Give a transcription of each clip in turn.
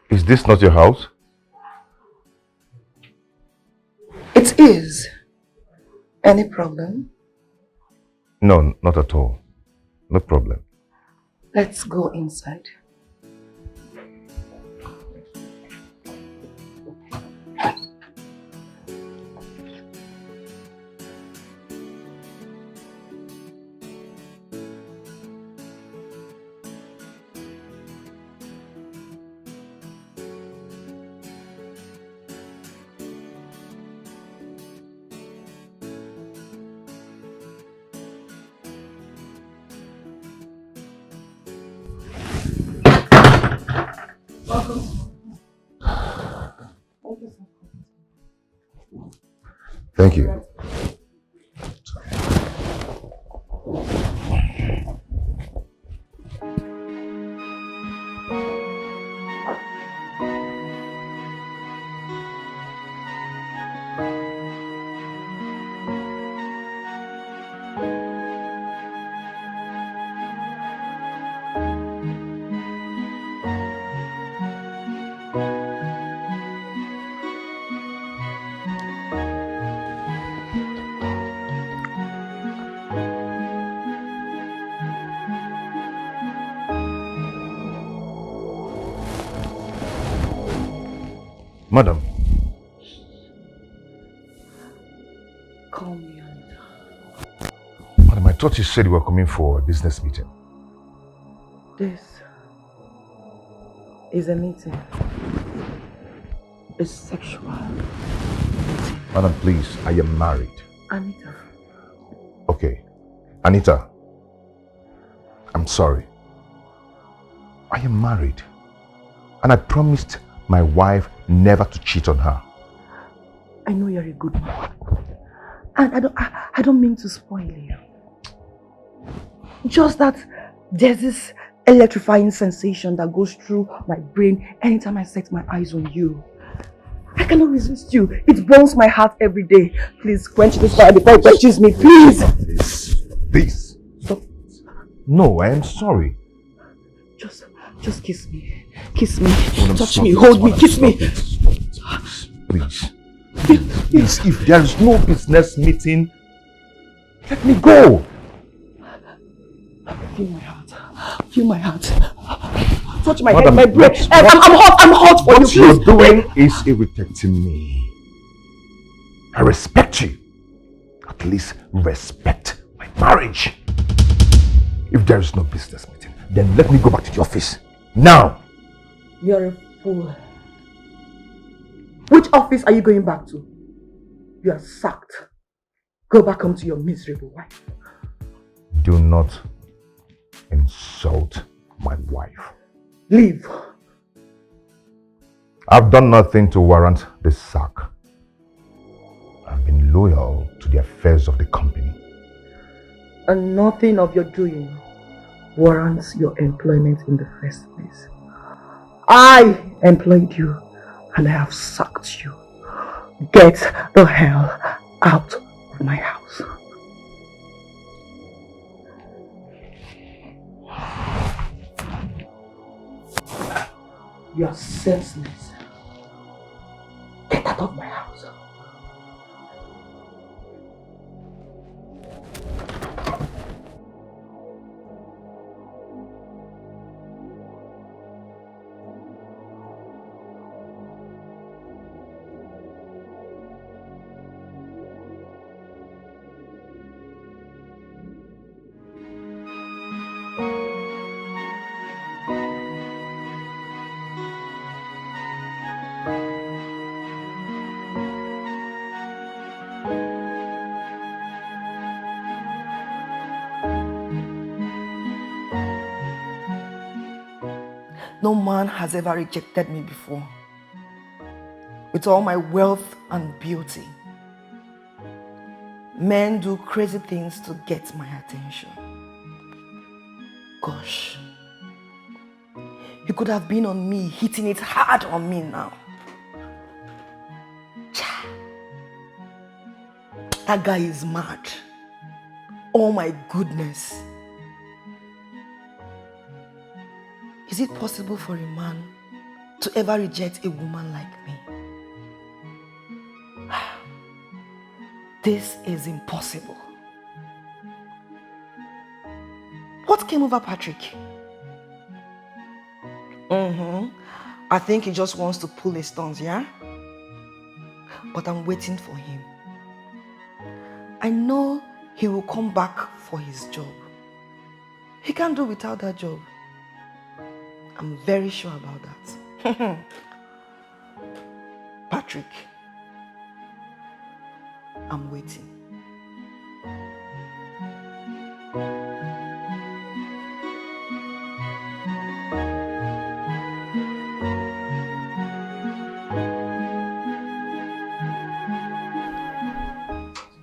Is this not your house? It is. Any problem? No, not at all. No problem. Let's go inside. Thank you. Madam. Call me on. Madam, I thought you said you were coming for a business meeting. This is a meeting. A sexual meeting. Madam, please, I am married. Anita. Okay. Anita, I'm sorry. I am married. And I promised my wife never to cheat on her. I know you're a good man. And I don't mean to spoil you. Just that there's this electrifying sensation that goes through my brain anytime I set my eyes on you. I cannot resist you. It burns my heart every day. Please quench this fire before it quenches me, please. Please. Stop. No, I am sorry. Just kiss me. Kiss me. Touch me. Hold me. Kiss me. Please. Please. If there is no business meeting, let me go. Feel my heart. Feel my heart. Touch my head, my brain. I'm hot for you. What you're doing is irritating me. I respect you. At least respect my marriage. If there is no business meeting, then let me go back to the office. Now! You're a fool. Which office are you going back to? You are sacked. Go back home to your miserable wife. Do not insult my wife. Leave. I've done nothing to warrant this sack. I've been loyal to the affairs of the company. And nothing of your doing warrants your employment in the first place. I employed you and I have sacked you. Get the hell out of my house. You are senseless. Get out of my house. No man has ever rejected me before. With all my wealth and beauty, men do crazy things to get my attention. Gosh, he could have been on me, hitting it hard on me now. That guy is mad. Oh my goodness. Is it possible for a man to ever reject a woman like me? This is impossible. What came over Patrick? I think he just wants to pull his stunts, yeah? But I'm waiting for him. I know he will come back for his job. He can't do without that job. I'm very sure about that. Patrick, I'm waiting.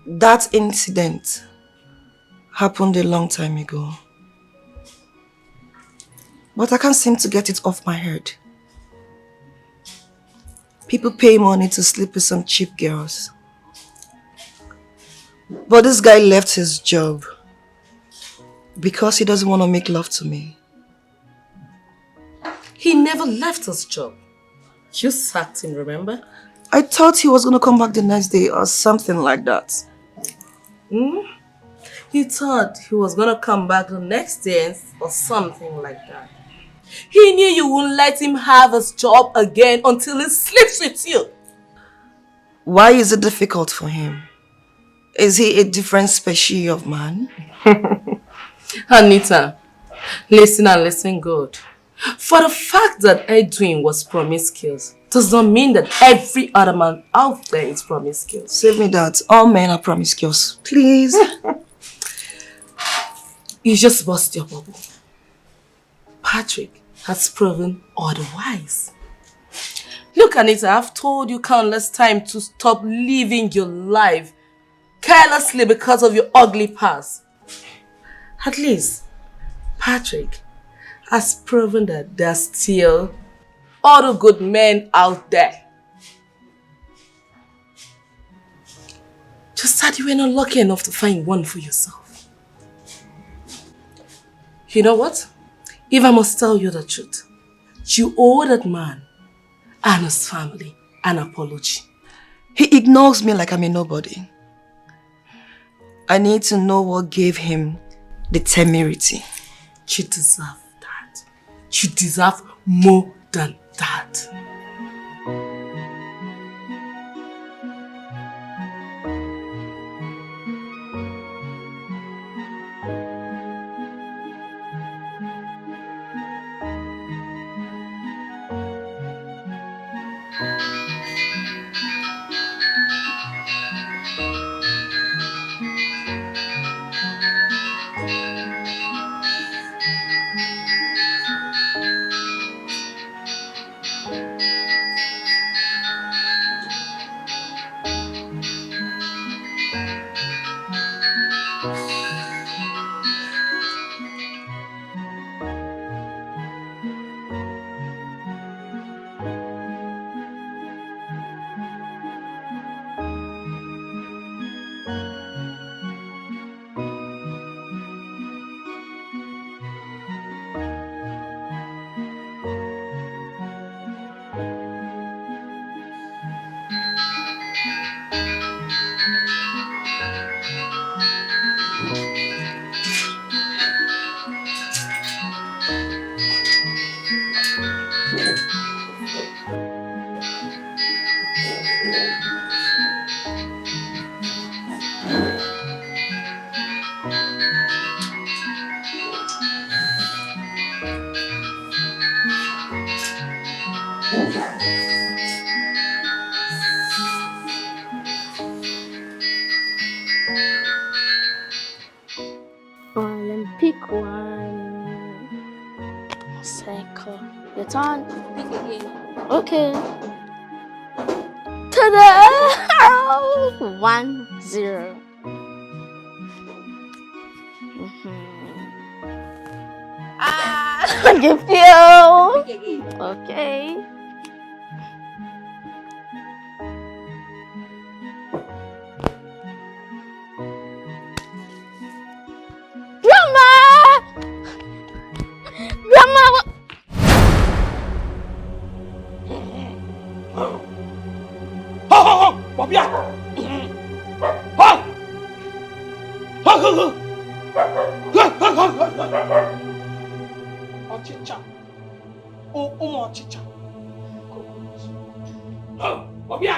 That incident happened a long time ago. But I can't seem to get it off my head. People pay money to sleep with some cheap girls. But this guy left his job because he doesn't want to make love to me. He never left his job. You sacked him, remember? I thought he was going to come back the next day or something like that. He thought he was going to come back the next day or something like that. He knew you wouldn't let him have his job again until he sleeps with you. Why is it difficult for him? Is he a different species of man? Anita, listen and listen good. For the fact that Edwin was promiscuous does not mean that every other man out there is promiscuous. Save me that. All men are promiscuous. Please. You just bust your bubble. Patrick has proven otherwise. Look, Anita, I've told you countless times to stop living your life carelessly because of your ugly past. At least, Patrick has proven that there's still other good men out there. Just that you were not lucky enough to find one for yourself. You know what? If I must tell you the truth, you owe that man and his family an apology. He ignores me like I'm a nobody. I need to know what gave him the temerity. You deserve that. You deserve more than that. Let me pick one. Circle. Your turn. Pick again. Okay. Ta-da! 1-0. Give you. Pick again. Okay. Grandma! Grandma! Ọchịcha. Obia!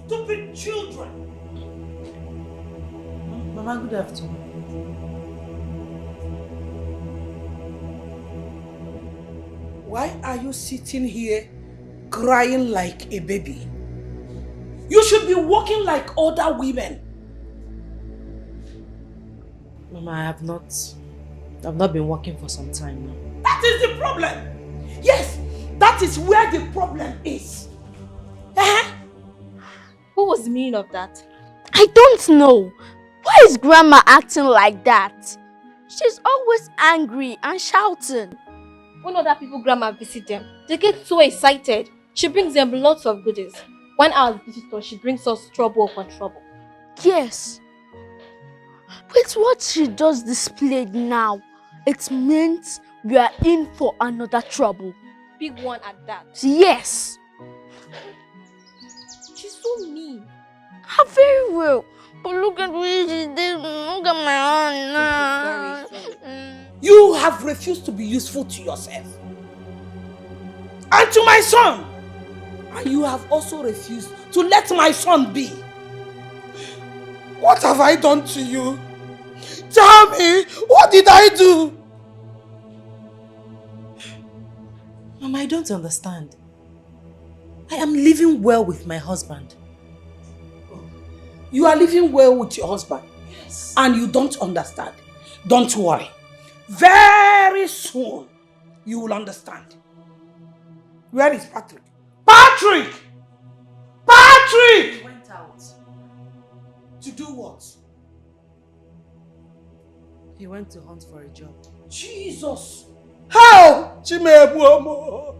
Stupid children! Mama, good afternoon. Why are you sitting here crying like a baby? You should be walking like other women. Mama, I've not been working for some time now. That is the problem. Yes, that is where the problem is. What was the meaning of that? I don't know. Why is Grandma acting like that? She's always angry and shouting. When other people Grandma visit them, they get so excited. She brings them lots of goodies. When our visitor, she brings us trouble upon trouble. Yes. With what she just displayed now, it means we are in for another trouble. Big one at that. Yes. She's so mean. How very well. But look at me, she did. Look at my hand. You have refused to be useful to yourself and to my son. And you have also refused to let my son be. What have I done to you? Tell me, what did I do? Mama, I don't understand. I am living well with my husband. You are living well with your husband. Yes. And you don't understand. Don't worry. Very soon, you will understand. Where is Patrick? Patrick! Patrick! He went out. To do what? He went to hunt for a job. Jesus! How? Chimebuamo!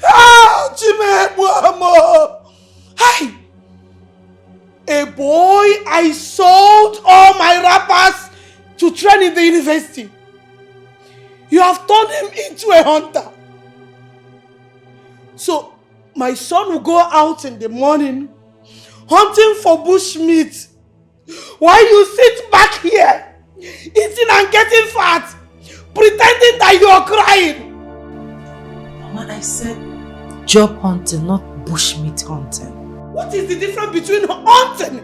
How? Chimebuamo! Hey! A boy I sold all my wrappers to train in the university. You have turned him into a hunter. So, my son will go out in the morning hunting for bush meat while you sit back here eating and getting fat, pretending that you are crying. Mama, I said job hunting, not bushmeat hunting. What is the difference between hunting?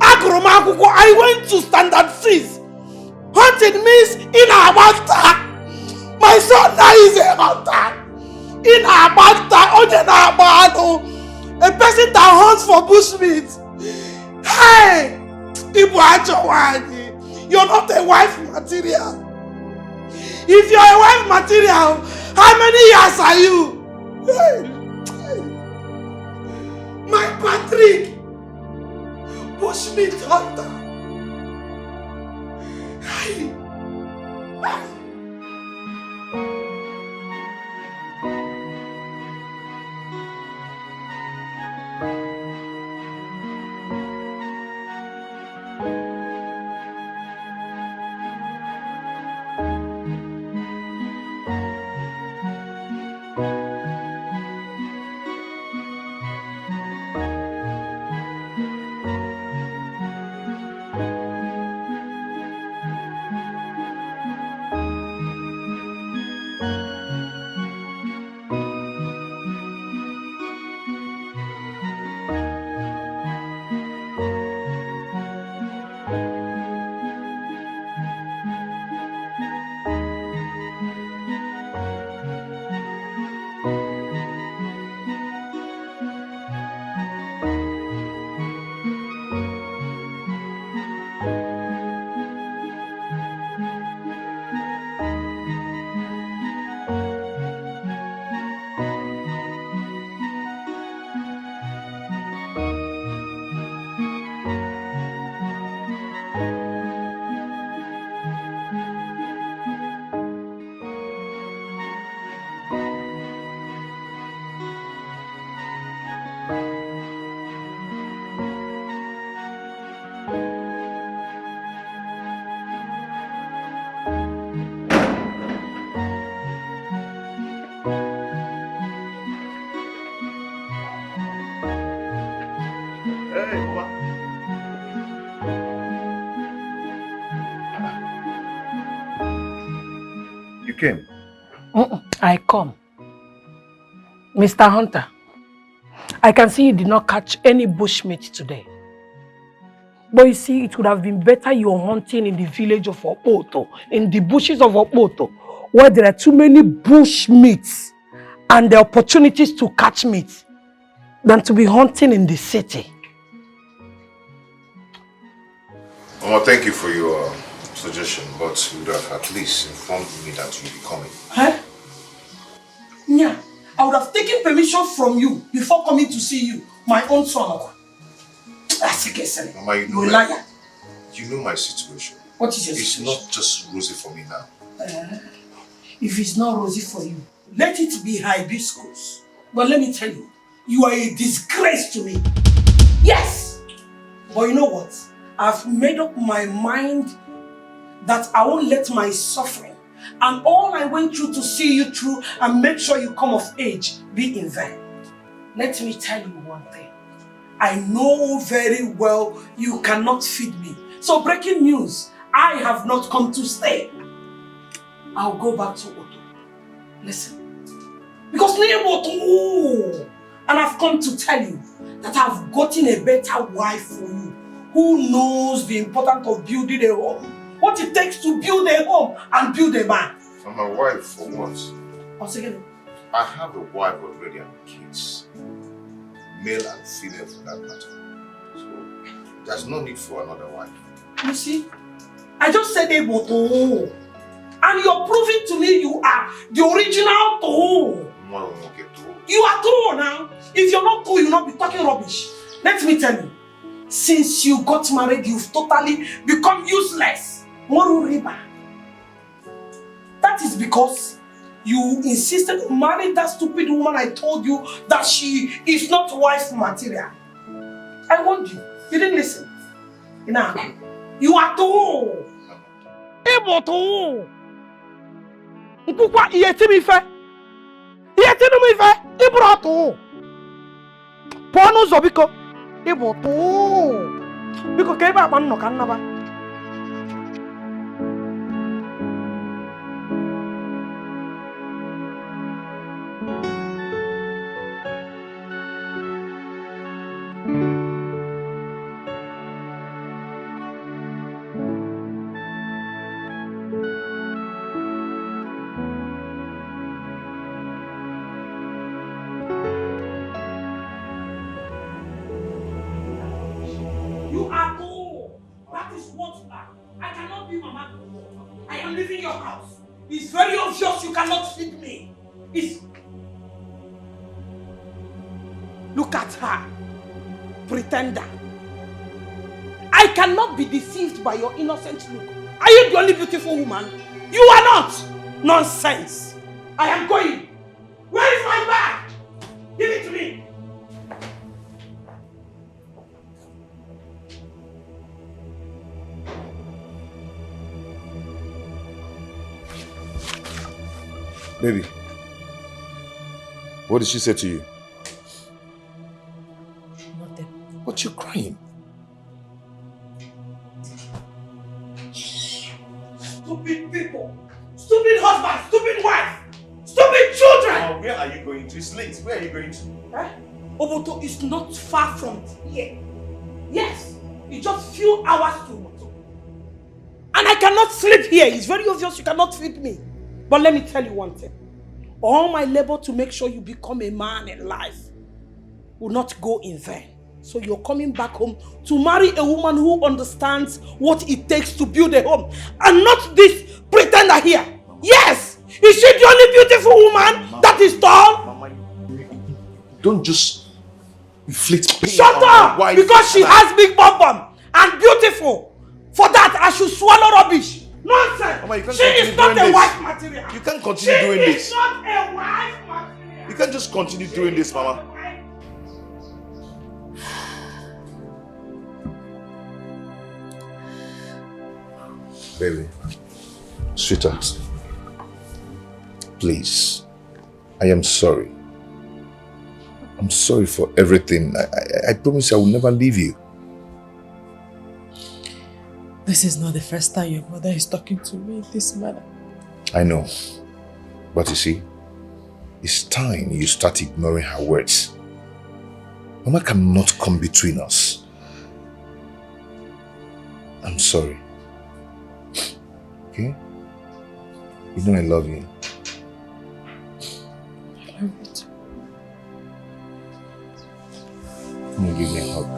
I went to standard fees. Hunting means in Abanta. My son now is a hunter. In Abanta, a person that hunts for bushmeat. Hey! You're not a wife material. If you're a wife material, how many years are you? Hey. My Patrick, bushmeat hunter. Hey. Hey, Mama. You came? I come. Mr. Hunter, I can see you did not catch any bushmeat today. But you see, it would have been better you're hunting in the village of Opoto, in the bushes of Opoto, where there are too many bush meats and the opportunities to catch meat, than to be hunting in the city. Mama, thank you for your suggestion, but you would have at least informed me that you'll be coming. Huh? Yeah, I would have taken permission from you before coming to see you, my own son. Mama, you know my situation. What is your It's situation? not just rosy for me now. If it's not rosy for you, let it be hibiscus. But let me tell you, you are a disgrace to me. Yes! But you know what? I've made up my mind that I won't let my suffering and all I went through to see you through and make sure you come of age be in vain. Let me tell you one thing. I know very well you cannot feed me. So breaking news, I have not come to stay. I'll go back to Oto. Listen. Because and I've come to tell you that I've gotten a better wife for you who knows the importance of building a home. What it takes to build a home and build a man. I'm a wife for what? Once again. I have a wife already and kids. Male and female for that matter. So there's no need for another wife. You see? I just said Eboto. And you're proving to me you are the original Toho. You are Toho now. If you're not Toho, you'll not be talking rubbish. Let me tell you. Since you got married, you've totally become useless. Moru Riba. That is because you insisted on marrying that stupid woman I told you that she is not wife material. I warned you. You didn't listen. Now, you are Toho. Ebo Toho. Pourquoi il était mi fait? Il était mi fait. Il brought Toho. Pour nous obiko. Ebo Toho. Because keba man no kan naba. It's very obvious you cannot feed me. Look at her. Pretender. I cannot be deceived by your innocent look. Are you the only beautiful woman? You are not. Nonsense. I am going. Where is my bag? Give it to me. Baby, what did she say to you? Nothing. But you're crying. Stupid people, stupid husband, stupid wife, stupid children! Where are you going to? It's late. Where are you going to? Oboto is not far from here. Yes, it's just few hours to Oboto. And I cannot sleep here. It's very obvious you cannot feed me. But let me tell you one thing. All my labor to make sure you become a man in life will not go in vain. So you're coming back home to marry a woman who understands what it takes to build a home. And not this pretender here. Yes! Is she the only beautiful woman that is tall? Mama, don't just inflict pain. Shut up! Because she has big bum and beautiful. For that, I should swallow rubbish. Nonsense! Mama, she is not a wife material. You can't continue doing this. She is not a wife material. You can't just continue doing this, Mama. Baby, sweetheart, please, I am sorry. I'm sorry for everything. I promise I will never leave you. This is not the first time your mother is talking to me in this manner. I know. But you see, it's time you start ignoring her words. Mama cannot come between us. I'm sorry. Okay? You know I love you. I love you too. Come on, give me a hug.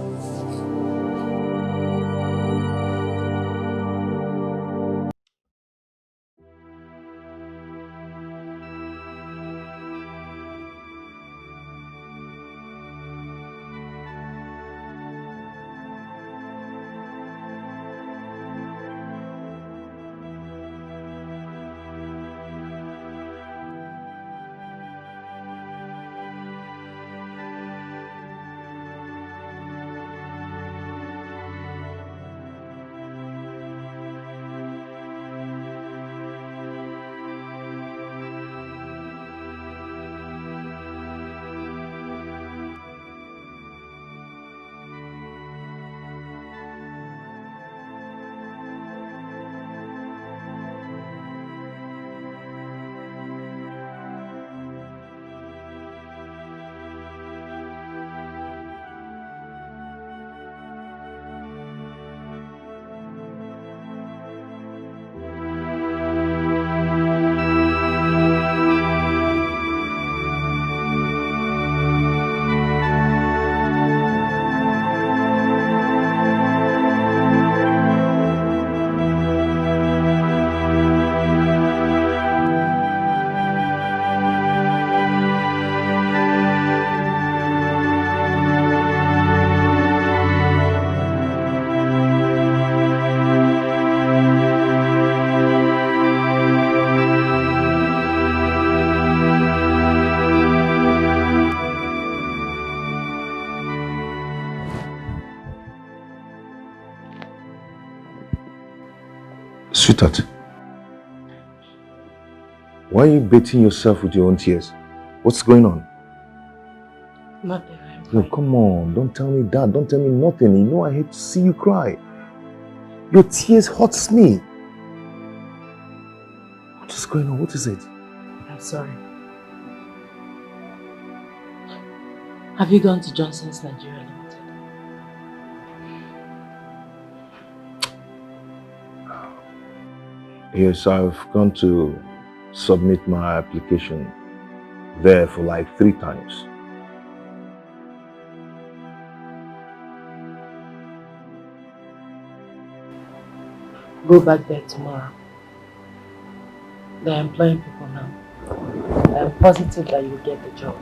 Sweetheart, why are you baiting yourself with your own tears? What's going on? Nothing. No, come on, don't tell me that. Don't tell me nothing. You know I hate to see you cry. Your tears hurts me. What is going on? What is it? I'm sorry. Have you gone to Johnson's Nigeria Limited? Yes, I've gone to submit my application there for like 3 times. Go back there tomorrow. They're employing people now. I'm positive that you'll get the job.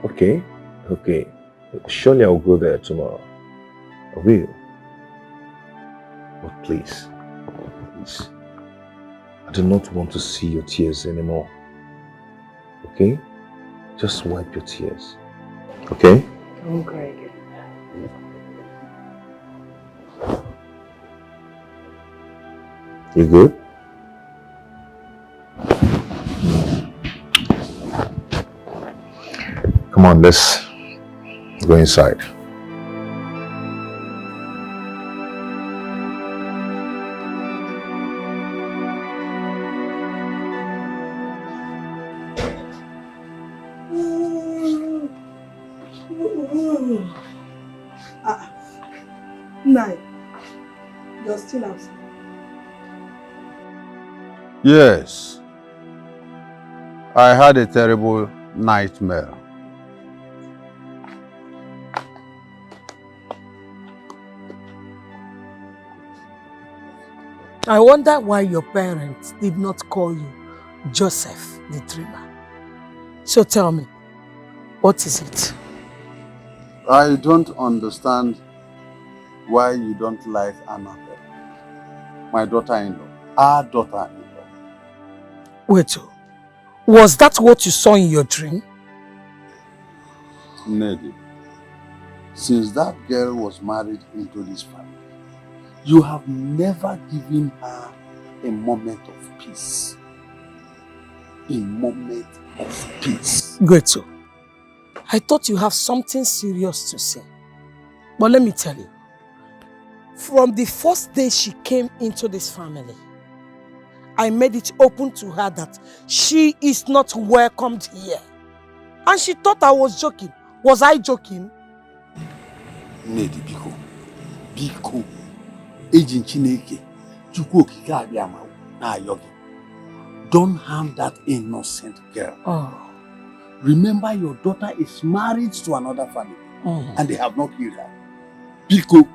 Okay. Surely I'll go there tomorrow. I will. But please, I do not want to see your tears anymore. Okay? Just wipe your tears. Okay? I won't cry again. You good? Come on, let's go inside. Nine. You're still outside. Yes. I had a terrible nightmare. I wonder why your parents did not call you Joseph the Dreamer. So tell me, what is it? I don't understand why you don't like Annabelle, my daughter-in-law, our daughter-in-law. Wait, was that what you saw in your dream? Neddy, since that girl was married into this family, you have never given her a moment of peace. A moment of peace. Greto, I thought you have something serious to say. But let me tell you, from the first day she came into this family, I made it open to her that she is not welcomed here. And she thought I was joking. Was I joking? Nedi Biko. Biko. Ejin Chineke. Chukwu okike abịama na yogi. Don't harm that innocent girl. Oh. Remember, your daughter is married to another family. And they have not killed her. Biko.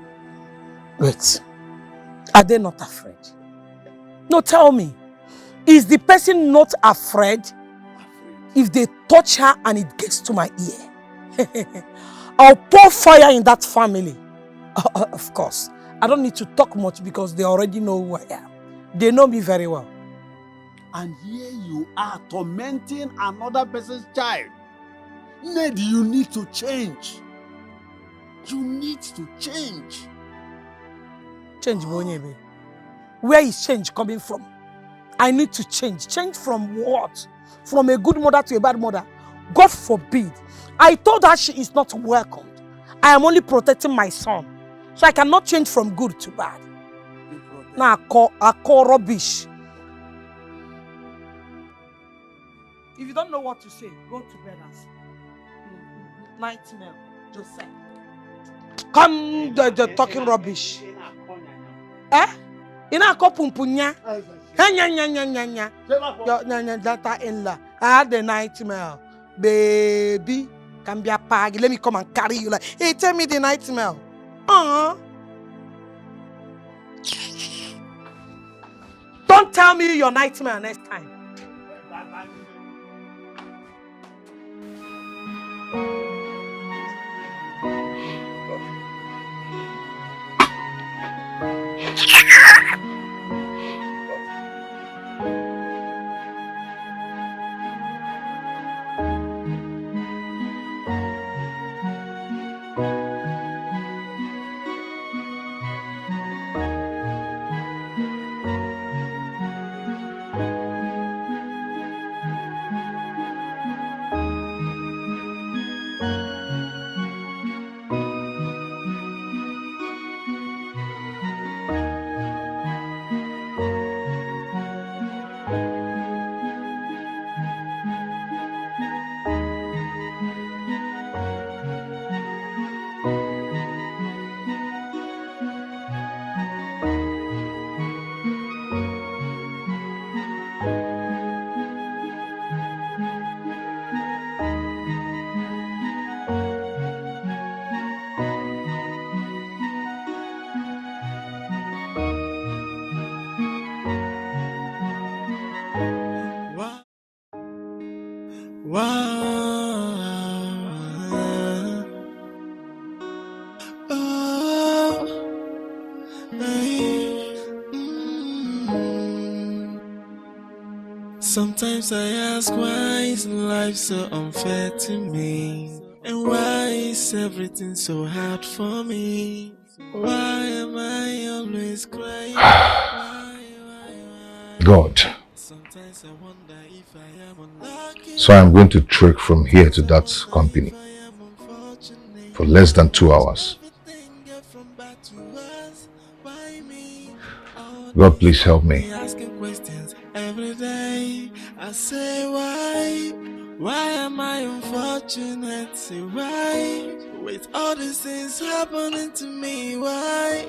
Wait. Are they not afraid? No, tell me. Is the person not afraid if they touch her and it gets to my ear? I'll pour fire in that family. Of course. I don't need to talk much because they already know who I am. They know me very well. And here you are tormenting another person's child. Ned, you need to change. You need to change. Change, Bonyebe. Where is change coming from? I need to change. Change from what? From a good mother to a bad mother? God forbid. I told her she is not welcomed. I am only protecting my son. So I cannot change from good to bad. Now I call rubbish. If you don't know what to say, go to bed and sleep. Nightmare, Joseph. Come, the talking rubbish. Eh? Ina ko pumpunya. Nya. Your daughter-in-law. I had the nightmare. Baby, can be a pag. Let me come and carry you. Like, hey, tell me the nightmare. Don't tell me your nightmare next time. Sometimes I ask, why is life so unfair to me? And why is everything so hard for me? Why am I always crying? God. Sometimes I wonder if I am unlucky. So I'm going to trek from here to that company for less than 2 hours. God, please help me. Asking questions every day. I say, why am I unfortunate? Say, why? With all these things happening to me, why?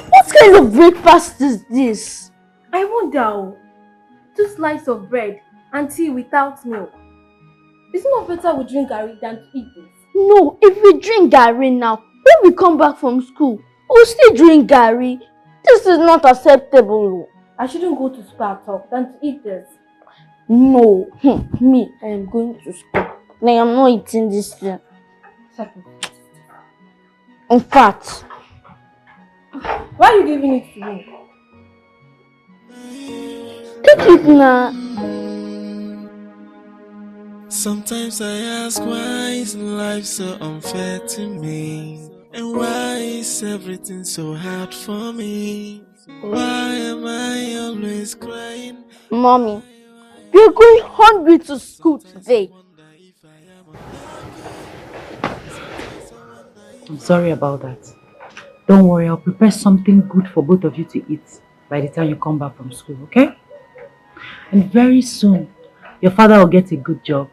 What kind of breakfast is this? I wonder. 2 slices of bread and tea without milk. It's not better we drink garri than to eat this. No, if we drink garri now, when we come back from school, we'll still drink garri. This is not acceptable. I shouldn't go to school at all than to eat this. No, me, I am going to school. I am not eating this thing. In fact, why are you giving it to me? Take it now. Sometimes I ask, why is life so unfair to me? And why is everything so hard for me? Why am I always crying? Mommy, we're going hungry to school today. I'm sorry about that. Don't worry, I'll prepare something good for both of you to eat by the time you come back from school, okay? And very soon, your father will get a good job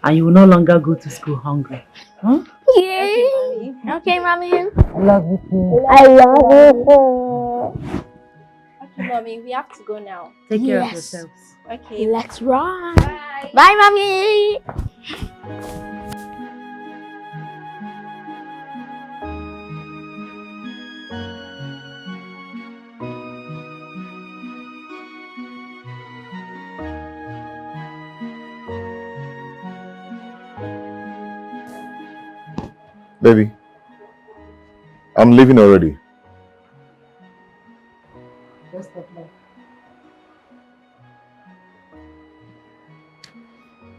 and you will no longer go to school hungry. Huh? Yay! Okay, Mommy. I love you too. I love you. Okay, Mommy, we have to go now. Take care of yourselves. Okay, let's run. Bye. Bye, Mommy. Baby, I'm leaving already.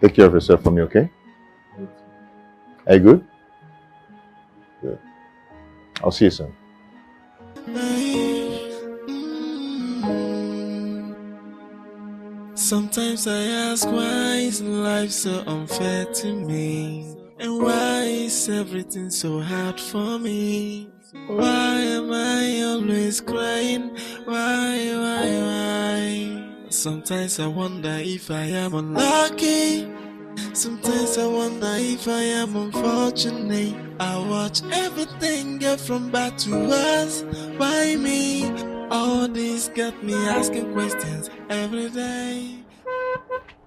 Take care of yourself for me, okay? Are you good? Good. I'll see you soon. Sometimes I ask, why is life so unfair to me? And why is everything so hard for me? Why am I always crying? Why? Sometimes I wonder if I am unlucky. Sometimes I wonder if I am unfortunate. I watch everything get from bad to worse. Why me? All this got me asking questions every day.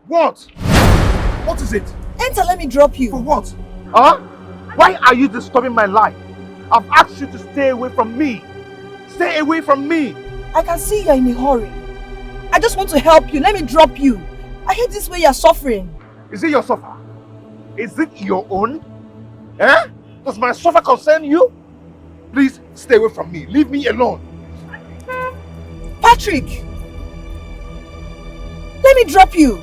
What? What is it? Enter, let me drop you. For what? Huh? Why are you disturbing my life? I've asked you to stay away from me. Stay away from me. I can see you're in a hurry. I just want to help you. Let me drop you. I hate this way you're suffering. Is it your suffer? Is it your own? Eh? Does my suffer concern you? Please stay away from me. Leave me alone. Patrick! Let me drop you.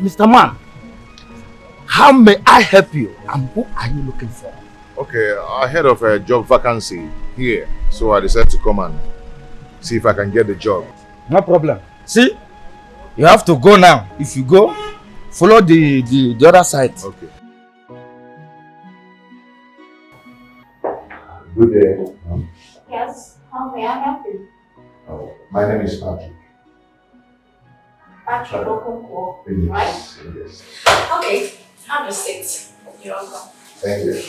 Mr. Man, how may I help you and who are you looking for? Okay, I heard of a job vacancy here, so I decided to come and see if I can get the job. No problem. See, you have to go now. If you go, follow the other side. Okay. Good day. Yes, how may I help you? Oh, my name is Patrick. Patrick Okonkwo, Yes, yes. Okay, have a seat. You're welcome. Thank you.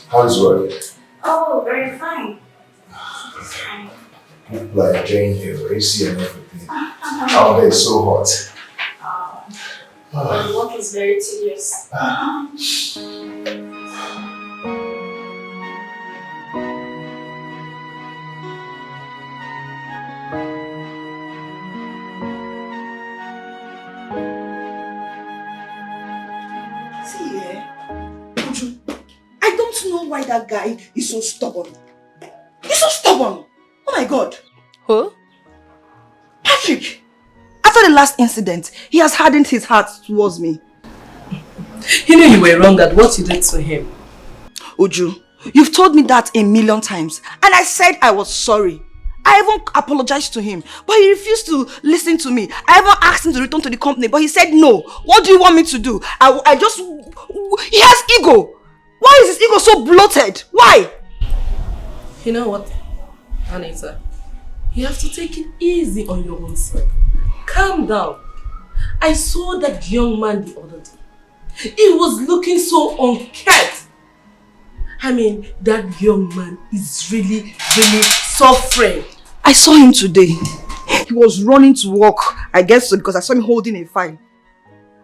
How's work? Oh, very fine. Like Jane here, AC and everything. Out there is so hot. The work is very tedious. See here, Uju, I don't know why that guy is so stubborn. He's so stubborn. Oh my God. Who? Patrick. After the last incident, he has hardened his heart towards me. You know you were wrong at what you did to him. Uju, you've told me that a million times, and I said I was sorry. I even apologized to him, but he refused to listen to me. I even asked him to return to the company, but he said no. What do you want me to do? I just... He has ego. Why is his ego so bloated? Why? You know what, Anita? You have to take it easy on your own self. Calm down. I saw that young man the other day. He was looking so uncared. I mean, that young man is really suffering. I saw him today. He was running to work. I guess so because I saw him holding a file.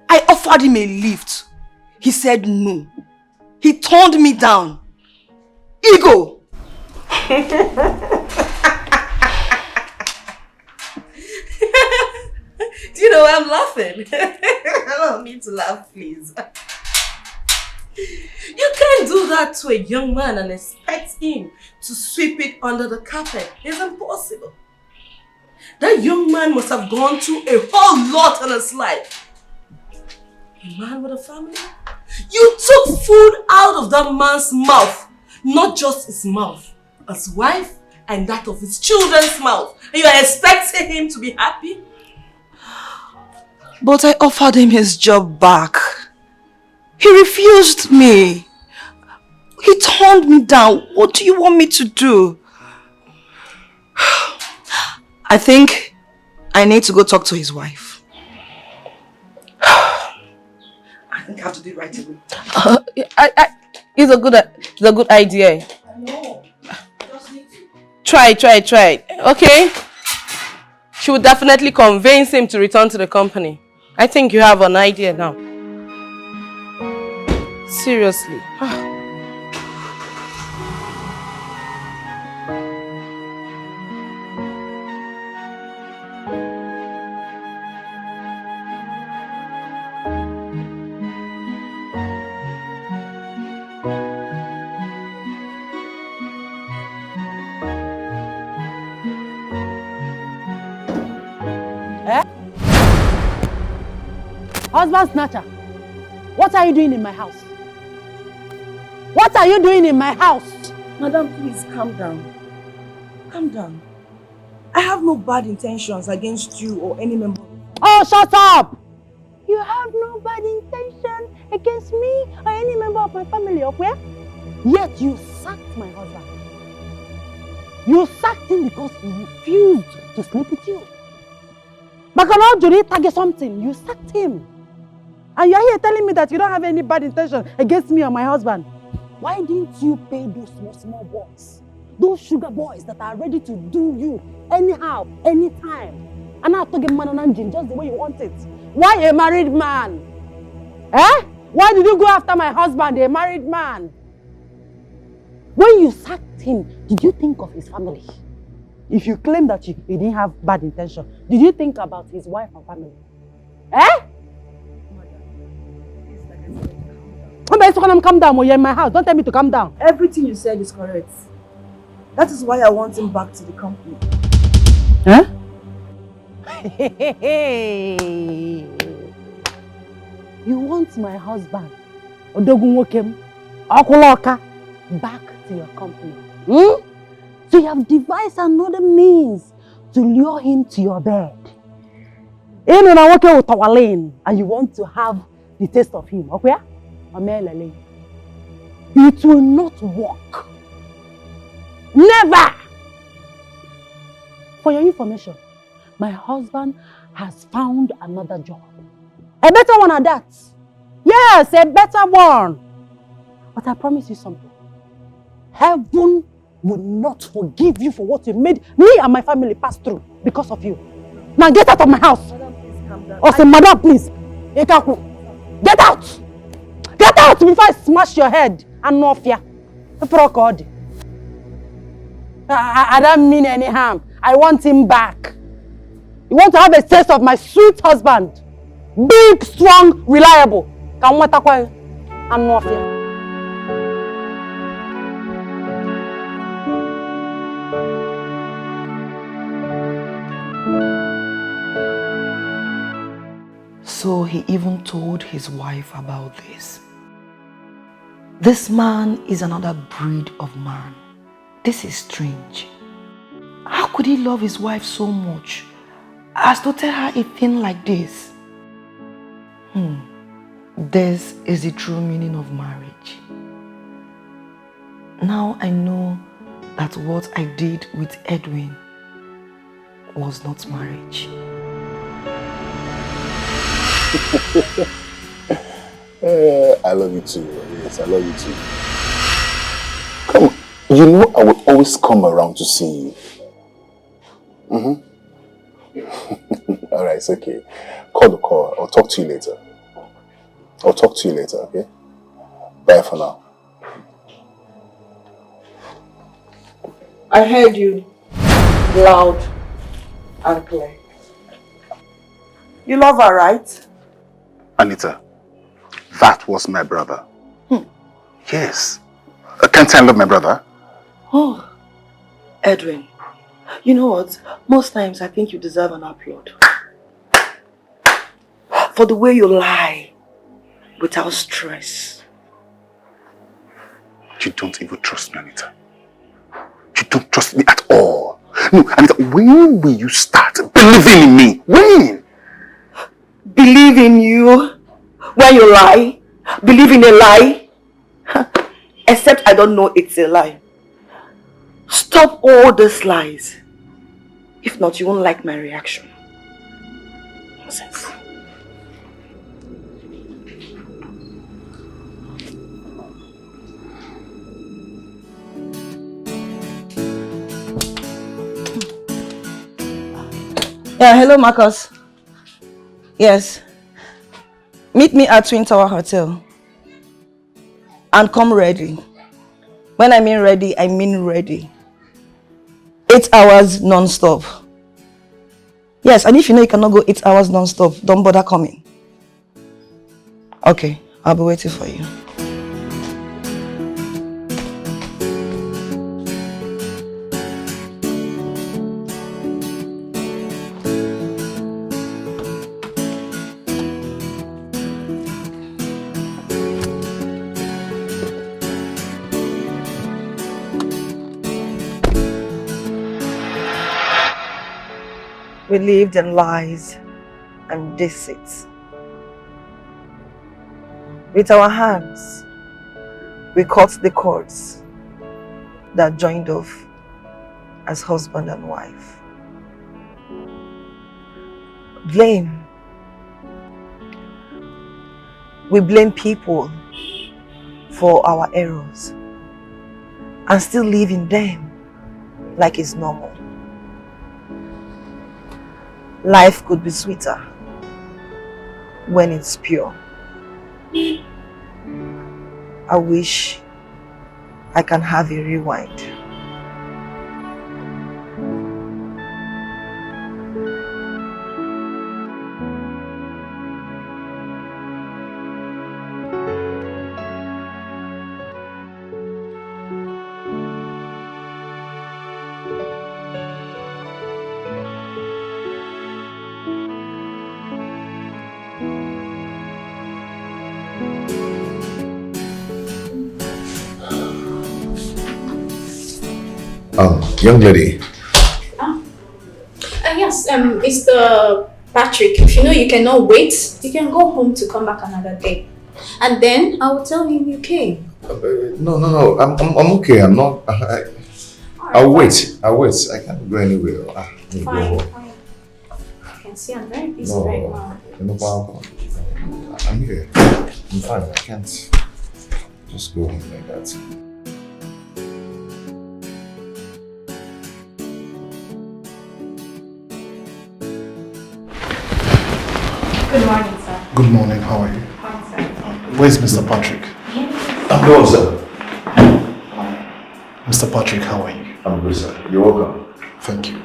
I offered him a lift. He said no. He turned me down. Ego! Do you know why I'm laughing? I don't need to laugh, please. You can't do that to a young man and expect him to sweep it under the carpet. It's impossible. That young man must have gone through a whole lot in his life. A man with a family? You took food out of that man's mouth. Not just his mouth, his wife and that of his children's mouth. And you are expecting him to be happy? But I offered him his job back. He refused me. He turned me down. What do you want me to do? I think I need to go talk to his wife. I think I have to do it right away. It's a good idea. I know. I just need to. Try. Okay? She would definitely convince him to return to the company. I think you have an idea now. Seriously. Husband snatcher, what are you doing in my house? What are you doing in my house? Madam, please calm down. Calm down. I have no bad intentions against you or any member. Oh, shut up! You have no bad intention against me or any member of my family, okay? Yet you sacked my husband. You sacked him because he refused to sleep with you. But now you target something, you sacked him. And you're here telling me that you don't have any bad intention against me or my husband. Why didn't you pay those small boys? Those sugar boys that are ready to do you anyhow, anytime. And now to get man on engine just the way you want it. Why a married man? Eh? Why did you go after my husband, a married man? When you sacked him, did you think of his family? If you claim that you didn't have bad intention, did you think about his wife and family? Eh? Calm down, you're in my house. Don't tell me to calm down. Everything you said is correct. That is why I want him back to the company. Huh? You want my husband, Odogunwokem, Okuloka, back to your company. Hmm? So you have devised another means to lure him to your bed. And you want to have the taste of him, okay? It will not work. Never! For your information, my husband has found another job. A better one at that. Yes, a better one. But I promise you something. Heaven will not forgive you for what you made me and my family pass through because of you. Now get out of my house. Madam, please calm down. Oh, say, madam, please. Get out! Get out before I smash your head and no fear. I don't mean any harm. I want him back. You want to have a taste of my sweet husband. Big, strong, reliable. And no fear. So he even told his wife about this. This man is another breed of man. This is strange. How could he love his wife so much as to tell her a thing like this? This is the true meaning of marriage. Now I know that what I did with Edwin was not marriage. I love you too. Yes, I love you too. You know I will always come around to see you. Alright, it's okay. Call the call. I'll talk to you later. Okay? Bye for now. I heard you loud and clear. You love her, right? Anita, that was my brother. Yes. Can't I love my brother? Oh, Edwin, you know what? Most times I think you deserve an applaud. For the way you lie without stress. You don't even trust me, Anita. You don't trust me at all. No, Anita, when will you start believing in me? When? Believe in you when you lie? Believe in a lie? Except I don't know it's a lie. Stop all these lies. If not, you won't like my reaction. Nonsense. Yeah, hello Marcus. Yes. Meet me at Twin Tower Hotel. And come ready. When I mean ready, I mean ready. 8 hours non-stop. Yes, and if you know you cannot go 8 hours non-stop, don't bother coming. Okay, I'll be waiting for you. We lived in lies and deceit. With our hands, we cut the cords that joined off as husband and wife. Blame. We blame people for our errors and still live in them like it's normal. Life could be sweeter when it's pure. I wish I can have a rewind. Young lady. Yes, Mr. Patrick, if you know you cannot wait, you can go home to come back another day. And then I will tell him you came. No. I'm okay. I'm not. I'll wait. I can't go anywhere. Fine. I can see I'm very busy right now. No problem. I'm here. I'm fine. I can't just go home like that. Good morning, sir. Good morning, how are you? Fine, sir. Where's Mr. Patrick? I'm good, sir. Mr. Patrick, how are you? I'm good, sir. You're welcome. Thank you.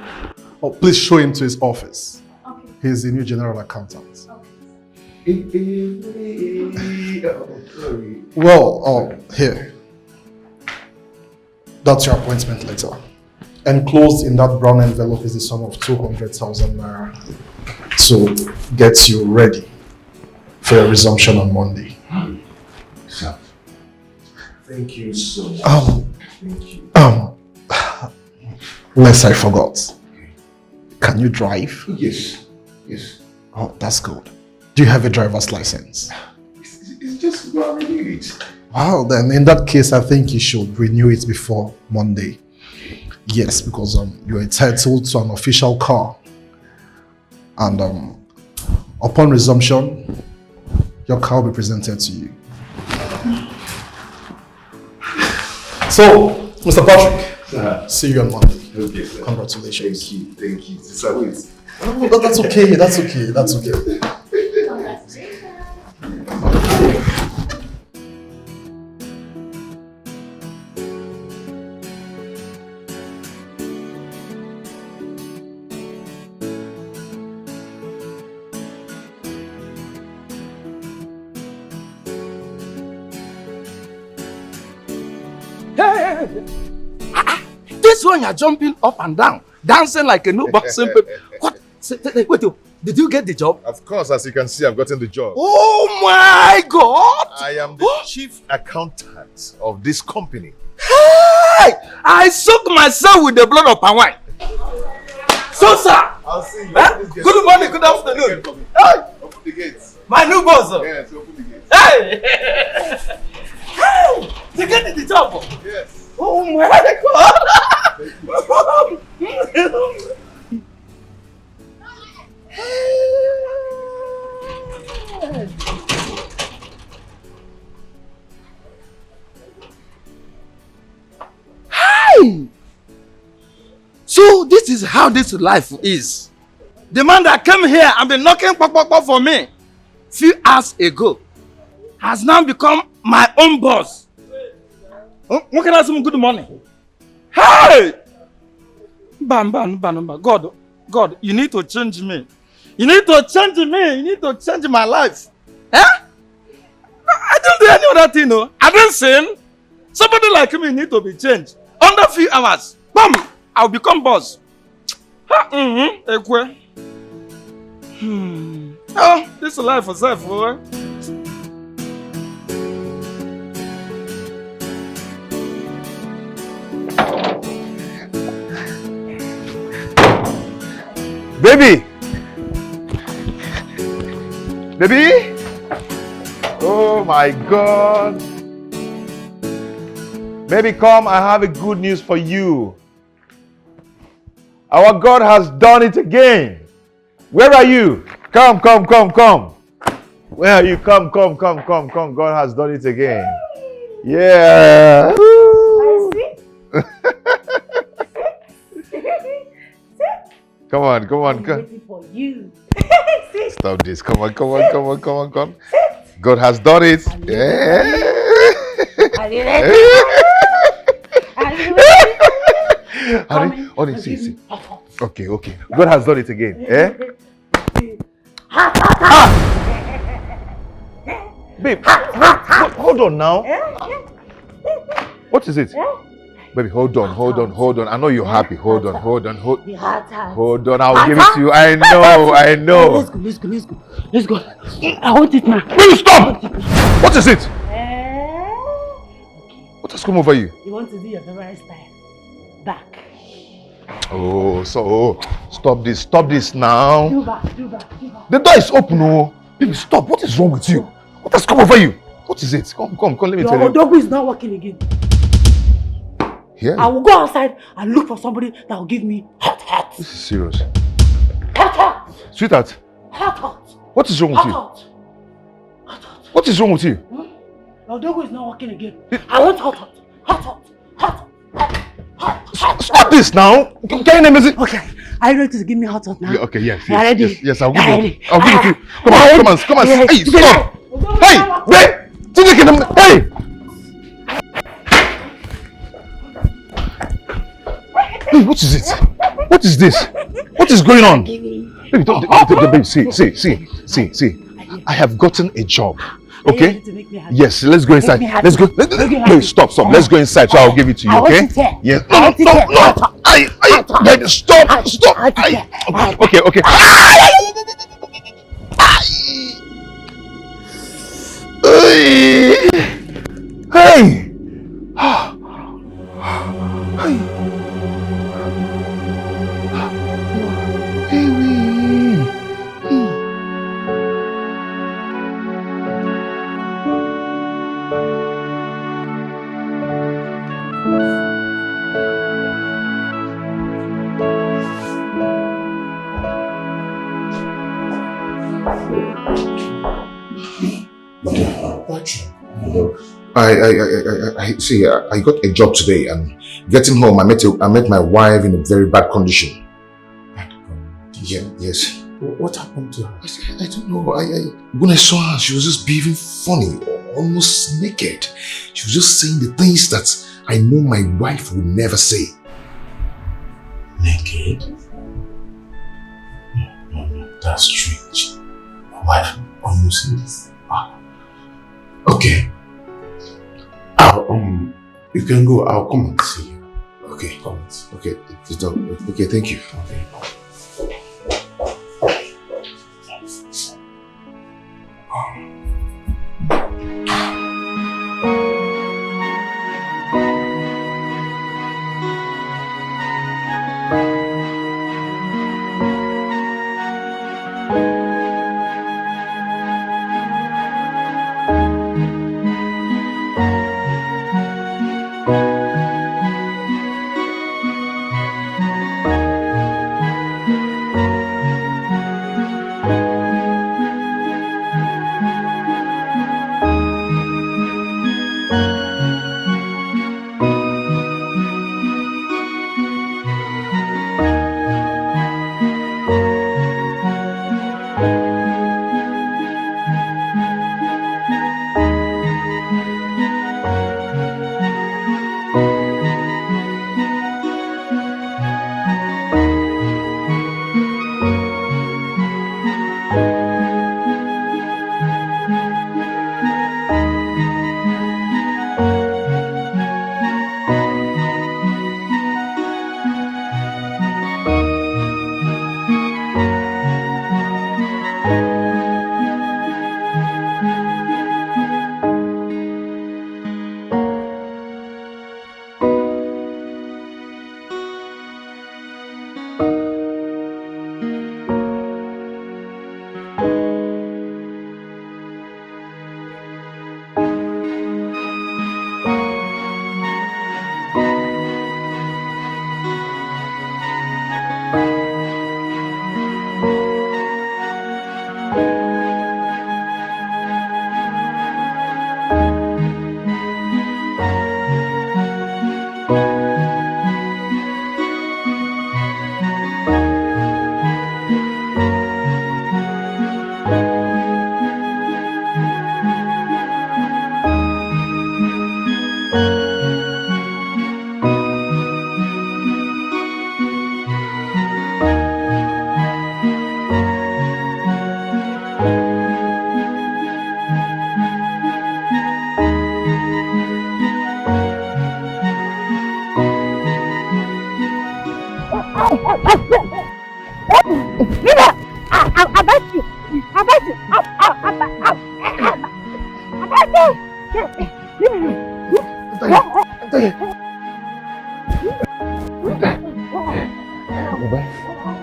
Oh, please show him to his office. Okay. He's the new general accountant. Well, here. That's your appointment letter. Enclosed in that brown envelope is the sum of 200,000 naira to get you ready for your resumption on Monday. Sir, thank you so much. Thank you. Lest I forgot. Can you drive? Yes. Oh, that's good. Do you have a driver's license? It's just go and renew it. Well, then in that case, I think you should renew it before Monday. Yes, because you're entitled to an official car. And upon resumption, your car will be presented to you. So, Mr. Patrick, Sir. see you on Monday. Okay, sir. Congratulations. Thank you. Sir, wait. Oh, that's okay, that's okay. This one you're jumping up and down, dancing like a new boxing. What? Wait, did you get the job? Of course, as you can see, I've gotten the job. Oh my God! I am the chief accountant of this company. Hey! I soak myself with the blood of my wine. So, sir. I'll see you. Good morning, good afternoon. Hey! Open the gates. My new boss. Yes, open the gates. Hey! Hey! You get the job? Yes. Oh my God! Hi! So this is how this life is. The man that came here and been knocking pop for me few hours ago has now become my own boss. What can I say? Good morning. Hey! Bam. God, you need to change me. You need to change me. You need to change my life. Eh? I don't do any other thing, no. I don't sin. Somebody like me need to be changed. Under a few hours, bam, I'll become boss. Oh, this is life for self, boy. Baby! Baby! Oh my God! Baby, come, I have a good news for you. Our God has done it again. Where are you? Come. Where are you? Come. God has done it again. Yeah. Come on. Waiting for you. Stop this. Come on. God has done it. Yeah. Onny, see. Okay. God has done it again. Eh? Babe, hold on now. What is it? Baby, hold on. I know you're happy. Hold on. I'll give it to you. I know. Let's go. I want it now. Please stop! What is it? What has come over you? You want to do your favorite style? Back. Oh, so stop this now. Do back. The door is open, oh. Baby, stop. What is wrong with you? What has come over you? What is it? Come, let me tell you. Your dog is not working again. Yeah. I will go outside and look for somebody that will give me hot. This is serious. Hot. Sweetheart. Hot. What is wrong with you? Hot. What is wrong with you? Your dog is not working again. I want hot. Stop this now. Can you name it? Okay. Are you ready to give me hot now? Yeah, okay, yes. Are you ready? Yes, I'll give it to you. Come on. Yes. Hey, stop. Hey, wait. Hey. Hey, what is it? What is this? What is going on? Baby, don't, see. I have gotten a job. Okay? Yes, let's go inside. Let's go. Wait, stop. Let's go inside so I'll give it to you, okay? Yes. No. Stop. Okay. Hey. Patrick, I see. I got a job today, and getting home, I met my wife in a very bad condition. Bad condition? Yeah, yes. What happened to her? I don't know. When I saw her, she was just behaving funny, almost naked. She was just saying the things that I know my wife would never say. Naked? No, that's strange. My wife almost says. Okay. You can go. I'll come and see you. Okay. Come and see. Okay. Okay, thank you. Okay.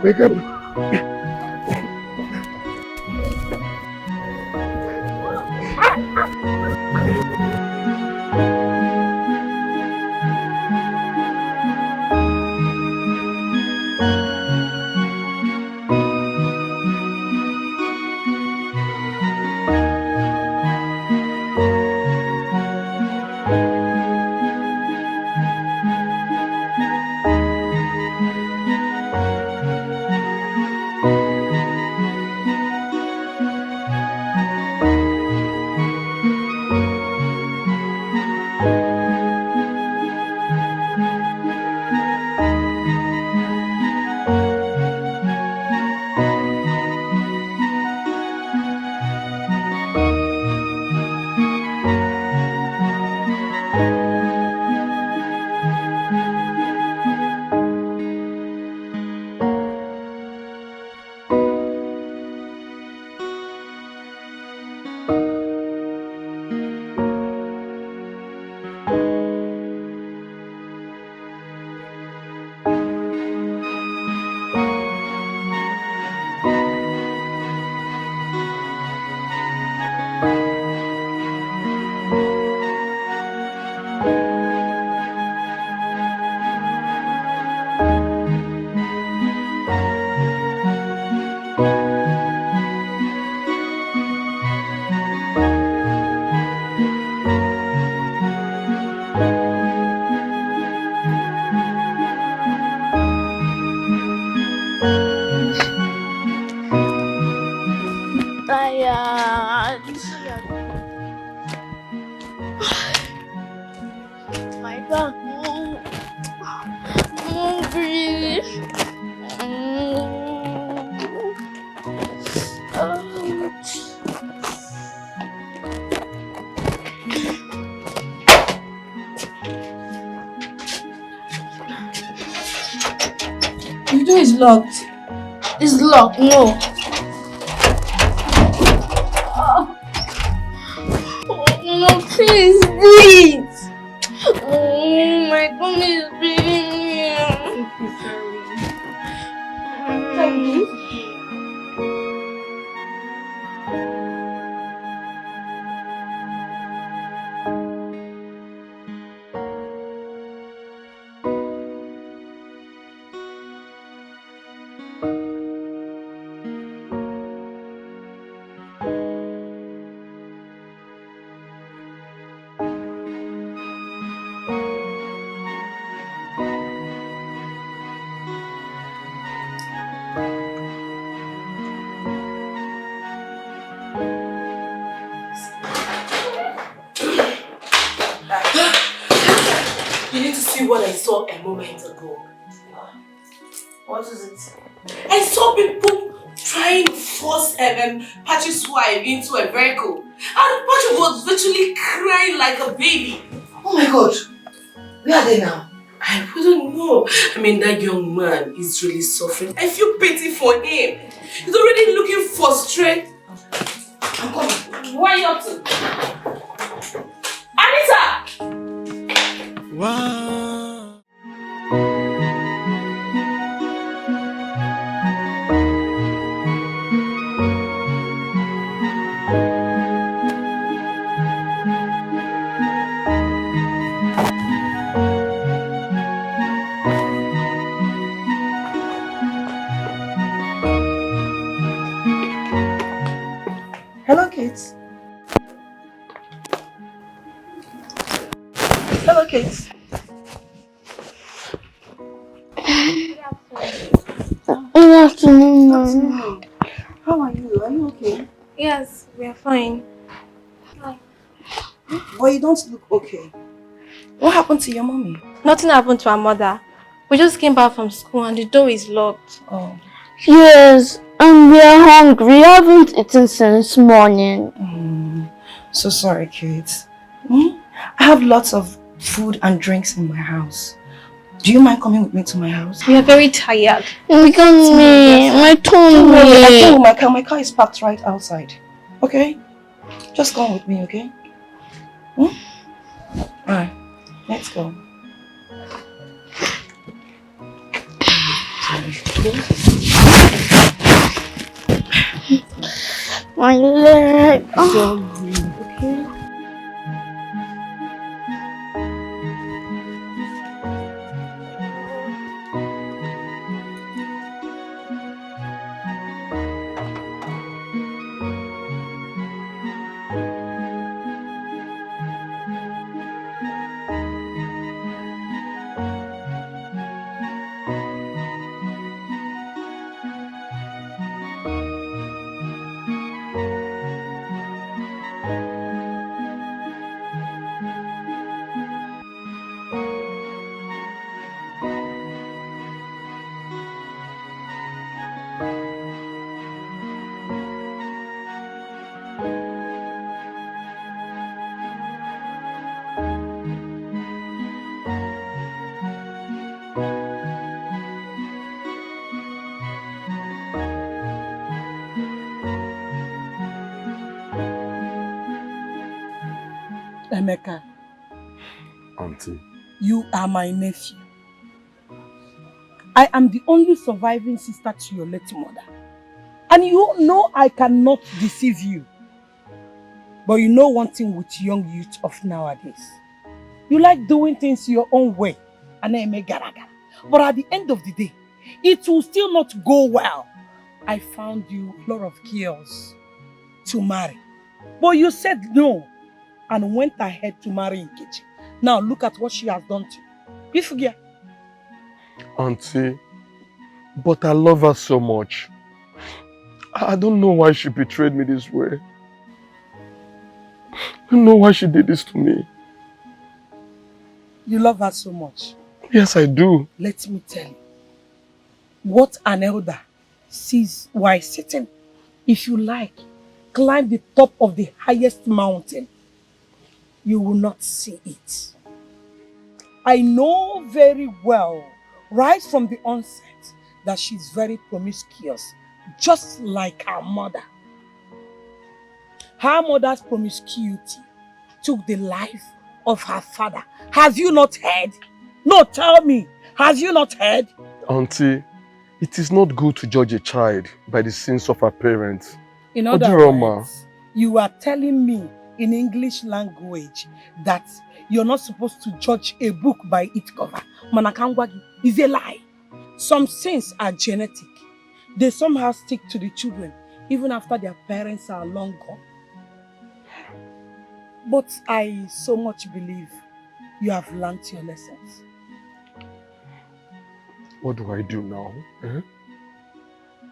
Wake up. back. I'm hungry. The door is locked. It's locked, no. No, please, please. Oh, my tummy is bleeding here. Sorry. You need to see what I saw a moment ago. What is it? I saw people trying to force Patrick's wife into a vehicle. And Patrick was literally crying like a baby. Oh my God. Where are they now? I wouldn't know. I mean, that young man is really suffering. I feel pity for him. He's already looking for strength. I'm coming. What are you up to? Anita! Wow. Hello, kids. Hello, kids. Good afternoon, Mom. How are you? Are you okay? Yes, we are fine. But you don't look okay. What happened to your mommy? Nothing happened to our mother. We just came back from school and the door is locked. Oh. Yes, and we are hungry. We haven't eaten since morning. So sorry, kids. I have lots of food and drinks in my house. Do you mind coming with me to my house? We are very tired. We can't me. My tummy. I came with my car. My car is parked right outside. Okay? Just come with me, okay? Alright, let's go. My leg. Okay. Emeka. Auntie. You are my nephew. I am the only surviving sister to your late mother. And you know I cannot deceive you. But you know one thing with young youth of nowadays. You like doing things your own way. And then make gara-gara. But at the end of the day, it will still not go well. I found you a lot of girls to marry. But you said no. And went ahead to marry Nkechi. Now look at what she has done to you. You forget. Auntie, but I love her so much. I don't know why she betrayed me this way. I don't know why she did this to me. You love her so much. Yes, I do. Let me tell you. What an elder sees while sitting. If you like, climb the top of the highest mountain. You will not see it. I know very well, right from the onset, that she's very promiscuous, just like her mother. Her mother's promiscuity took the life of her father. Have you not heard? No, tell me. Have you not heard? Auntie, it is not good to judge a child by the sins of her parents. In other words, you are telling me in English language that you're not supposed to judge a book by its cover. Manakangwagi is a lie. Some sins are genetic. They somehow stick to the children even after their parents are long gone. But I so much believe you have learned your lessons. What do I do now? Eh?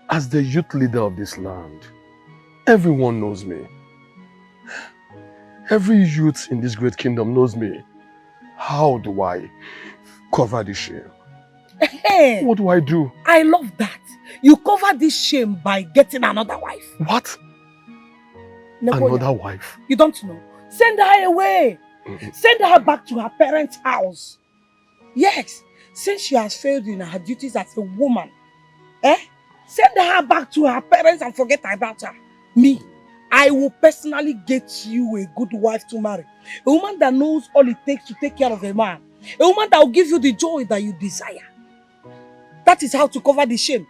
As the youth leader of this land, everyone knows me. Every youth in this great kingdom knows me. How do I cover this shame? Hey, what do I do? I love that. You cover this shame by getting another wife. What? Napoleon, another wife? You don't know. Send her away. Send her back to her parents' house. Yes, since she has failed in her duties as a woman, send her back to her parents and forget about her. Me, I will personally get you a good wife to marry. A woman that knows all it takes to take care of a man. A woman that will give you the joy that you desire. That is how to cover the shame.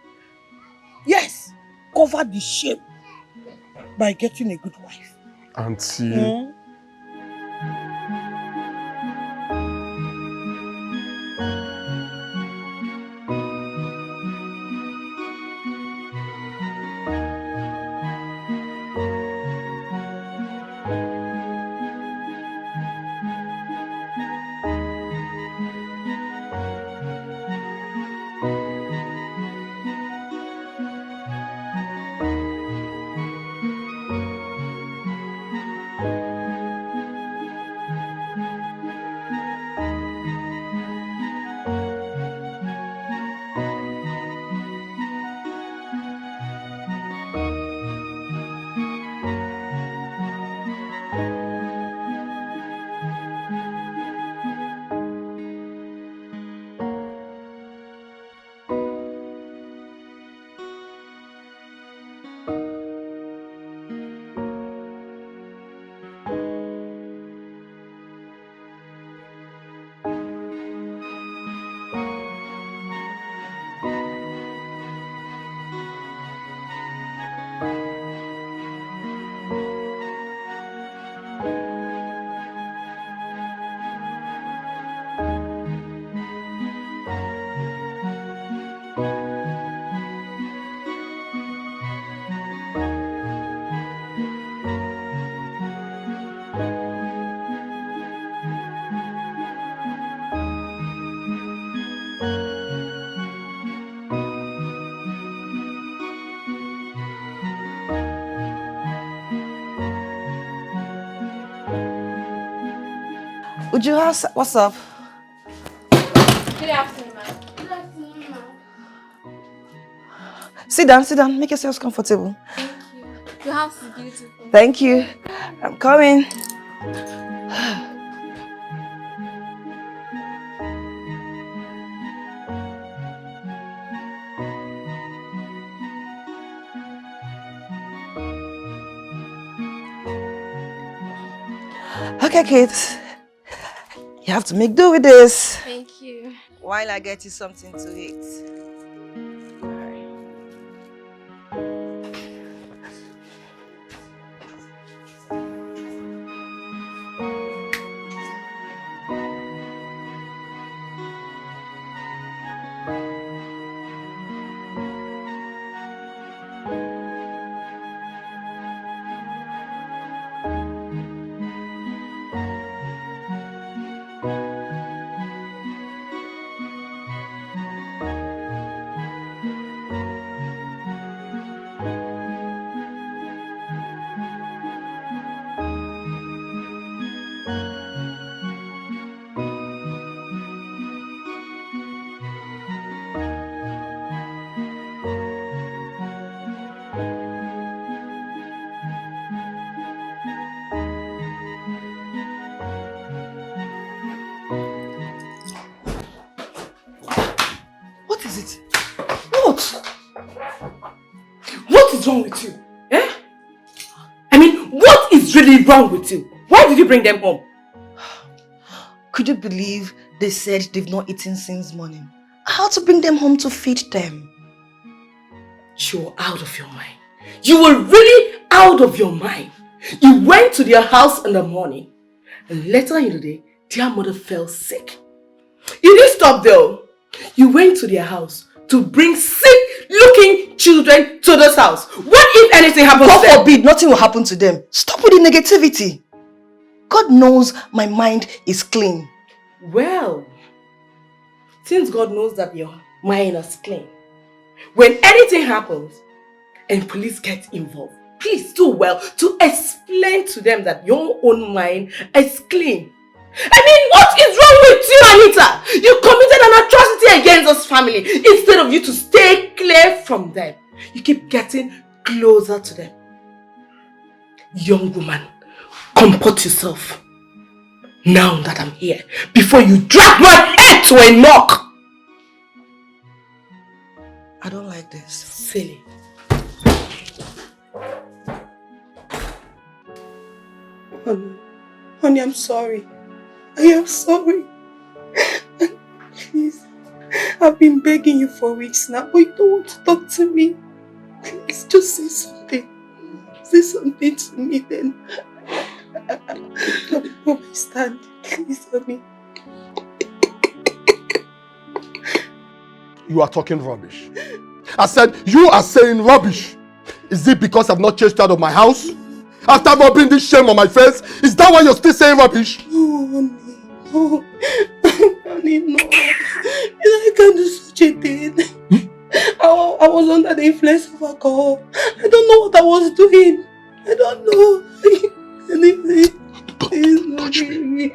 Yes, cover the shame by getting a good wife. Auntie. Uju, what's up? Good afternoon, ma'am. Good afternoon, ma'am. Sit down. Make yourselves comfortable. Thank you. Your house is beautiful. Thank you. I'm coming. Okay, kids. You have to make do with this. Thank you. While I get you something to eat. be wrong with you? Why did you bring them home? Could you believe they said they've not eaten since morning? I had to bring them home to feed them. You're out of your mind. You were really out of your mind. You went to their house in the morning and later in the day, their mother fell sick. You didn't stop though. You went to their house to bring sick-looking children to this house. What if anything happens to them? God forbid, nothing will happen to them. Stop with the negativity. God knows my mind is clean. Well, since God knows that your mind is clean, when anything happens and police get involved, please do well to explain to them that your own mind is clean. I mean, what is wrong with you, Anita? You committed an atrocity against this family. Instead of you to stay clear from them, you keep getting closer to them. Young woman, comport yourself. Now that I'm here, before you drag my head to a knock. I don't like this. Silly. Honey, I'm sorry. I am sorry. Please, I've been begging you for weeks now, but you don't want to talk to me. Please, just say something. Say something to me then. I understand. Please help me. You are talking rubbish. I said, you are saying rubbish. Is it because I've not chased you out of my house? After mopping this shame on my face? Is that why you're still saying rubbish? No, no. Honey, no. I can't do such a thing. I was under the influence of alcohol. I don't know what I was doing. I don't know. Please forgive me.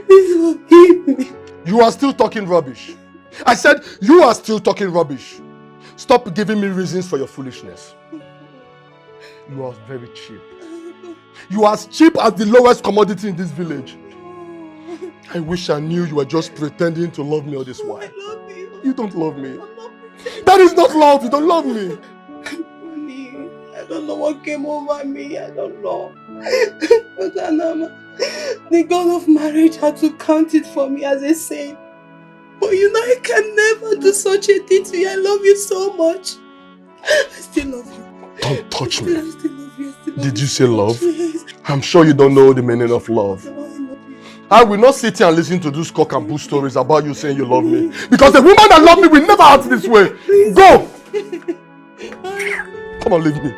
Please forgive me. You are still talking rubbish. I said, you are still talking rubbish. Stop giving me reasons for your foolishness. You are very cheap. You are as cheap as the lowest commodity in this village. I wish I knew you were just pretending to love me all this while. I love you. You don't love me. That is not love. You don't love me. Honey, I don't know what came over me. I don't know. But Anama, the God of marriage had to count it for me as a saint. But you know, I can never do such a thing to you. I love you so much. I still love you. Don't touch me. I still love you. Did you say love? Yes. I'm sure you don't know the meaning of love. I will not sit here and listen to those cock and bull stories about you saying you love me. Because a woman that loves me will never act this way. Go! Come on, leave me.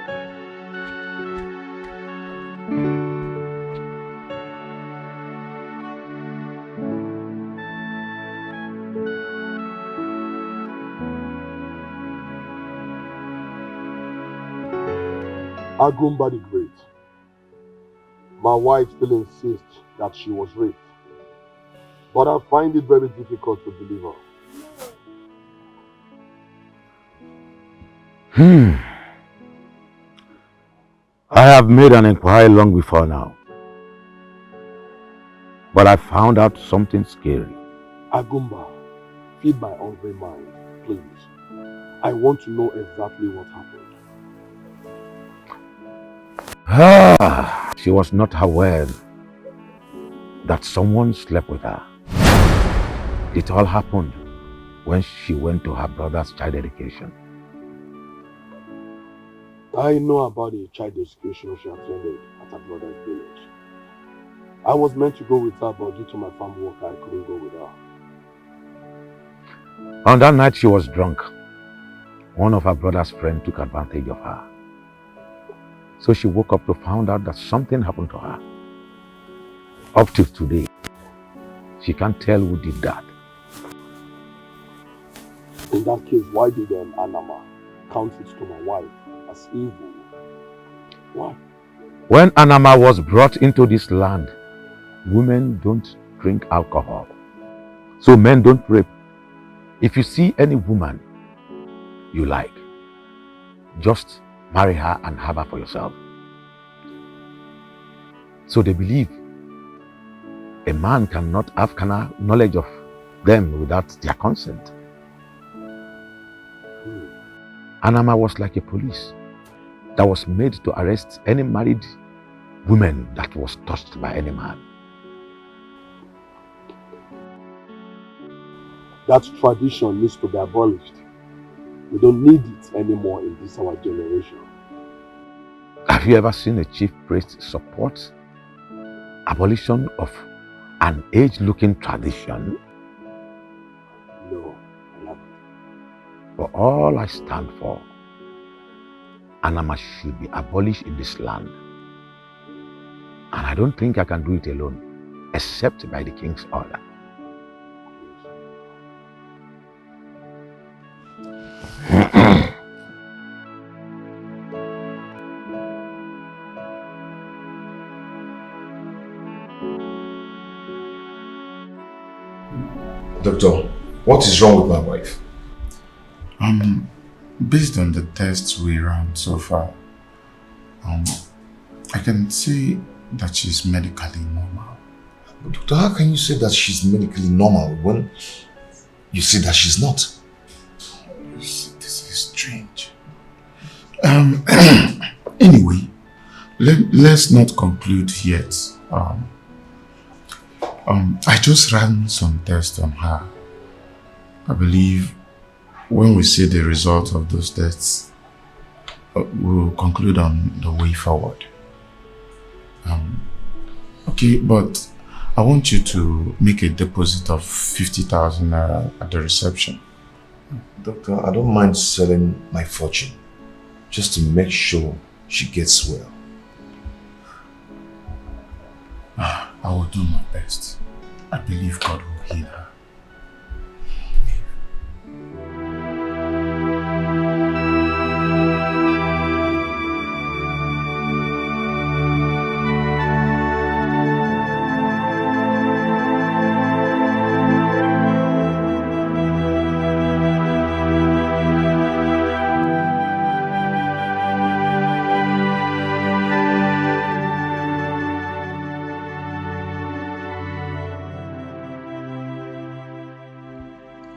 Agumba the Great. My wife still insists that she was raped. But I find it very difficult to believe her. I have made an inquiry long before now. But I found out something scary. Agumba, feed my hungry mind, please. I want to know exactly what happened. She was not aware that someone slept with her. It all happened when she went to her brother's child education. I know about the child education she attended at her brother's village. I was meant to go with her, but due to my farm work, I couldn't go with her. On that night she was drunk. One of her brother's friends took advantage of her. So she woke up to find out that something happened to her. Up till today, she can't tell who did that. In that case, why did Anama count it to my wife as evil? Why? When Anama was brought into this land, women don't drink alcohol. So men don't rape. If you see any woman you like, just marry her and have her for yourself. So they believe a man cannot have knowledge of them without their consent. Anama was like a police that was made to arrest any married woman that was touched by any man. That tradition needs to be abolished. We don't need it anymore in this our generation. Have you ever seen a chief priest support abolition of an age-looking tradition? No, I haven't. For all I stand for, Anama should be abolished in this land. And I don't think I can do it alone, except by the king's order. Doctor, what is wrong with my wife? Based on the tests we ran so far, I can say that she's medically normal. But doctor, how can you say that she's medically normal when you say that she's not? This is strange. Anyway, let's not conclude yet. I just ran some tests on her. I believe when we see the result of those tests, we'll conclude on the way forward. Okay, but I want you to make a deposit of 50,000 naira at the reception. Doctor, I don't mind selling my fortune just to make sure she gets well. I will do my best. I believe God will heal her.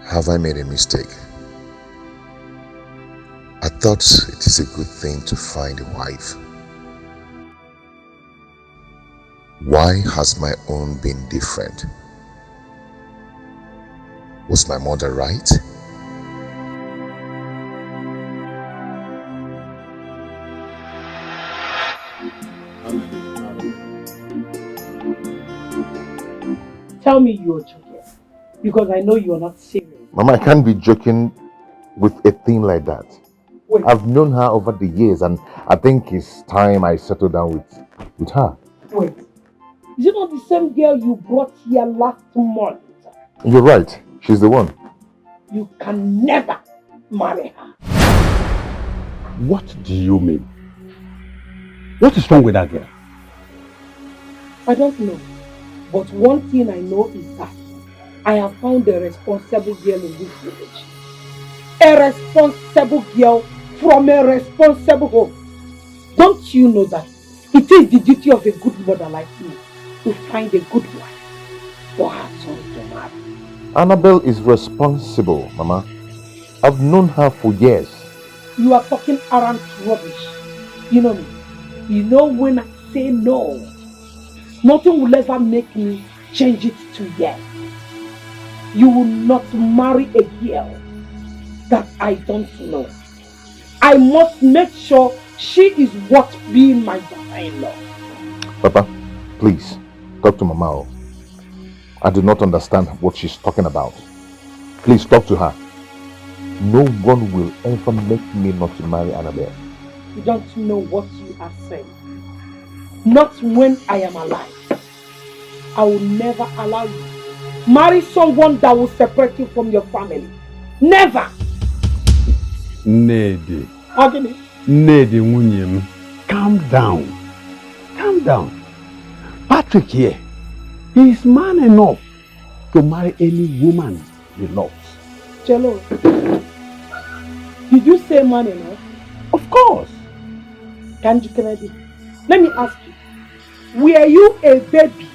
Have I made a mistake? I thought it is a good thing to find a wife. Why has my own been different? Was my mother right? Tell me you're joking, because I know you're not serious. Mama, I can't be joking with a thing like that. Wait. I've known her over the years and I think it's time I settle down with her. Wait, is it not the same girl you brought here last month? You're right, she's the one. You can never marry her. What do you mean? What is wrong with that girl? I don't know, but one thing I know is that I have found a responsible girl in this village. A responsible girl from a responsible home. Don't you know that it is the duty of a good mother like me to find a good wife for her son to marry? Annabelle is responsible, Mama. I've known her for years. You are talking arrant rubbish. You know me. You know when I say no, nothing will ever make me change it to yes. You will not marry a girl that I don't know. I must make sure she is worth being my daughter-in-law. Papa, please, talk to Mama. I do not understand what she's talking about. Please talk to her. No one will ever make me not to marry Annabelle. You don't know what you are saying. Not when I am alive. I will never allow you marry someone that will separate you from your family. Never! Nedi. Agini. Nedi Munyem. Calm down. Calm down. Patrick here, he is man enough to marry any woman he loves. Jello, did you say man enough? Of course. Kanji Kennedy, let me ask you, were you a baby?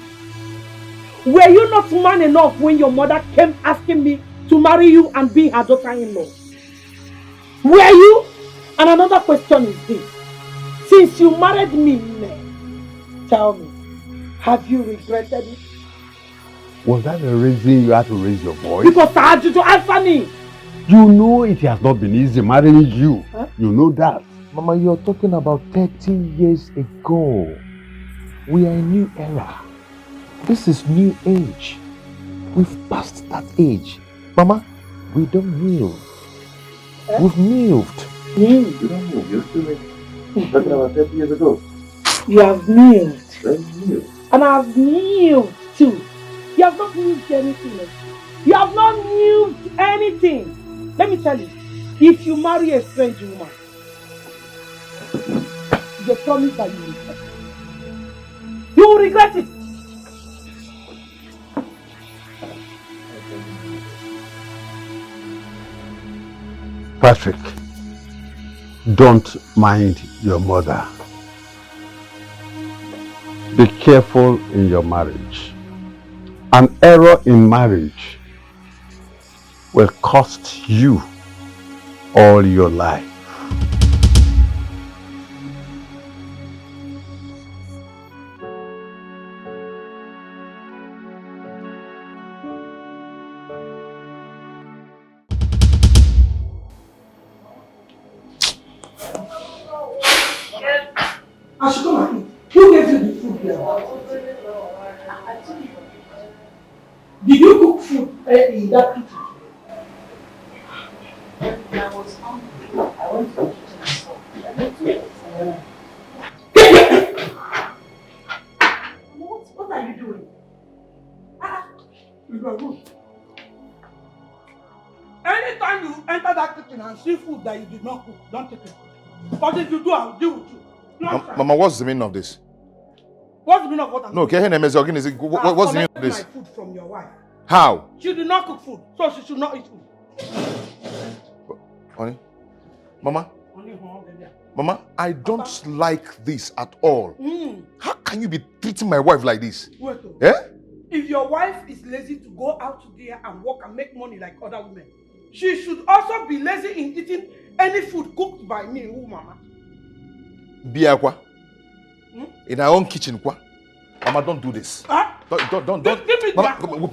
Were you not man enough when your mother came asking me to marry you and be her daughter-in-law? Were you? And another question is this. Since you married me, Tell me, have you regretted it? Was that the reason you had to raise your voice? Because I had you to answer me. You know it has not been easy marrying you. Huh? You know that. Mama, you're talking about 30 years ago. We are in a new era. This is new age. We've passed that age. Mama, we don't move. Huh? We've moved. Moved? You don't move. You're still talking about 30 years ago. You have moved. Very new. And I have moved too. You have not moved anything. You have not moved anything. Let me tell you, if you marry a strange woman, the promise that you will regret. You will regret it. Patrick, don't mind your mother. Be careful in your marriage. An error in marriage will cost you all your life. I should come and eat. Who gave you the food here? Did you cook food in that kitchen? I was hungry. I went to the kitchen and saw. What are you doing? In your room. Anytime you enter that kitchen and see food that you did not cook, don't take it. But if you do, I'll deal with you. Mama, what's the meaning of this? What's the meaning of what I'm No, doing? what's the meaning of this? My food from your wife. How? She did not cook food, so she should not eat food. Honey? Mama? Mama, I don't like this at all. How can you be treating my wife like this? Wait, Eh? if your wife is lazy to go out there and work and make money like other women, she should also be lazy in eating any food cooked by me, Mama. Biakwa? In our own kitchen, kwa? Mama, don't do this. Don't. Give me the apple.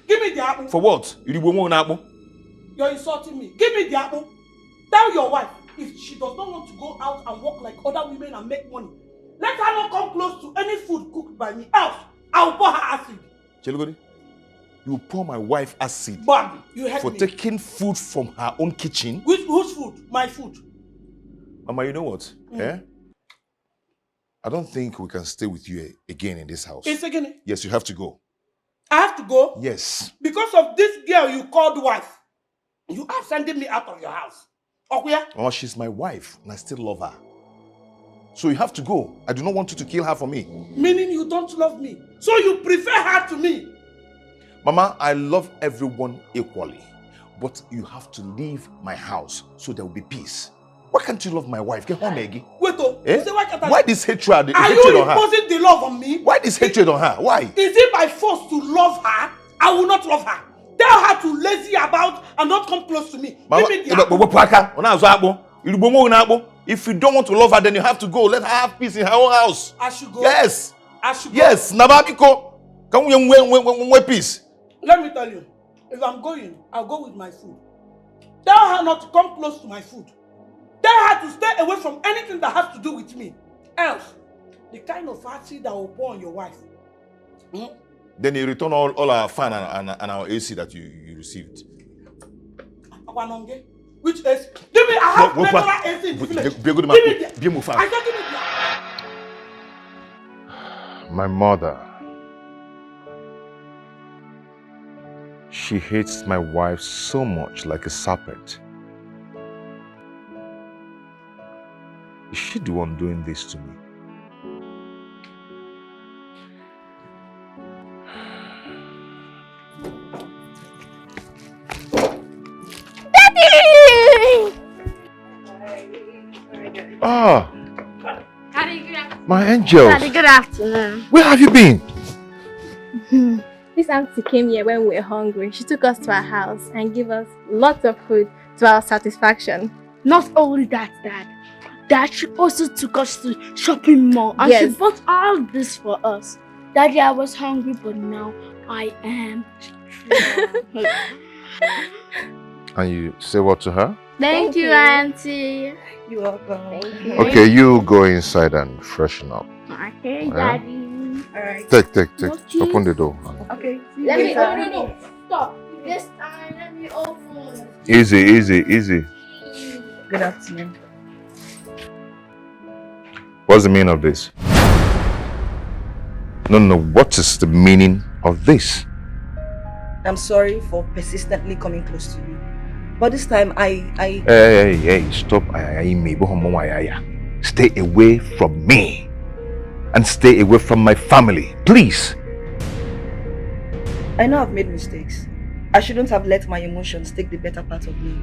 Give me the apple. For what? You're insulting me. Give me the apple. Tell your wife, if she does not want to go out and work like other women and make money, let her not come close to any food cooked by me. Else, I'll pour her acid. Chelugodi, you pour my wife acid Bobby, you heard for me. taking food from her own kitchen? Whose food? My food. Mama, you know what? Eh? I don't think we can stay with you again in this house. It's again. Yes, you have to go. I have to go? Yes. Because of this girl you called wife, you are sending me out of your house. Okay? Mama, she's my wife and I still love her. So you have to go. I do not want you to kill her for me. Meaning you don't love me. So you prefer her to me. Mama, I love everyone equally. But you have to leave my house so there will be peace. Why can't you love my wife? Get home, Maggie. Wait, eh? Why can't I? Why this hatred? Are you imposing the love on me? Why this hatred on her? Why? Is it by force to love her? I will not love her. Tell her to lazy about and not come close to me. Mama, give me the apple. If you don't want to love her, then you have to go. Let her have peace in her own house. I should go. Yes. I should go. Yes. Nababiko. Can we peace? Let me tell you. If I'm going, I'll go with my food. Tell her not to come close to my food. Tell her to stay away from anything that has to do with me. Else, the kind of acid that will pour on your wife. Then you return all our fan and our AC that you received. Which AC? Give me, I have regular AC in the village. Give me the, I said give me the. My mother. She hates my wife so much, like a serpent. Is she the one doing this to me? Daddy! Ah! Daddy, good afternoon. My angels! Daddy, good afternoon. Where have you been? This auntie came here when we were hungry. She took us to her house and gave us lots of food to our satisfaction. Not only that, Dad. Dad, she also took us to shopping mall and she Yes. bought all this for us. Daddy, I was hungry, but now I am strong. And you say what to her? Thank you, Auntie. You're welcome. Thank you. Okay, you go inside and freshen up. Okay, Yeah? Daddy. Alright. Take. Okay. Open the door. Okay. See Let you me. later. No. Stop. This time, let me open. Easy. Good afternoon. What's the meaning of this? No, what is the meaning of this? I'm sorry for persistently coming close to you. But this time I Hey, stop. Stay away from me. And stay away from my family, please. know I've made mistakes. I shouldn't have let my emotions take the better part of me.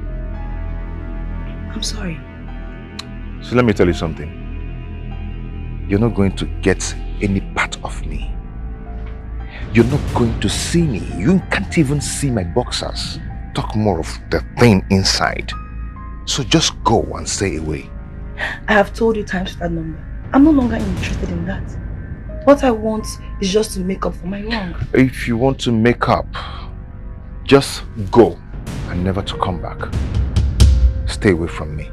I'm sorry. So let me tell you something. You're not going to get any part of me. You're not going to see me. You can't even see my boxers. Talk more of the thing inside. So just go and stay away. I have told you times that number. I'm no longer interested in that. What I want is just to make up for my wrong. If you want to make up, just go and never to come back. Stay away from me,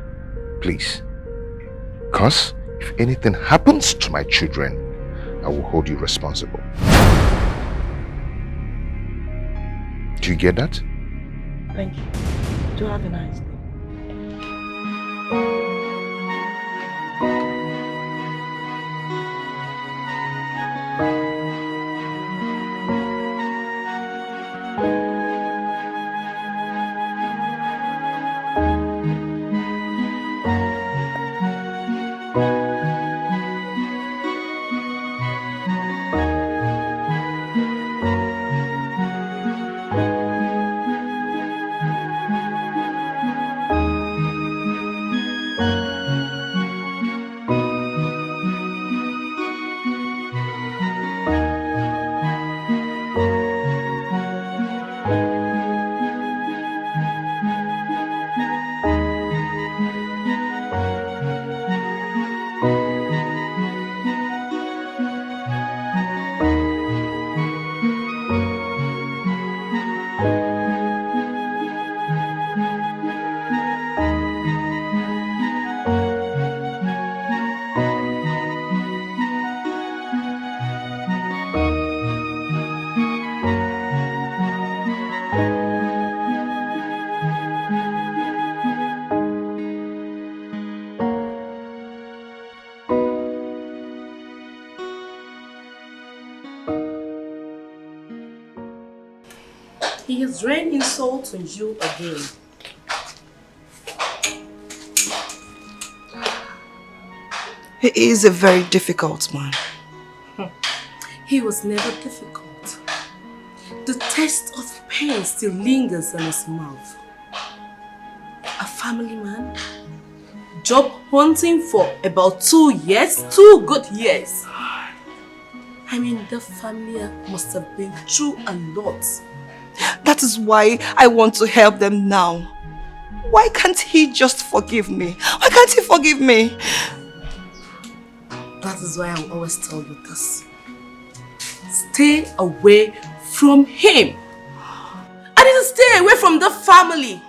please. Because if anything happens to my children, I will hold you responsible. Do you get that? Thank you. Do have a nice day. He has rained insult on you again. He is a very difficult man. He was never difficult. The taste of pain still lingers in his mouth. A family man, job hunting for about 2 years, 2 good years. I mean, the family must have been through a lot. That is why I want to help them now. Why can't he just forgive me? Why can't he forgive me? That is why I always tell you this. Stay away from him. I need to stay away from the family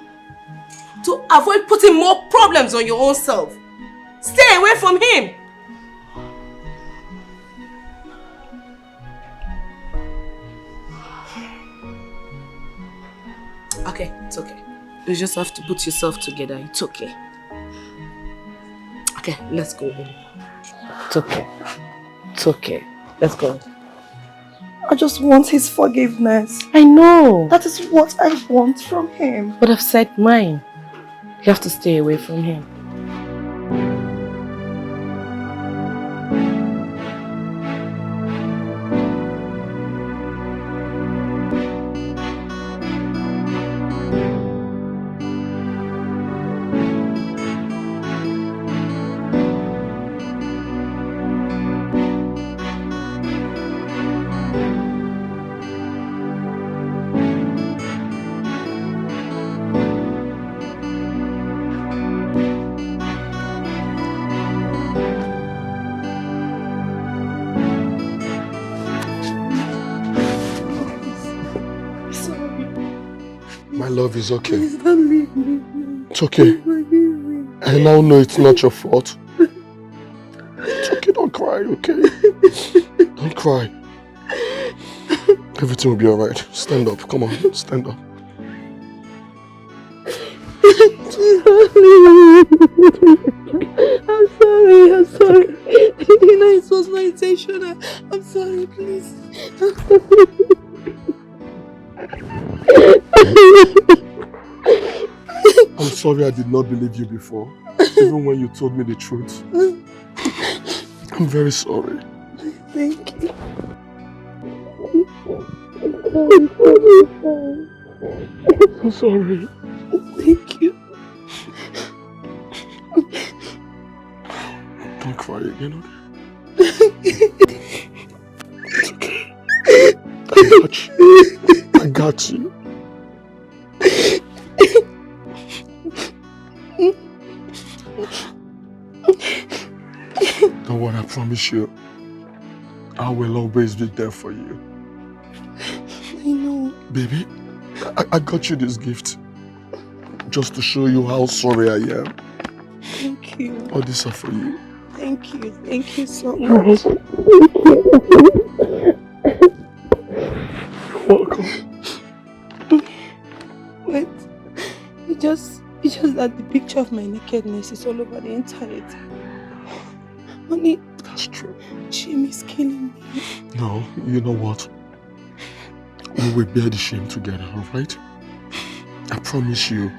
to avoid putting more problems on your own self. Stay away from him. Okay, it's okay. You just have to put yourself together. It's okay. Okay, let's go home. It's okay. It's okay. Let's go. I just want his forgiveness. I know. That is what I want from him. But I've said mine. You have to stay away from him. My love is okay. Please don't leave me. It's okay. Forgive me. I now know it's not your fault. It's okay, don't cry, okay? Don't cry. Everything will be alright. Stand up, come on, stand up. I'm sorry. You know it was my intention. I'm sorry, please. I'm sorry I did not believe you before, even when you told me the truth. I'm very sorry. Thank you. I'm sorry. Thank you. Don't cry again, okay? It's okay. I got you. Don't worry, I promise you, I will always be there for you. I know. Baby, I got you this gift just to show you how sorry I am. Thank you. All these are for you. Thank you so much. You're welcome. Wait, it's just that the picture of my nakedness is all over the internet. Onny, that's true. Shame is killing me. No, you know what? We will bear the shame together, alright? I promise you,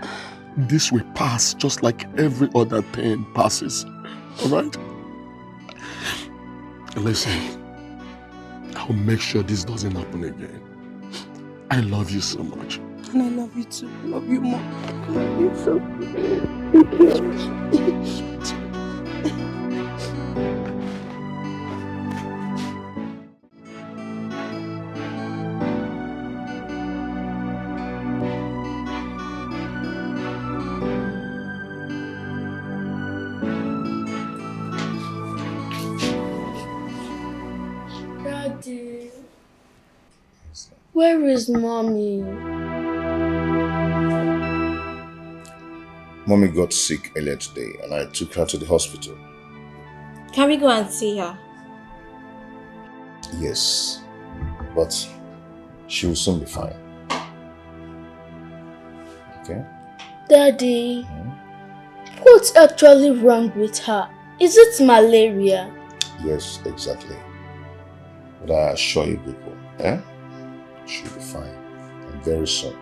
this will pass just like every other pain passes, alright? Listen, I'll make sure this doesn't happen again. I love you so much. And I love you too. I love you more. I love you so much. Thank you. Daddy, where is Mommy? Mommy got sick earlier today and I took her to the hospital. Can we go and see her? Yes, but she will soon be fine. Okay? Daddy, what's actually wrong with her? Is it malaria? Yes, exactly. But I assure you people, she'll be fine. And very soon.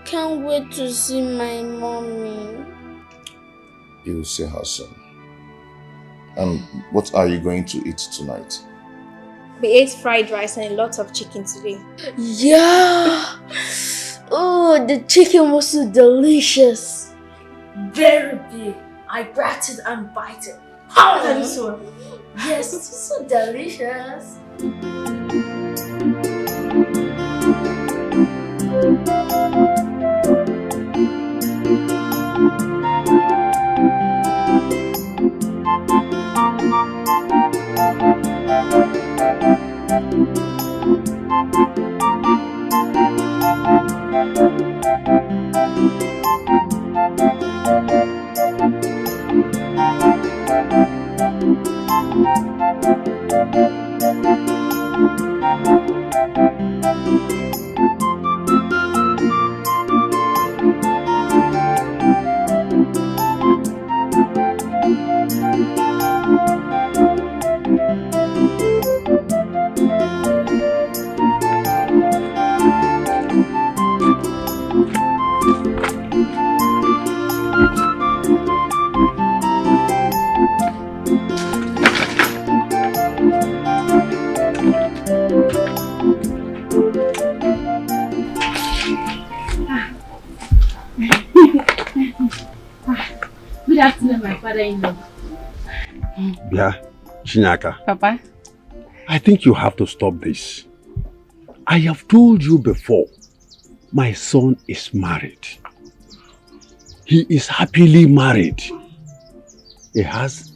Can't wait to see my mommy. You will see her soon. And what are you going to eat tonight? We ate fried rice and a lot of chicken today. Yeah! Oh, the chicken was so delicious. Very big. I grabbed it and bite it. How this one? Yes, it's so delicious. Good afternoon, my father-in-law. Yeah, Chinyaka. Papa? I think you have to stop this. I have told you before, my son is married. He is happily married. He has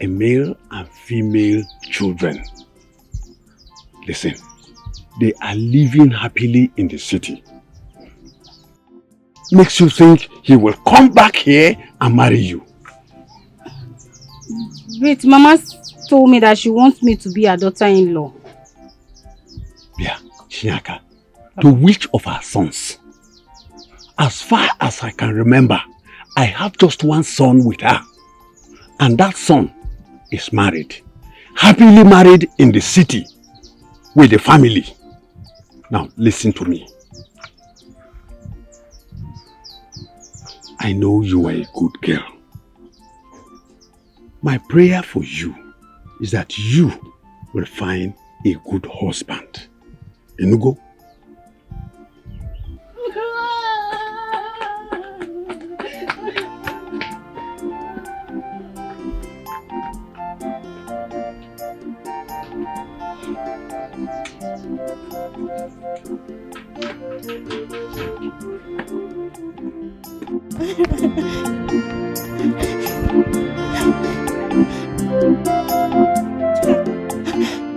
a male and female children. Listen, they are living happily in the city, makes you think he will come back here and marry you? Wait, Mama told me that she wants me to be her daughter-in-law. Yeah, Shinyaka, to which of our sons? As far as I can remember, I have just one son with her. And that son is married. Happily married in the city with the family. Now, listen to me. I know you are a good girl. My prayer for you is that you will find a good husband. Enugo?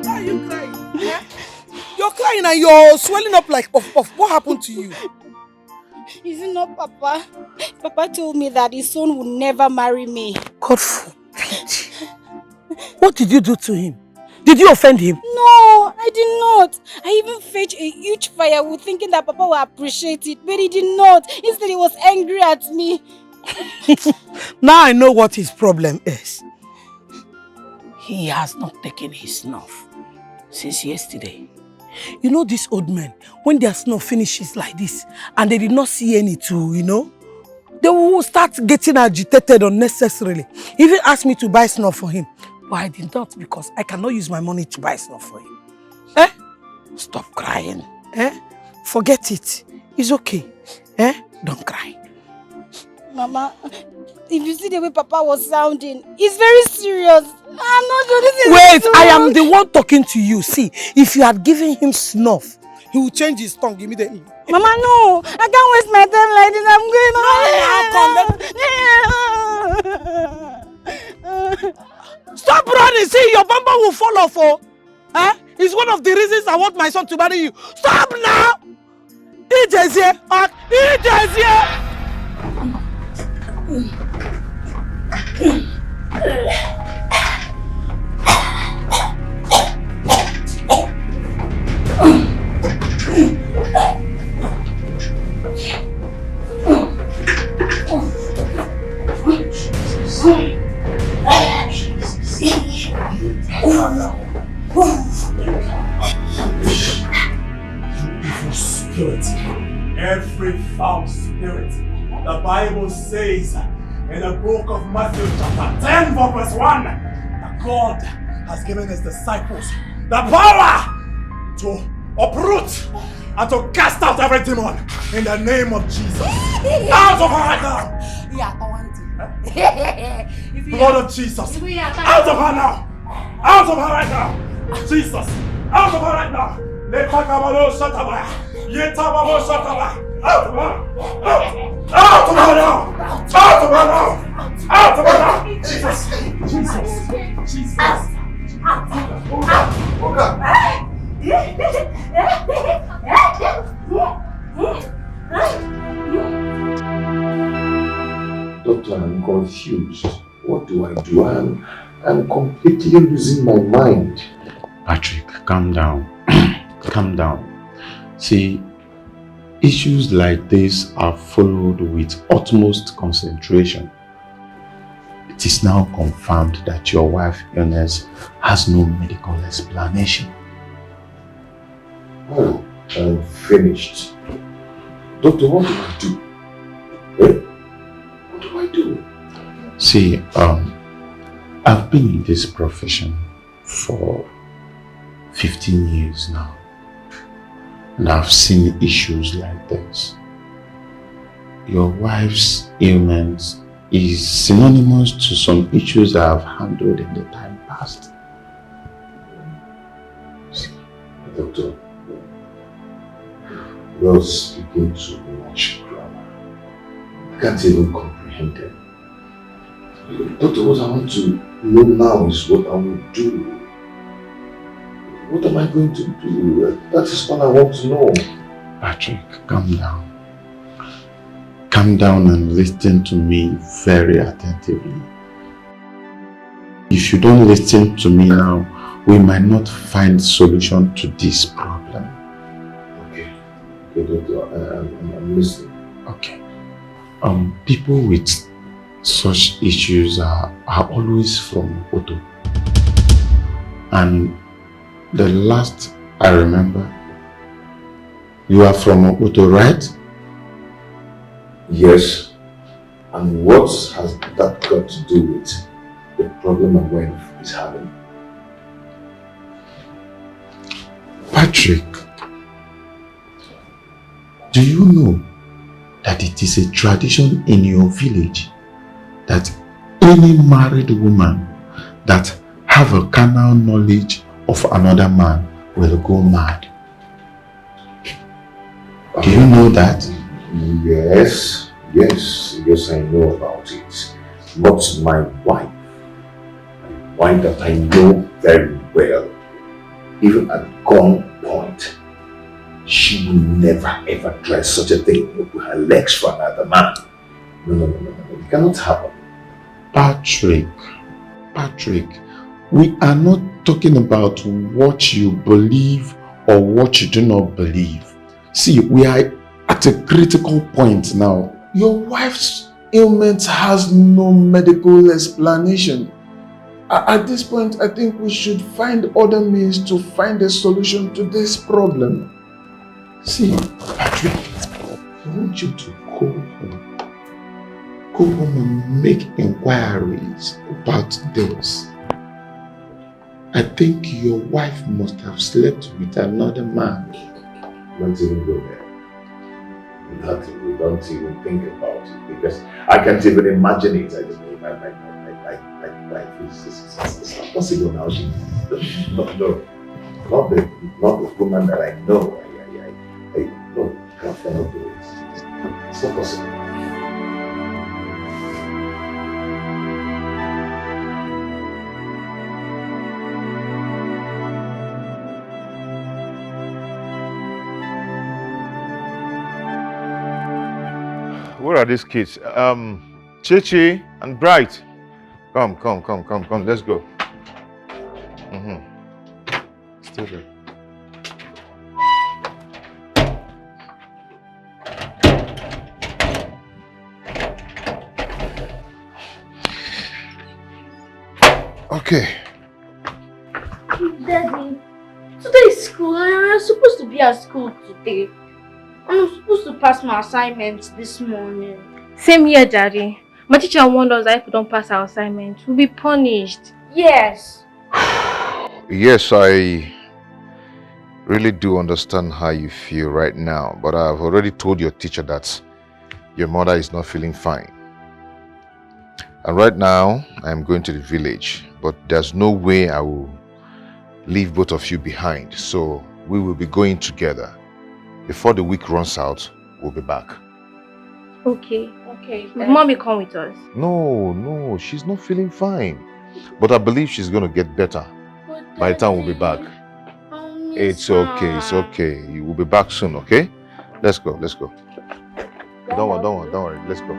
Why are you crying? Eh? You're crying and you're swelling up like puff puff. What happened to you? Is it not Papa? Papa told me that his son would never marry me. God forbid. What did you do to him? Did you offend him? No, I did not. I even fetched a huge firewood thinking that Papa would appreciate it, but he did not. Instead, he was angry at me. Now I know what his problem is. He has not taken his snuff since yesterday. You know these old men, when their snuff finishes like this and they did not see any too, they will start getting agitated unnecessarily. He even asked me to buy snuff for him. But I did not because I cannot use my money to buy snuff for him. Eh? Stop crying. Eh? Forget it. It's okay. Eh? Don't cry. Mama, if you see the way Papa was sounding, he's very serious. I'm not doing this. Wait, I am the one talking to you. See, if you had given him snuff, he will change his tongue immediately. Mama, no. I can't waste my time like this. I'm going on. Stop running. See, your bumper will fall off. Oh. Eh? It's one of the reasons I want my son to marry you. Stop now. Eat is here. Eat is here. Spirit, every foul spirit, the Bible says in the book of Matthew chapter 10 verse 1 that God has given his disciples the power to uproot and to cast out every demon in the name of Jesus. Out of her right now! Blood of Jesus! Out of her now! Out of her right now! Jesus! Out of her right now! Out of her! Out of her now! Out of her now! Out of her now! Jesus! Jesus! Jesus! Doctor, I'm confused. What do? I'm completely losing my mind. Patrick, calm down. Calm down. See, issues like this are followed with utmost concentration. It is now confirmed that your wife's illness has no medical explanation. Oh, I'm finished. Doctor, what do I do? Eh? What do I do? See, I've been in this profession for 15 years now. And I've seen issues like this. Your wife's ailment is synonymous to some issues I have handled in the time past. See, Doctor, you're speaking too much grammar. I can't even comprehend them. Doctor, what I want to know now is what I will do. What am I going to do? That is all I want to know. Patrick, calm down. Calm down and listen to me very attentively. If you don't listen to me now, we might not find solution to this problem. Okay, Doctor, I'm listening. Okay. People with such issues are always from Oto. And the last I remember, you are from Oto, right? Yes. And what has that got to do with the problem my wife is having? Patrick, do you know that it is a tradition in your village that any married woman that have a carnal knowledge of another man will go mad? Do you know that? Yes, I know about it. But my wife that I know very well, even at gunpoint, she will never ever try such a thing with her legs for another man. No, it cannot happen. Patrick, we are not talking about what you believe or what you do not believe. See, we are at a critical point now. Your wife's ailment has no medical explanation. At this point, I think we should find other means to find a solution to this problem. See, Patrick, I want you to go home. Go home and make inquiries about this. I think your wife must have slept with another man. Don't even go there. We don't even think about it because I can't even imagine it. I just know my wife is not possible now. Not the woman that I know. No, God cannot do it. It's not possible. Where are these kids? Chichi and Bright. Come. Let's go. Still there. Okay. Daddy, today is school and I'm supposed to be at school today. I'm supposed to pass my assignments this morning. Same here, Daddy. My teacher warned us that if we don't pass our assignment, we'll be punished. Yes. Yes, I really do understand how you feel right now, but I've already told your teacher that your mother is not feeling fine. And right now, I'm going to the village, but there's no way I will leave both of you behind. So we will be going together. Before the week runs out, we'll be back. Okay. Will Mommy come with us? No, she's not feeling fine. But I believe she's going to get better by the time we'll be back. It's okay. You will be back soon, okay? Let's go. Don't worry. Let's go.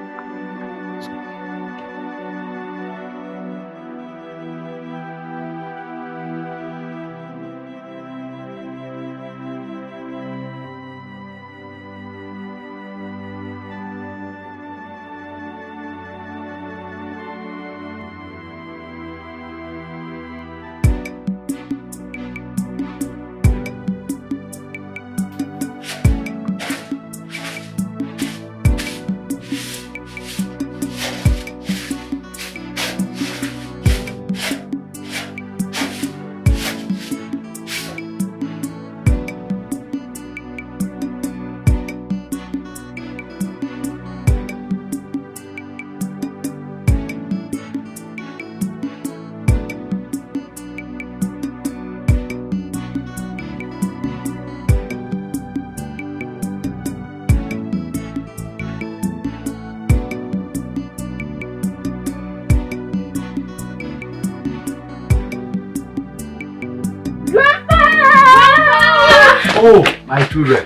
Oh, my children,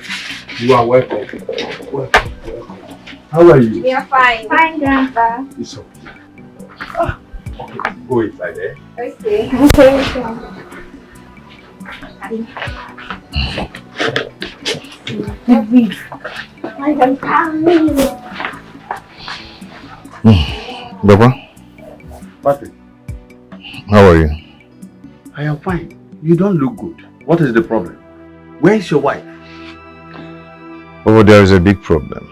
you are welcome. Welcome. How are you? We are fine. Fine, Grandpa. It's okay. Okay, go inside there. Okay. I can come. Baba, Patrick, how are you? I am fine. You don't look good. What is the problem? Where is your wife? Oh, there is a big problem.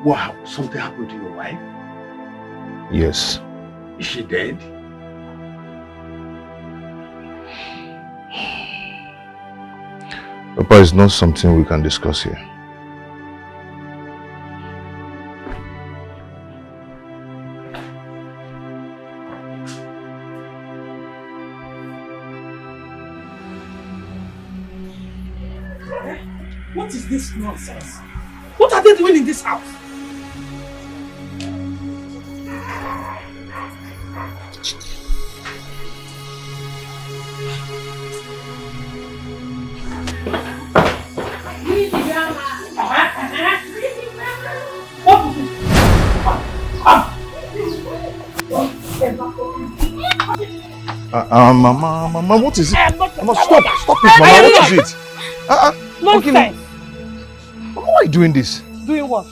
Wow, something happened to your wife? Yes. Is she dead? Papa, it's not something we can discuss here. What is this nonsense? What are they doing in this house? Mama, what is it? Mama, stop it, Mama, what is it? Nonsense! Why are you doing this? Doing what?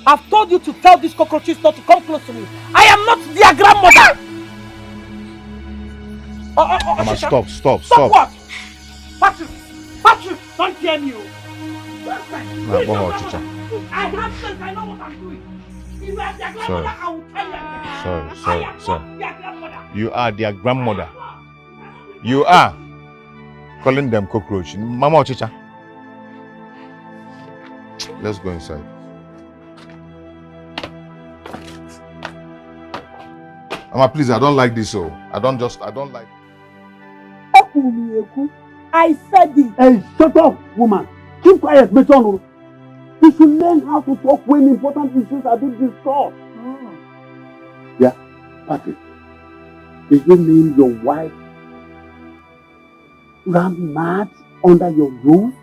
I've told you to tell these cockroaches not to come close to me. I am not their grandmother! Mama, stop. Stop what? Patrick, don't hear me. I have sense, I know what I'm doing. If you are their grandmother, I will tell you. Sorry. You are their grandmother. You are calling them cockroach. Mama Ochicha. Let's go inside. Mama, please, I don't like this. I don't like. I said it. Hey, shut up, woman. Keep quiet, Beton. You should learn how to talk when important issues are being discussed. Yeah, Patrick. Do you mean your wife ran mad under your roof?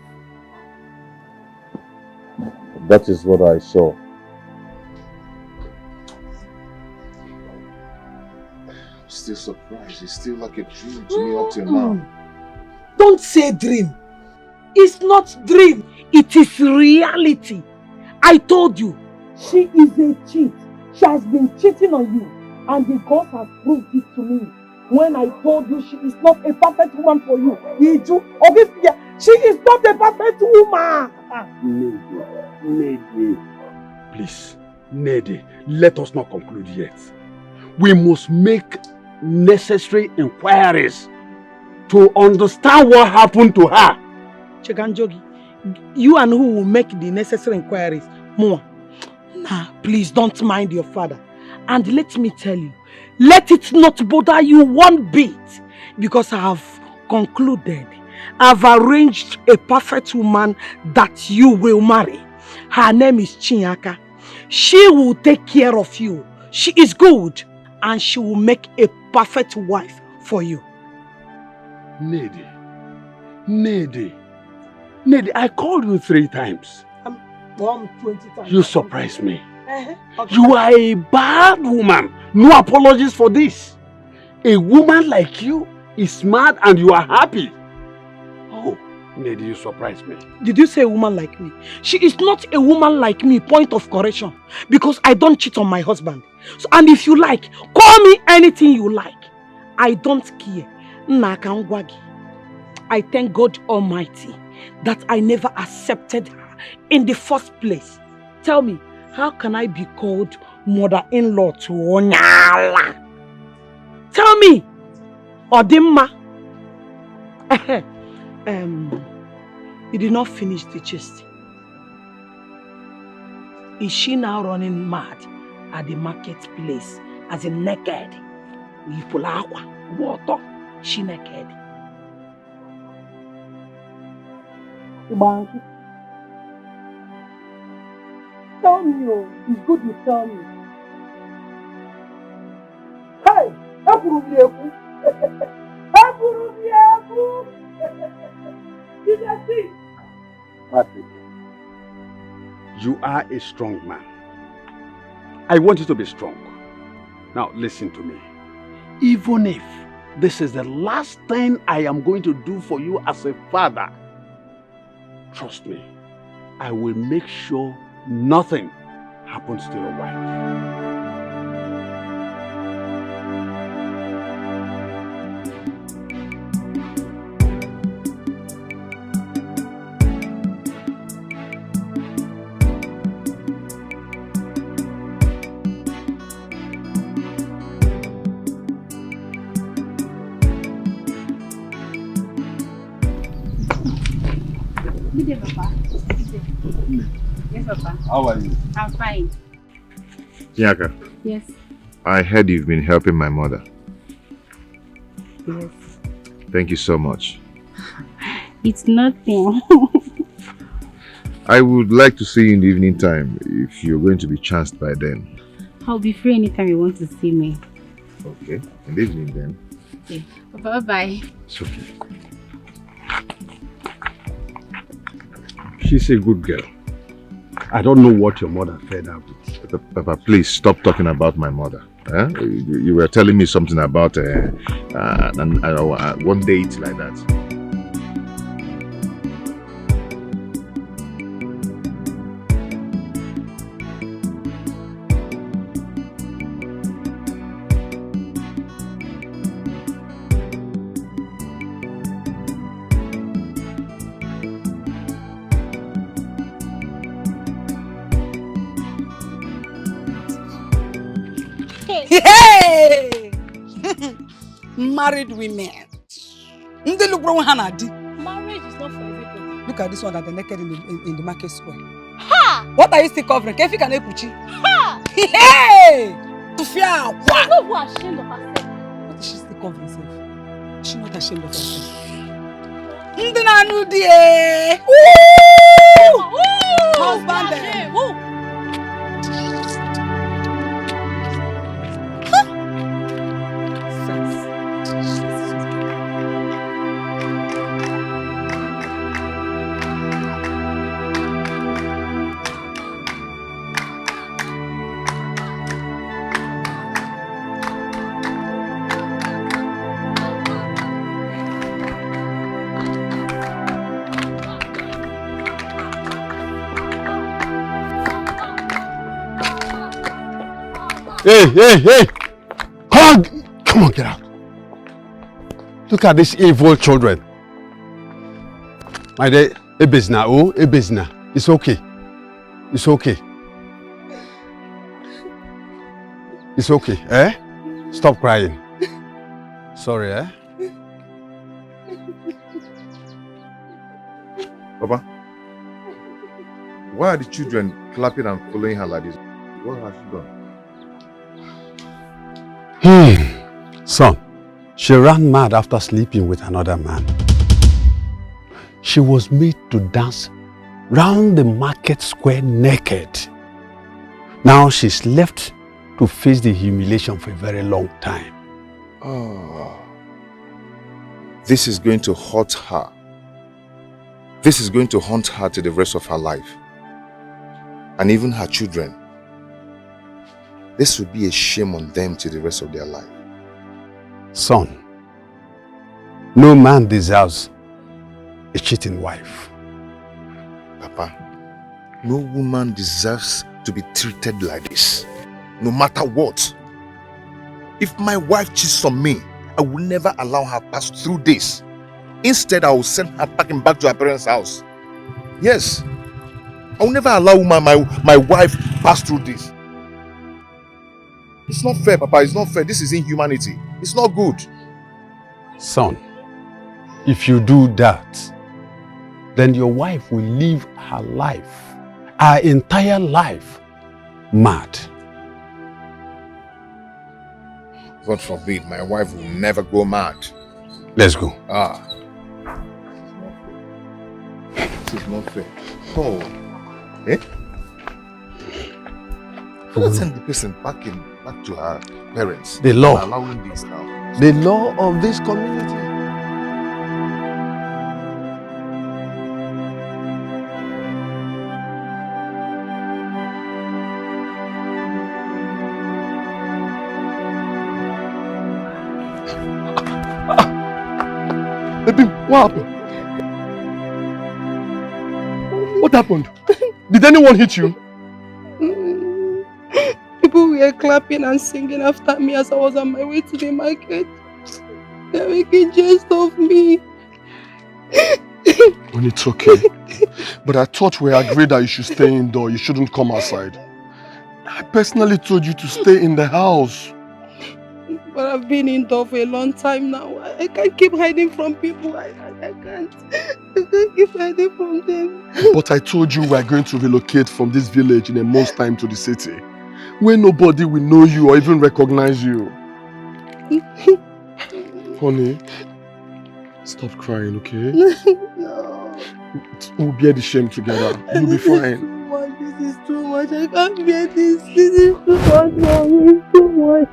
That is what I saw. I'm still surprised. It's still like a dream to me up till now. Don't say dream. It's not dream. It is reality. I told you. She is a cheat. She has been cheating on you. And the God has proved it to me. When I told you she is not a perfect woman for you. She is not a perfect woman. Nede. Please, Nede, let us not conclude yet. We must make necessary inquiries to understand what happened to her. Cheganjogi, you and who will make the necessary inquiries? More. Nah, please don't mind your father. And let me tell you, let it not bother you one bit. Because I have concluded, I've arranged a perfect woman that you will marry. Her name is Chinyaka. She will take care of you. She is good. And she will make a perfect wife for you. Nede, I called you 3 times. 20 times. You surprised me. Okay. You are a bad woman. No apologies for this. A woman like you is mad and you are happy. Oh, Nede, you surprised me. Did you say a woman like me? She is not a woman like me, point of correction. Because I don't cheat on my husband. So, and if you like, call me anything you like. I don't care. I thank God Almighty that I never accepted her in the first place. Tell me, how can I be called mother-in-law to Onyala? Tell me, Odimma. You did not finish the gist. Is she now running mad at the marketplace as in naked? Water, she naked. Tell me, it's good you tell me. Hey, you are a strong man. I want you to be strong. Now listen to me. Even if this is the last thing I am going to do for you as a father, trust me, I will make sure nothing happens to your wife. Good day, Papa. Good day. Yes, Papa. How are you? I'm fine. Chinyaka, Yes. I heard you've been helping my mother. Yes. Thank you so much. It's nothing. I would like to see you in the evening time if you're going to be chanced by then. I'll be free anytime you want to see me. Okay, in the evening then. Okay. Bye-bye. It's okay. She's a good girl. I don't know what your mother fed her with. Papa, please stop talking about my mother. You were telling me something about one date like that. Hey! Married women. Look Marriage is not for everybody. Look at this one that they're naked in the market square. Ha! What are you still covering? Kefi can ekuchi. Ha! Hey! Tufia, she's not who ashamed of herself. What is she still covering herself? Is she not ashamed of herself? Ndinanu die! Woo! Husband there. Woo! Hey! Come on, get out. Look at these evil children. My dear, Ebezna. It's okay. It's okay. It's okay, eh? Stop crying. Sorry, eh? Papa, why are the children clapping and following her like this? What has she done? Son, she ran mad after sleeping with another man. She was made to dance round the market square naked. Now she's left to face the humiliation for a very long time. Oh, this is going to hurt her. This is going to haunt her to the rest of her life. And even her children. This will be a shame on them to the rest of their life. Son, no man deserves a cheating wife. Papa, no woman deserves to be treated like this. No matter what. If my wife cheats on me, I will never allow her pass through this. Instead, I will send her packing back to her parents' house. Yes. I will never allow my wife pass through this. It's not fair, Papa. It's not fair. This is inhumanity. It's not good. Son, if you do that, then your wife will live her life, her entire life, mad. God forbid, my wife will never go mad. Let's go. This is not fair. Oh. Eh? Let's send the person back to her parents. The law. I'm allowing this now. The law of this community. Baby, what happened? What happened? Did anyone hit you? People were clapping and singing after me as I was on my way to the market. They're making jest of me. When it's okay. But I thought we agreed that you should stay indoor. You shouldn't come outside. I personally told you to stay in the house. But I've been indoor for a long time now. I can't keep hiding from people. I can't keep hiding from them. But I told you we're going to relocate from this village in a month's time to the city, where nobody will know you or even recognize you. Honey, stop crying, okay? No. We'll bear the shame together. You'll be fine. This is too much. I can't bear this. This is too much, Mommy. It's too much.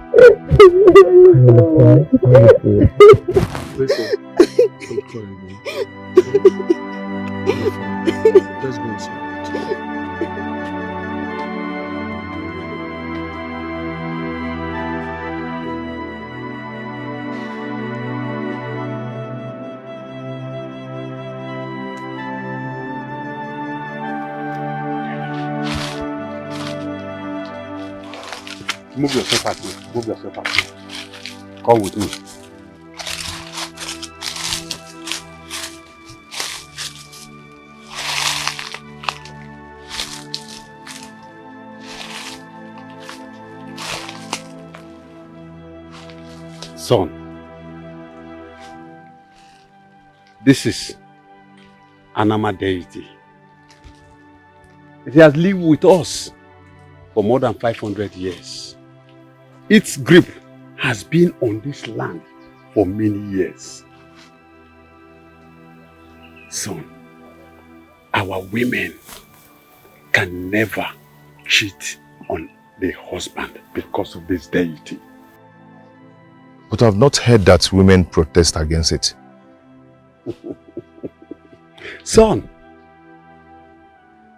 Listen, stop crying, man. Let's go inside. Move yourself out, please. Move yourself out, please. Come with me. Son, this is Anama deity. It has lived with us for more than 500 years. Its grip has been on this land for many years. Son, our women can never cheat on the husband because of this deity. But I've not heard that women protest against it. Son,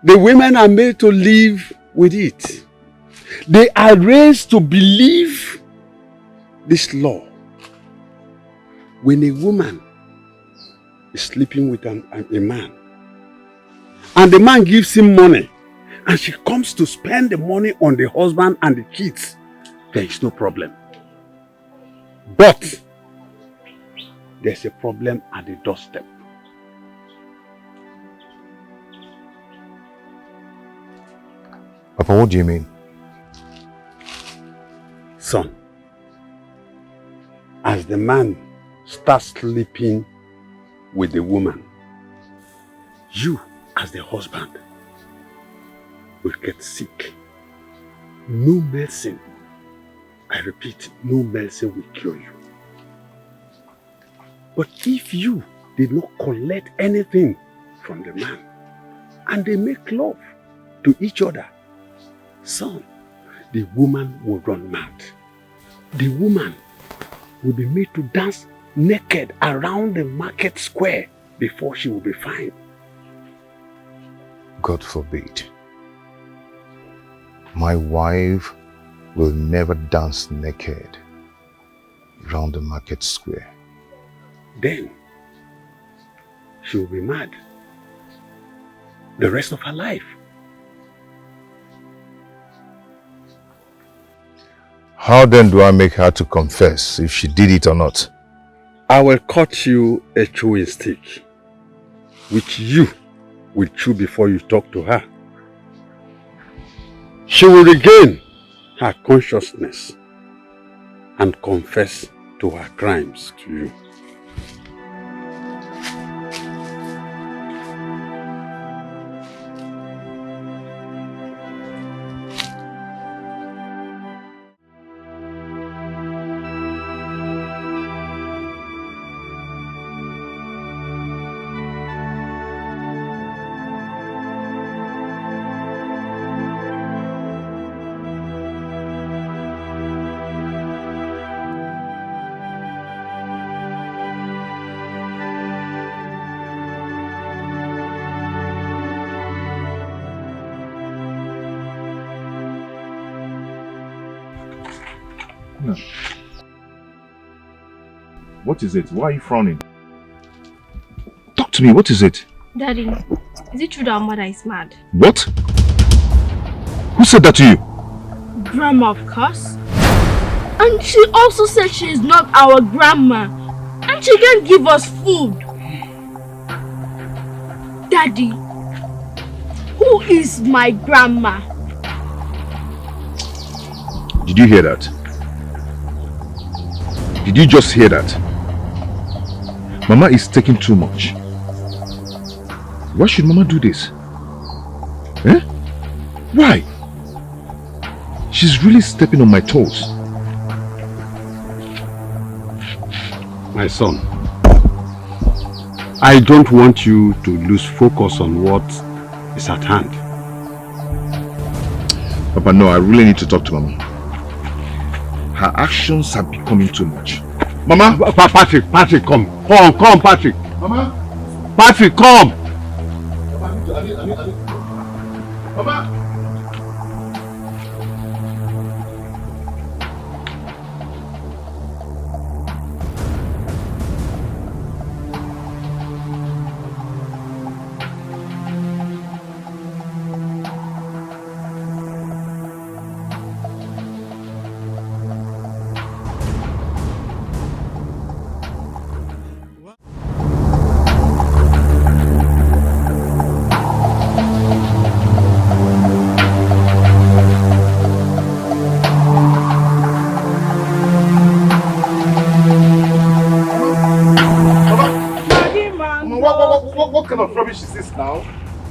the women are made to live with it. They are raised to believe this law. When a woman is sleeping with a man, and the man gives him money, and she comes to spend the money on the husband and the kids, there is no problem. But there's a problem at the doorstep. Papa, what do you mean? Son, as the man starts sleeping with the woman, you as the husband will get sick. No medicine, I repeat, no medicine will cure you. But if you did not collect anything from the man and they make love to each other, son, the woman will run mad. The woman will be made to dance naked around the market square before she will be fine. God forbid. My wife will never dance naked around the market square. Then she will be mad the rest of her life. How then do I make her to confess if she did it or not? I will cut you a chewing stick, which you will chew before you talk to her. She will regain her consciousness and confess to her crimes to you. What is it? Why are you frowning? to me. What is it? Daddy, is it true that our mother is mad? What? Who said that to you? Grandma, of course. And she also said she is not our grandma. And she can't give us food. Daddy, who is my grandma? Did you hear that? Did you just hear that? Mama is taking too much. Why should Mama do this? Eh? Why? She's really stepping on my toes. My son, I don't want you to lose focus on what is at hand. Papa, no, I really need to talk to Mama. Her actions are becoming too much. Mama! Patrick, come. Come, Patrick. Mama! Patrick, come! Mama! What kind of rubbish is this now?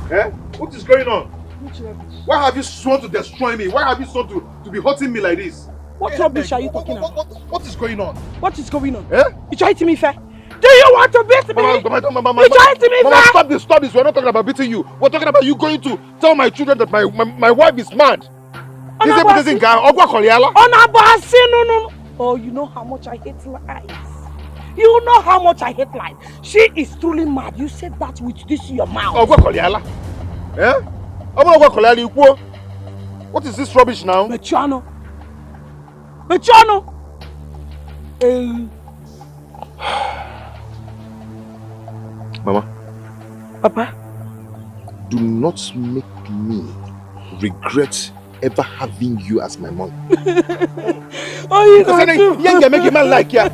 Eh? What is going on? Which rubbish? Why have you sworn to destroy me? Why have you sworn to be hurting me like this? What rubbish are you talking about? What is going on? What is going on? Eh? You trying to me fair? Do you want to beat me? Mama, You trying to me Mama, fair? stop this. We're not talking about beating you. We're talking about you going to tell my children that my wife is mad. This everything guy. No. Oh, you know how much I hate lies. You know how much I hate lies. She is truly mad. You said that with this in your mouth. Eh? What is this rubbish now? Mechiano. Mama. Papa. Do not make me regret ever having you as my mom. Oh, you know you make a man like ya.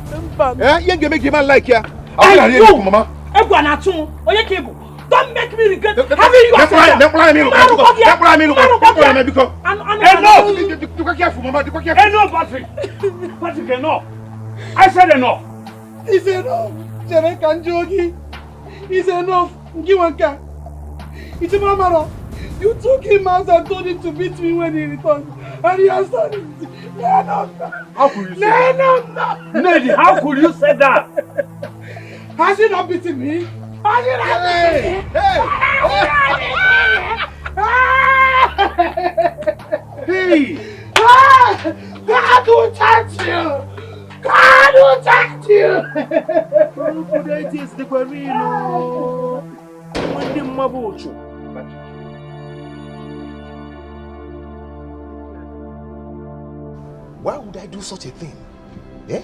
You make a man like ya. Mama. Don't make me regret having you as my mom. Enough, Patrick, enough. I said enough. It's enough. It's enough. It's enough. You took him out and told him to beat me when he returned. And he has done it. How could you say that? Neddy, how could you say that? Has he not beaten me? Has he not beaten me? Hey! God will touch you! God will touch you! Why would I do such a thing? Eh?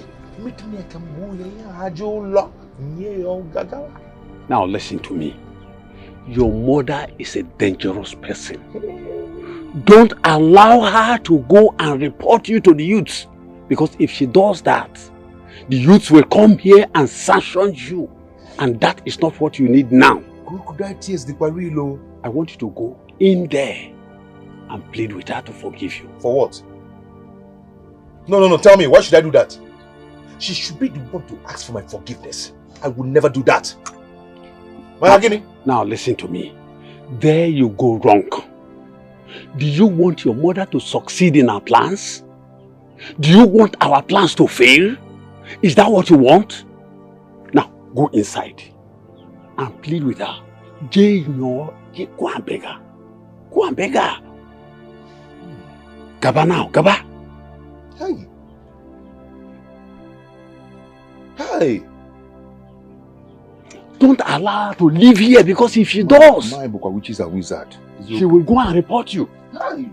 Now listen to me. Your mother is a dangerous person. Don't allow her to go and report you to the youths. Because if she does that, the youths will come here and sanction you. And that is not what you need now. I want you to go in there and plead with her to forgive you. For what? No, tell me, why should I do that? She should be the one to ask for my forgiveness. I would never do that. Now listen to me. There you go wrong. Do you want your mother to succeed in our plans? Do you want our plans to fail? Is that what you want? Now go inside and plead with her. Go and beg her. Go and beg her. Gaba now, Gaba. Hey. Don't allow her to live here, because if she does, My book, which is a wizard. She will go and report you. Hey.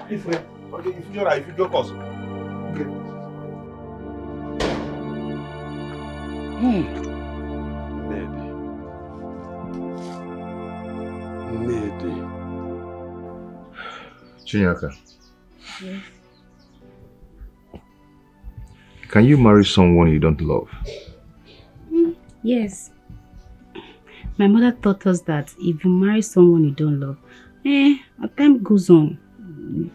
If you joke us. Okay. Chinyaka, Yes. can you marry someone you don't love? Yes. My mother taught us that if you marry someone you don't love, as time goes on,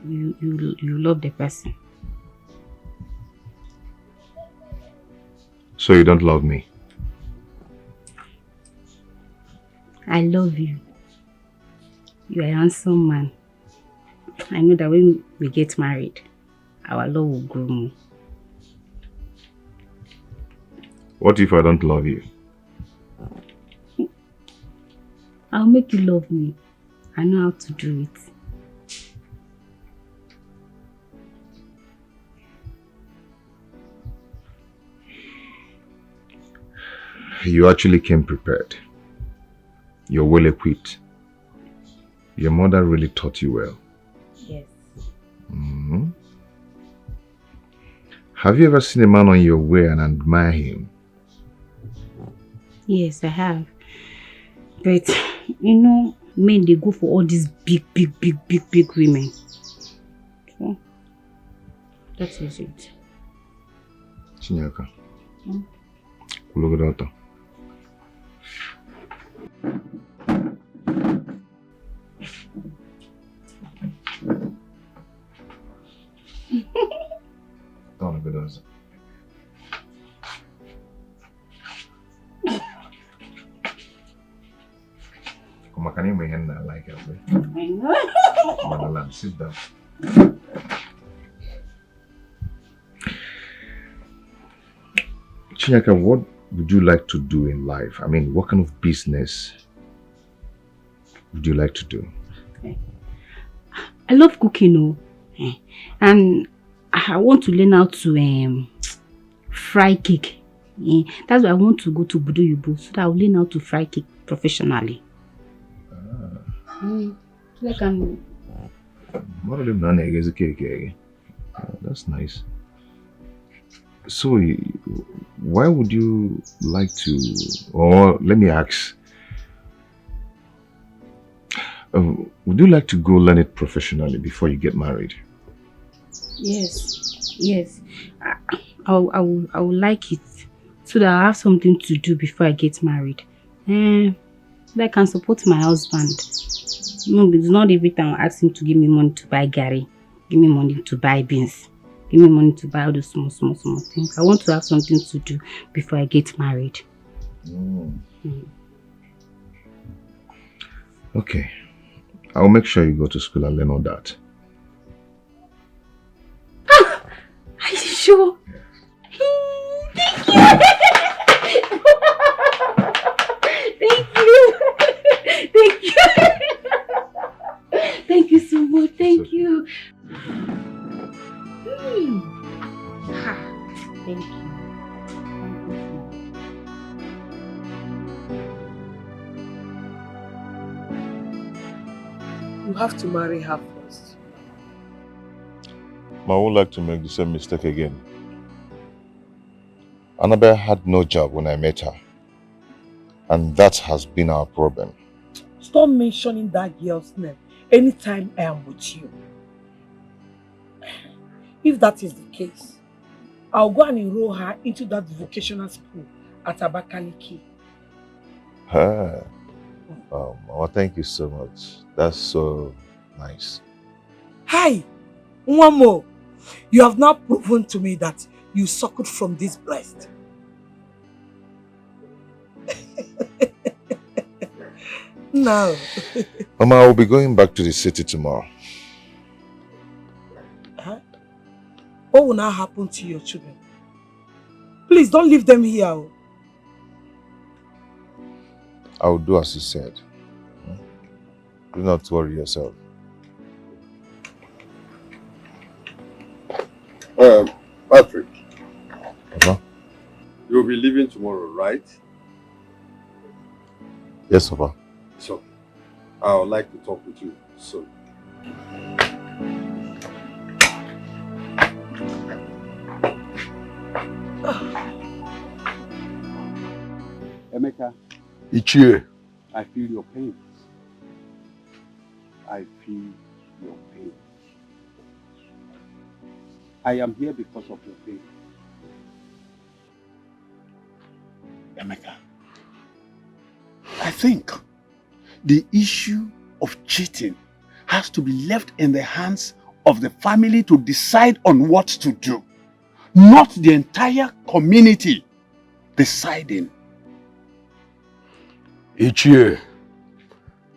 you love the person. So you don't love me? I love you. You are a handsome man. I know that when we get married, our love will grow more. What if I don't love you? I'll make you love me. I know how to do it. You actually came prepared. You're well equipped. Your mother really taught you well. Yes. Mm-hmm. Have you ever seen a man on your way and admire him? Yes, I have. But, you know, men, they go for all these big women. So, that is it. Chinyaka. Look at that. Don't look at us. Come on, can you make it like it? I know. Motherland, sit down. Chinyaka, what would you like to do in life? I mean, what kind of business would you like to do? I love cooking, and I want to learn how to fry cake. That's why I want to go to Budu Yubu so that I'll learn how to fry cake professionally. So I can. That's nice. So, why would you like to, or let me ask, would you like to go learn it professionally before you get married? Yes. I will like it so that I have something to do before I get married. So that I can support my husband. No, it's not every time I ask him to give me money to buy Gary, give me money to buy beans, give me money to buy all those small things. I want to have something to do before I get married. Okay. I'll make sure you go to school and learn all that. Are you sure? Thank you! Thank you! Thank you so much. Thank you. Thank you. You have to marry her first. I won't like to make the same mistake again. Annabelle had no job when I met her. And that has been our problem. Stop mentioning that girl's name anytime I am with you. If that is the case, I'll go and enroll her into that vocational school at Abakaliki. Mama, thank you so much. That's so nice. Hi, one more. You have now proven to me that you suckled from this breast. No. Mama, I will be going back to the city tomorrow. Huh? What will now happen to your children? Please don't leave them here. I will do as you said. Do not worry yourself. Patrick. Papa? You'll be leaving tomorrow, right? Yes, Papa. So, I would like to talk with you soon. Emeka. Ichie. I feel your pain. I feel your pain. I am here because of your faith. Emeka, I think the issue of cheating has to be left in the hands of the family to decide on what to do, not the entire community deciding. Each year,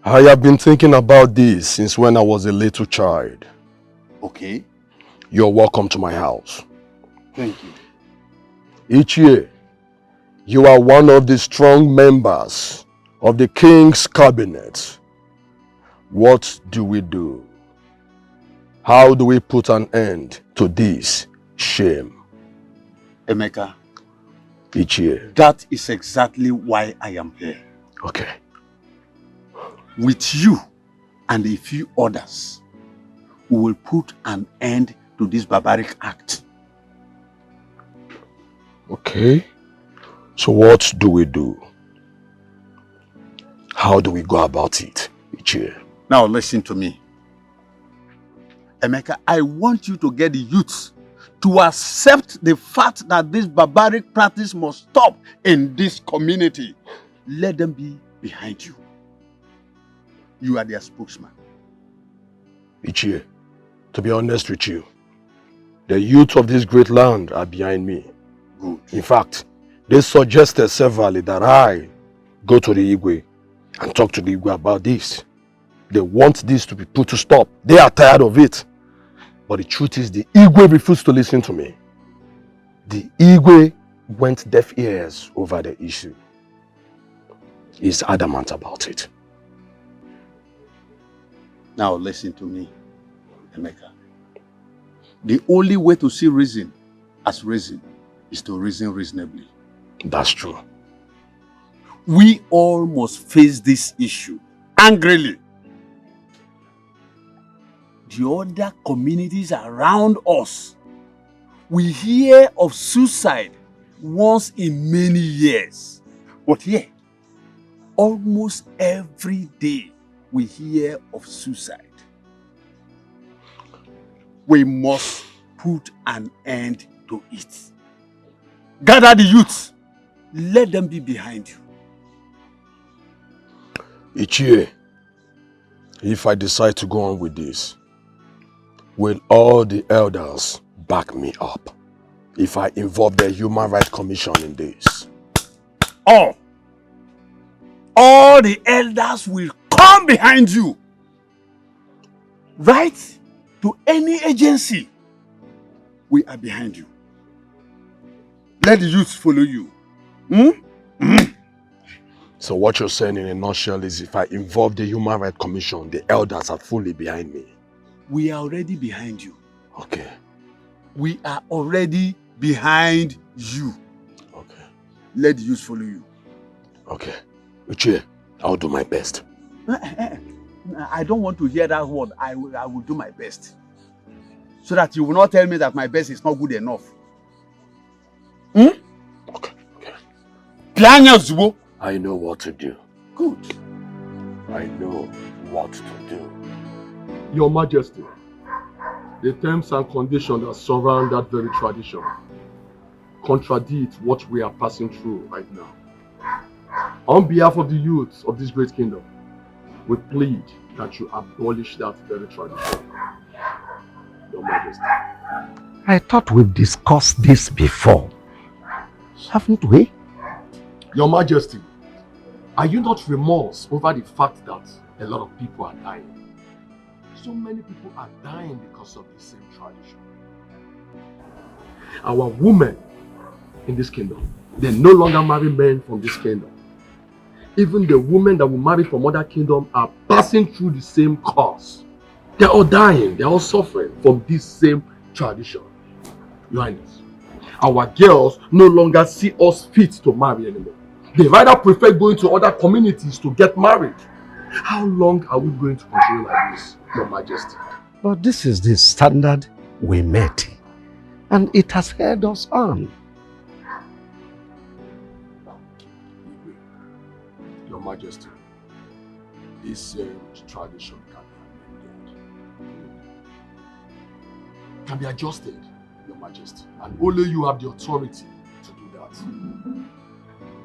I have been thinking about this since when I was a little child. Okay. You're welcome to my house. Thank you. Each year, you are one of the strong members of the king's cabinet. What do we do? How do we put an end to this shame? Emeka, each year. That is exactly why I am here. Okay. With you and a few others, we will put an end to this barbaric act. Okay. So what do we do? How do we go about it each year? Now listen to me. Emeka, I want you to get the youths to accept the fact that this barbaric practice must stop in this community. Let them be behind you. You are their spokesman. Each year, to be honest with you, the youth of this great land are behind me. Good. In fact, they suggested severally that I go to the Igwe and talk to the Igwe about this. They want this to be put to stop. They are tired of it. But the truth is, the Igwe refused to listen to me. The Igwe went deaf ears over the issue. He's adamant about it. Now listen to me, Emeka. The only way to see reason as reason is to reason reasonably. That's true. We all must face this issue angrily. The other communities around us, we hear of suicide once in many years. But here, almost every day, we hear of suicide. We must put an end to it. Gather the youths. Let them be behind you. Each year, if I decide to go on with this, will all the elders back me up if I involve the Human Rights Commission in this? All the elders will come behind you. Right to any agency, we are behind you. Let the youth follow you. So what you're saying in a nutshell is if I involve the Human Rights Commission, the elders are fully behind me. We are already behind you. Okay. We are already behind you. Okay. Let the youth follow you. Okay. Uche, I'll do my best. I don't want to hear that word. I will do my best. So that you will not tell me that my best is not good enough. Okay. I know what to do. Good. I know what to do. Your Majesty, the terms and conditions that surround that very tradition contradict what we are passing through right now. On behalf of the youth of this great kingdom, we plead that you abolish that very tradition. Your Majesty. I thought we've discussed this before. Haven't we? Your Majesty, are you not remorse over the fact that a lot of people are dying? So many people are dying because of the same tradition. Our women in this kingdom, they no longer marry men from this kingdom. Even the women that will marry from other kingdoms are passing through the same course. They're all dying, they're all suffering from this same tradition. Your Highness, our girls no longer see us fit to marry anymore. They rather prefer going to other communities to get married. How long are we going to continue like this, Your Majesty? But this is the standard we met, and it has held us on. Your Majesty, this tradition can be adjusted. Your Majesty. And only you have the authority to do that.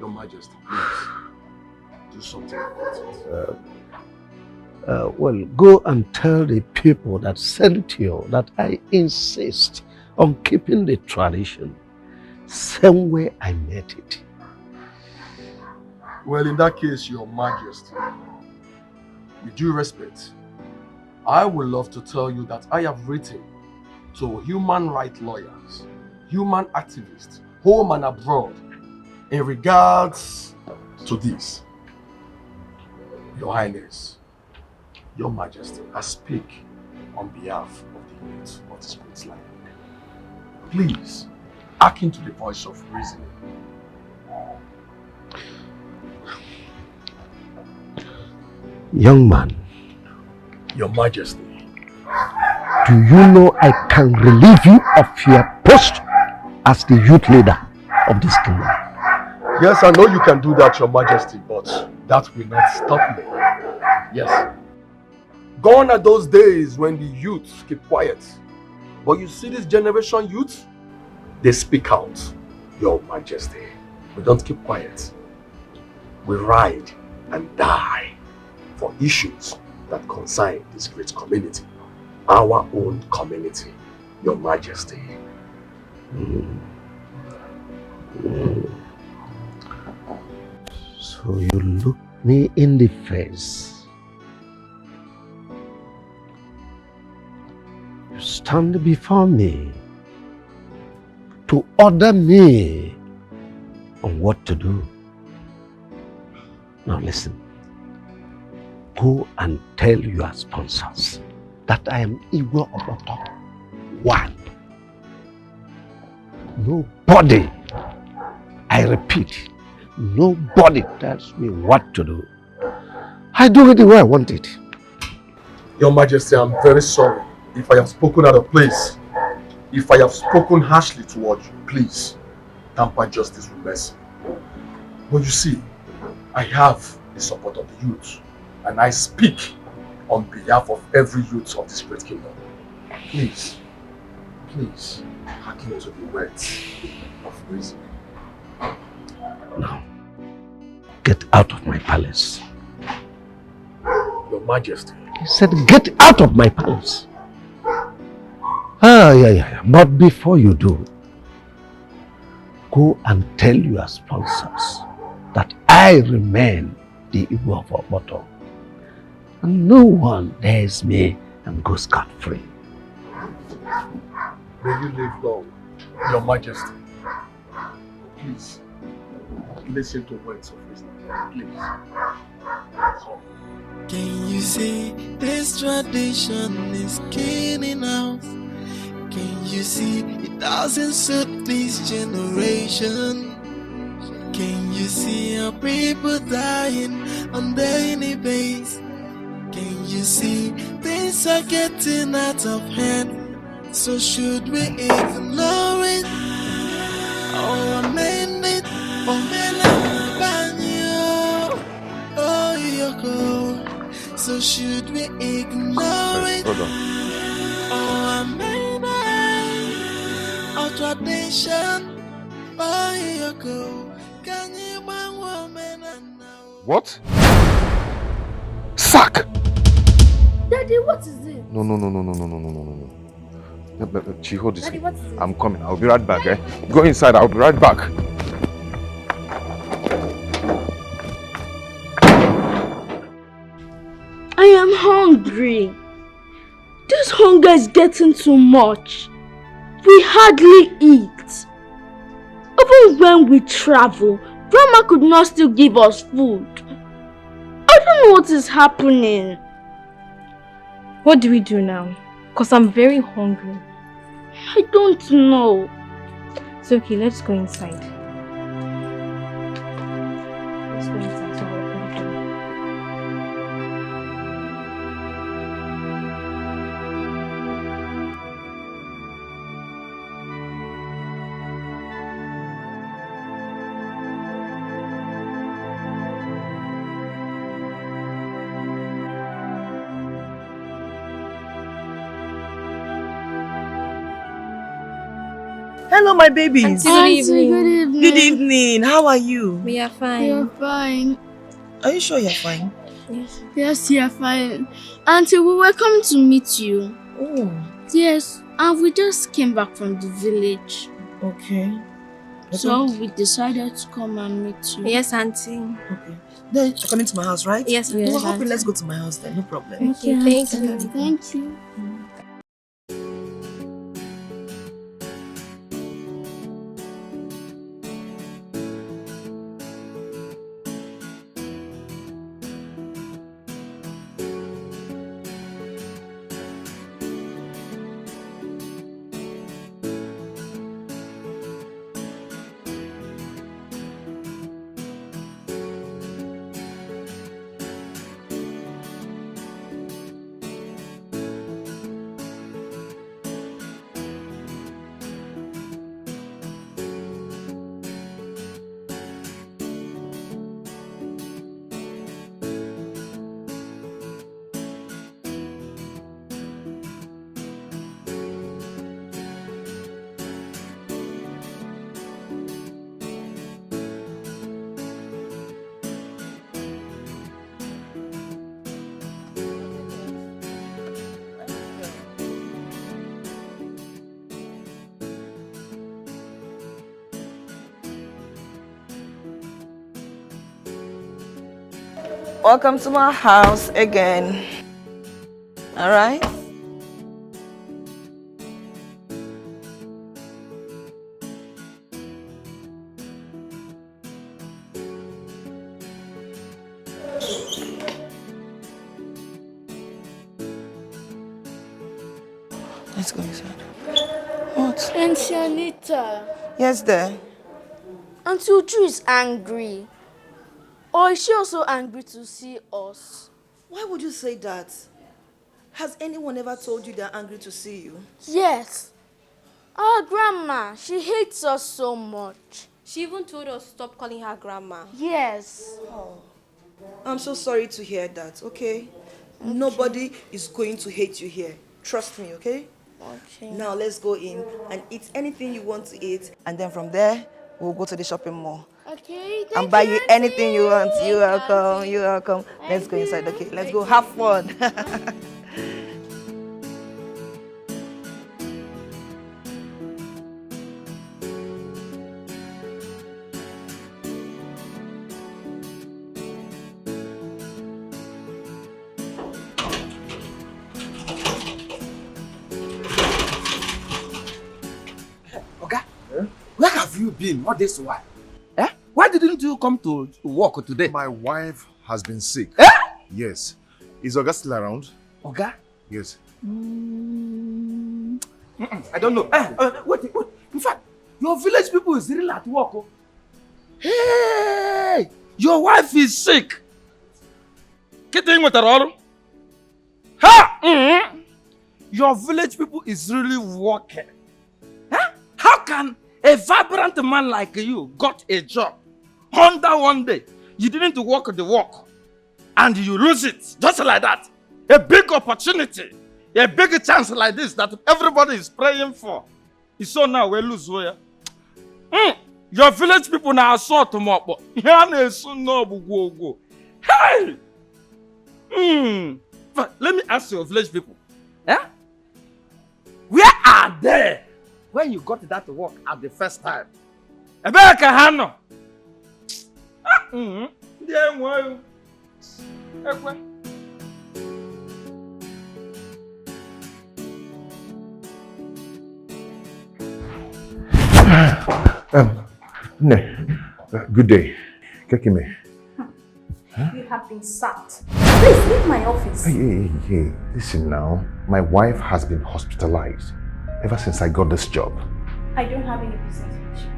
Your Majesty, please, do something about it. Well, go and tell the people that sent you that I insist on keeping the tradition same way I met it. Well, in that case, Your Majesty, with due respect, I would love to tell you that I have written to human rights lawyers, human activists, home and abroad, in regards to this. Your Highness, Your Majesty, I speak on behalf of the youth of this great land. Please, hearken to the voice of reasoning. Young man, Your Majesty, do you know I can relieve you of your post as the youth leader of this kingdom? yes, I know you can do that, Your Majesty, but that will not stop me. Yes. Gone are those days when the youth keep quiet. But you see this generation youth, they speak out. Your Majesty, we don't keep quiet. We ride and die for issues that concern this great community. Our own community, Your Majesty. So you look me in the face. You stand before me to order me on what to do. Now listen. Go and tell your sponsors that I am Igwe Oboto. One. Nobody, I repeat, nobody tells me what to do. I do it the way I want it. Your Majesty, I'm very sorry if I have spoken out of place. If I have spoken harshly towards you, please tamper justice with mercy. But you see, I have the support of the youth, and I speak on behalf of every youth of this great kingdom. Please, please, hearken to the words of reason. Now, get out of my palace. Your Majesty. He said, get out of my palace. Yeah. But before you do, go and tell your sponsors that I remain the Igwe of Oboto. And no one dares me and go scot-free. May you live long, Your Majesty. Please, listen to words of wisdom. Please. Can you see this tradition is killing us? Can you see it doesn't suit this generation? Can you see our people dying on daily basis? Can you see things are getting out of hand? So should we ignore it or amend it or oh, Yoko. So should we ignore it or amend it or tradition? Oh, Yoko. Can you bang woman and now? What? Sack! Daddy, what is it? No. Chi, hold this. Daddy, what is it? I'm coming. I'll be right back, eh? Go inside. I'll be right back. I am hungry. This hunger is getting too much. We hardly eat. Even when we travel, Grandma could not still give us food. I don't know what is happening. What do we do now? Because I'm very hungry. I don't know. It's okay, let's go inside. Let's go inside so what can we do? Hello, my babies. Auntie, good evening. Good evening. Good evening. How are you? We are fine. We are fine. Are you sure you're fine? Yes. Yes, you are fine. Auntie, we were coming to meet you. Oh. Yes, and we just came back from the village. Okay. So we decided to come and meet you. Yes, Auntie. Okay. Then you're coming to my house, right? Yes, Well, yes, okay, Auntie. let's go to my house then. No problem. Okay, thank you. Thank you. Welcome to my house again. All right? Let's go inside. What? Auntie Anita. Yes, there. Auntie Uju is angry. Or is she also angry to see us? Why would you say that? Has anyone ever told you they're angry to see you? Yes. Our grandma, she hates us so much. She even told us to stop calling her grandma. Yes. Oh. I'm so sorry to hear that, okay? Nobody is going to hate you here. Trust me, okay? Okay. Now let's go in and eat anything you want to eat, and then from there, we'll go to the shopping mall. Okay, And buy you anything you want. You're welcome. You're welcome. Let's go inside. Okay, let's go have fun. Where have you been all this while? Eh? Why didn't you come to work today? My wife has been sick. Eh? Yes. Is Oga still around? Oga? Yes. I don't know. Wait. In fact, your village people is really at work. Oh. Hey! Your wife is sick. Get in with her. Ha! Your village people is really working. Huh? How can a vibrant man like you got a job under one day? You didn't work the work and you lose it just like that. A big opportunity, a big chance like this that everybody is praying for. You saw now we lose where? Your village people now saw tomorrow. Hey! But let me ask your village people. Eh? Where are they when you got that work at the first time? Ebeka Hano. Good day. Kekime. You have been sacked. Please leave my office. Hey. Listen now. My wife has been hospitalized ever since I got this job. I don't have any business with you.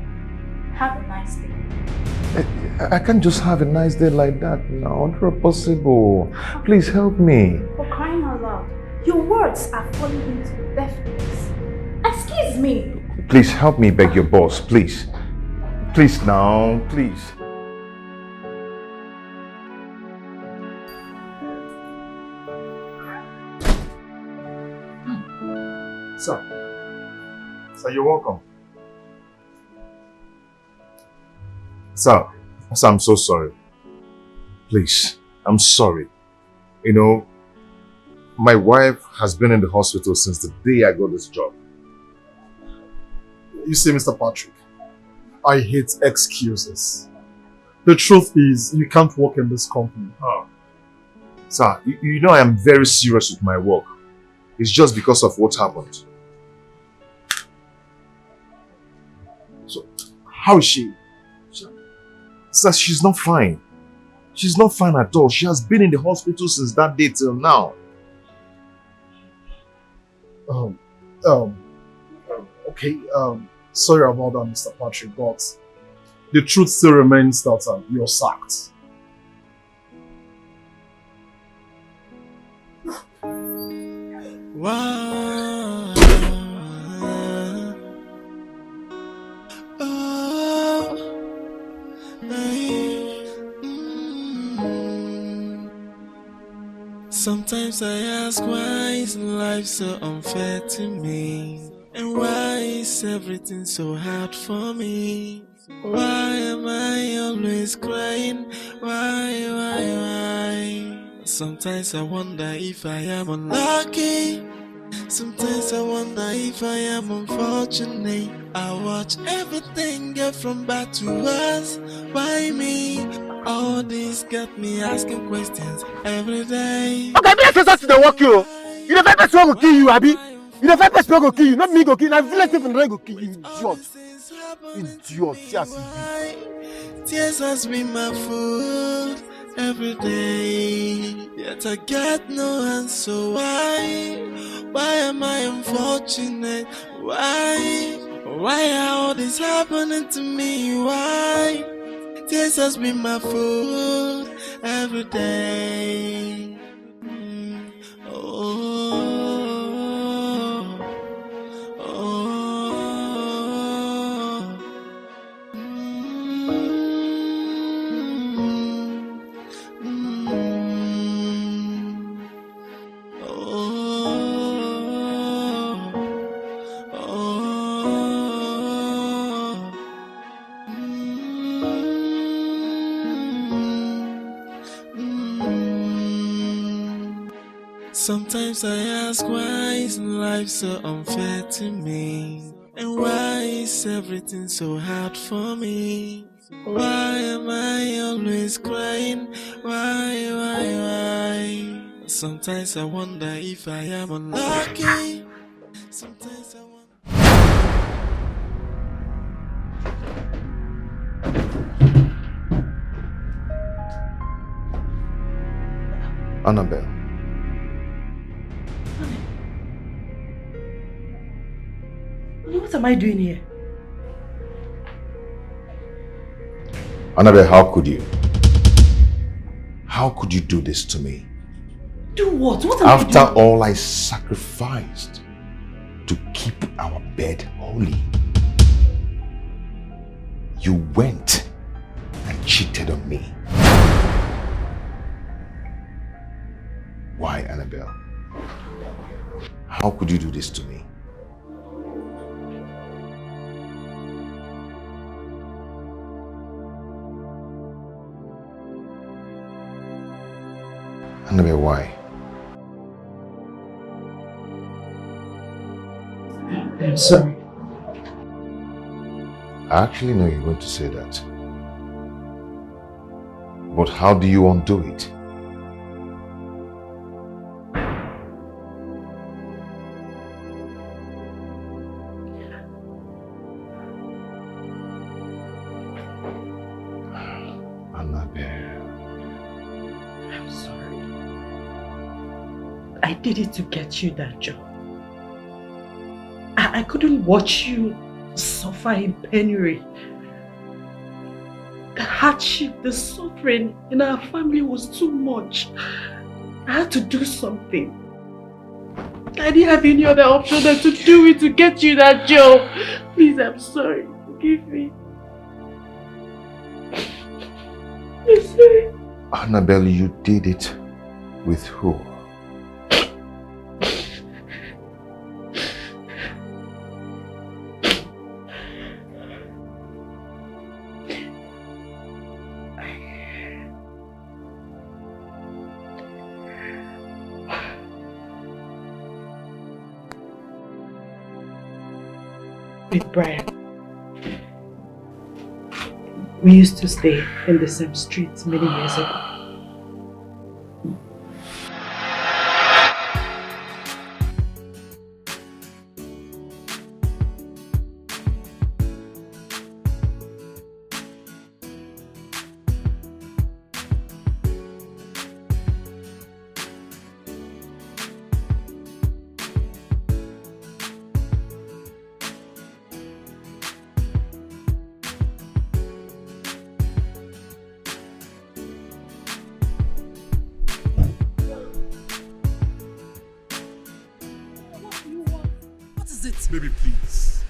Have a nice day. I can't just have a nice day like that now. Not possible. Please help me. For crying out loud, your words are falling into deaf ears. Excuse me. Please help me beg your boss, please. Please now, please. Sir, you're welcome. Sir, I'm so sorry. Please, I'm sorry. You know, my wife has been in the hospital since the day I got this job. You see, Mr. Patrick, I hate excuses. The truth is, you can't work in this company. Oh. Sir, you know I am very serious with my work. It's just because of what happened. So, how is she? Sir, she's not fine. She's not fine at all. She has been in the hospital since that day till now. Okay, sorry about that, Mr. Patrick, but the truth still remains that you're sacked. Wow. Sometimes I ask, why is life so unfair to me? And why is everything so hard for me? Why am I always crying? Why? Sometimes I wonder if I am unlucky. Sometimes I wonder if I am unfortunate. I watch everything get from bad to worse. Why me? All this got me asking questions every day. Okay, me say to the work you. You the first person who go kill you, Abi. You the first person who go kill you, not me go kill you. Na village people go kill you, idiot. Idiot, yes. Tears has been my food every day. Yet I get no answer. Why am I unfortunate? Why are all this happening to me? Why? Tears has been my food every day. Sometimes I ask, why is life so unfair to me? And why is everything so hard for me? Why am I always crying? Why? Sometimes I wonder if I am unlucky. Sometimes I wonder. Annabelle. What am I doing here? Annabelle, how could you? How could you do this to me? Do what? What am I doing? After all I sacrificed to keep our bed holy, you went and cheated on me. Why, Annabelle? How could you do this to me? Annabelle, why? I'm sorry. I actually know you're going to say that. But how do you undo it? I did it to get you that job. I couldn't watch you suffer in penury. The hardship, the suffering in our family was too much. I had to do something. I didn't have any other option than to do it to get you that job. Please, I'm sorry. Forgive me. I'm sorry. Annabelle, you did it with who? with Brian. We used to stay in the same street many years ago. Baby, please.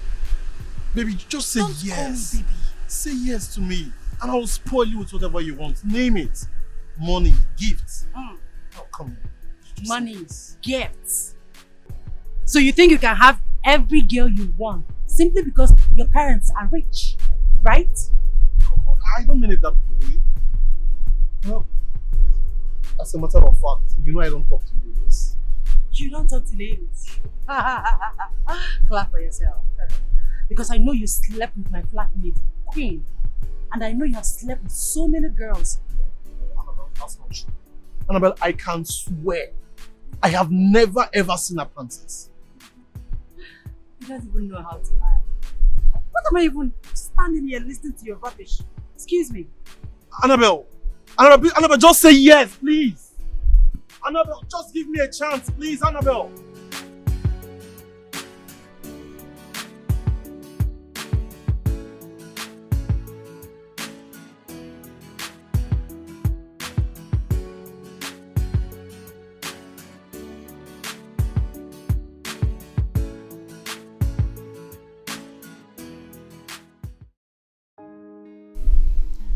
Baby, just say Don't yes. call me baby. Say yes to me, and I'll spoil you with whatever you want. Name it. Money, gifts. Oh, come on. Just Money, gifts. So you think you can have every girl you want simply because your parents are rich, right? Come on, I don't mean it that way. No. As a matter of fact, you know I don't talk to ladies. You don't talk to ladies. Clap for yourself. Because I know you slept with my flatmate, Queen. And I know you have slept with so many girls. Annabelle, that's not true. Annabelle, I can swear, I have never ever seen a princess. You don't even know how to lie. What am I even standing here listening to your rubbish? Excuse me. Annabelle, just say yes, please. Annabelle, just give me a chance, please, Annabelle.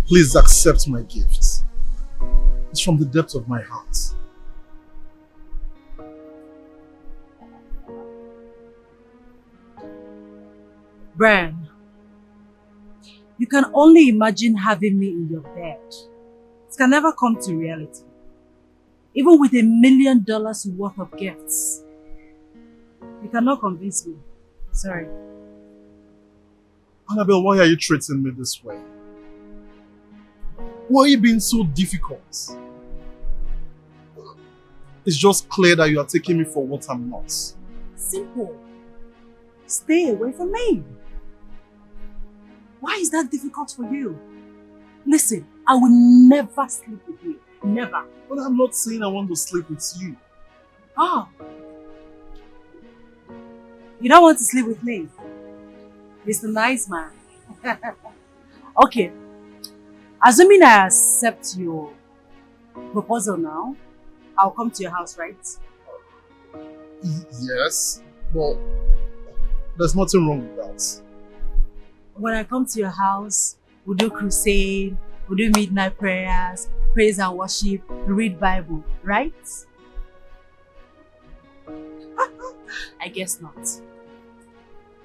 Please accept my gift. It's from the depth of my heart. Brian, you can only imagine having me in your bed. It can never come to reality. Even with $1 million worth of gifts. You cannot convince me. Sorry. Annabelle, why are you treating me this way? Why are you being so difficult? It's just clear that you are taking me for what I'm not. Simple. Stay away from me. Why is that difficult for you? Listen, I will never sleep with you. Never. But I'm not saying I want to sleep with you. Oh. You don't want to sleep with me? Mr. Nice Man. Okay. Assuming I accept your proposal now, I'll come to your house, right? Yes, but there's nothing wrong with that. When I come to your house, we'll do crusade, we'll do midnight prayers, praise and worship, read Bible, right? I guess not.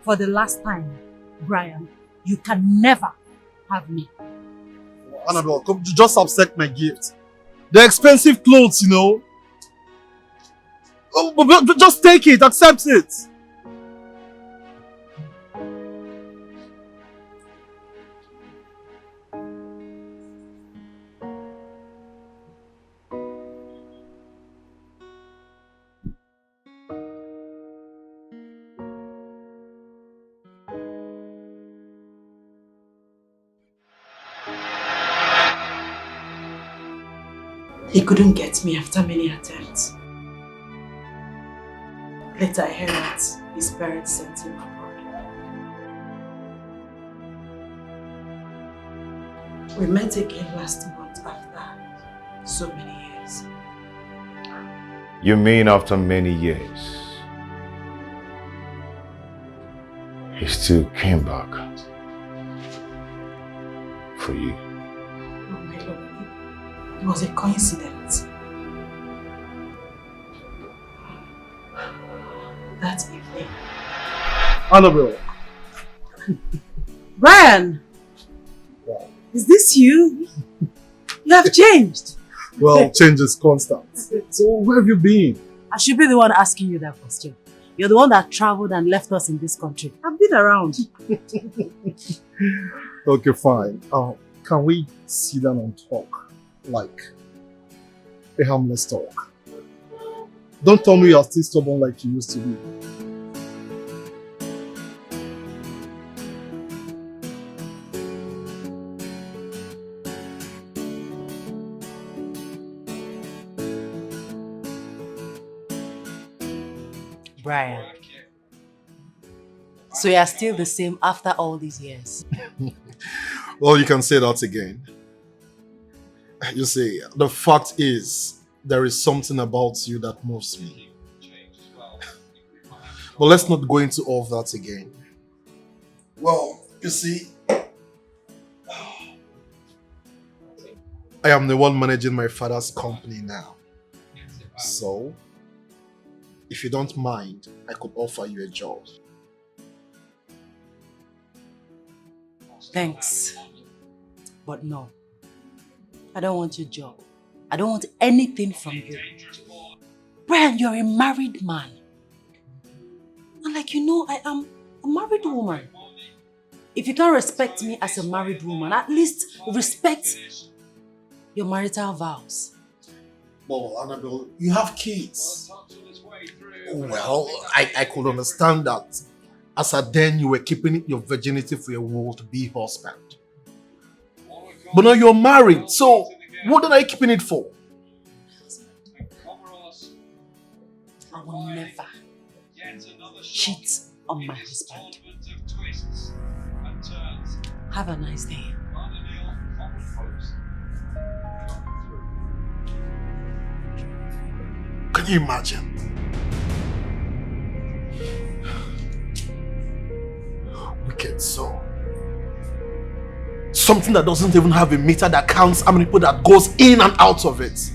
For the last time, Brian, you can never have me. Annabelle, come, just accept my gift. They're expensive clothes, you know. Oh, but just take it, accept it. He couldn't get me after many attempts. Later I heard that his parents sent him abroad. We met again last month after so many years. You mean after many years? He still came back for you. Oh my Lord, it was a coincidence. That evening. Annabelle. Brian! Is this you? You have changed. Well, change is constant. So where have you been? I should be the one asking you that question. You're the one that traveled and left us in this country. I've been around. Okay, fine. Can we sit down and talk? Like a harmless talk. Don't tell me you're still stubborn like you used to be. Brian. So you are still the same after all these years? Well, you can say that again. You see, the fact is, there is something about you that moves me. But let's not go into all of that again. Well, you see, I am the one managing my father's company now. So, if you don't mind, I could offer you a job. Thanks. But no. I don't want your job. I don't want anything from you. Brian, you're a married man. And like you know, I am a married woman. If you can't respect me as a married woman, at least respect your marital vows. Well, Annabelle, you have kids. Well, I could understand that. As a then, you were keeping your virginity for your would-be husband. But now you're married, so what are you keeping it for? I will never cheat on my husband. Have a nice day. Can you imagine? Wicked soul. Something that doesn't even have a meter that counts how many people that goes in and out of it.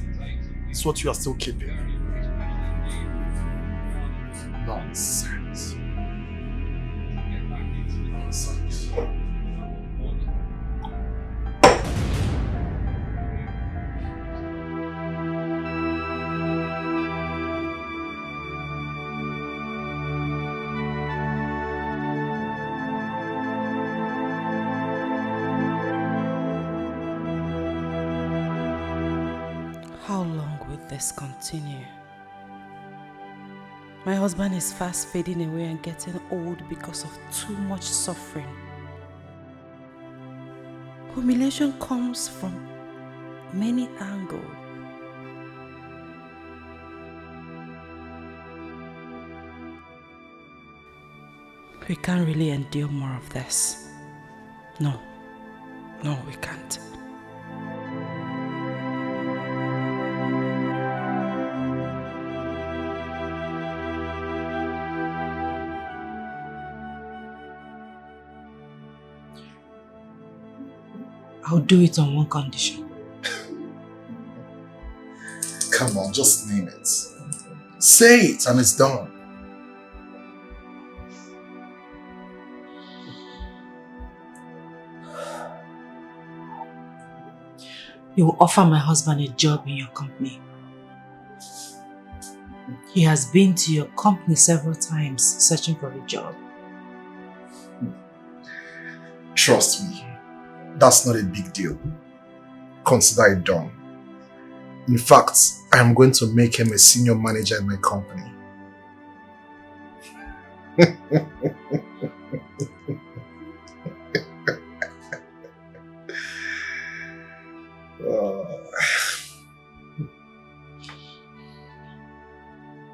It's what you are still keeping. Nonsense. Nonsense. How long will this continue? My husband is fast fading away and getting old because of too much suffering. Humiliation comes from many angles. We can't really endure more of this. No, we can't. I'll do it on one condition. Come on, just name it. Say it and it's done. You will offer my husband a job in your company. He has been to your company several times searching for a job. Trust me, that's not a big deal. Consider it done. In fact, I am going to make him a senior manager in my company.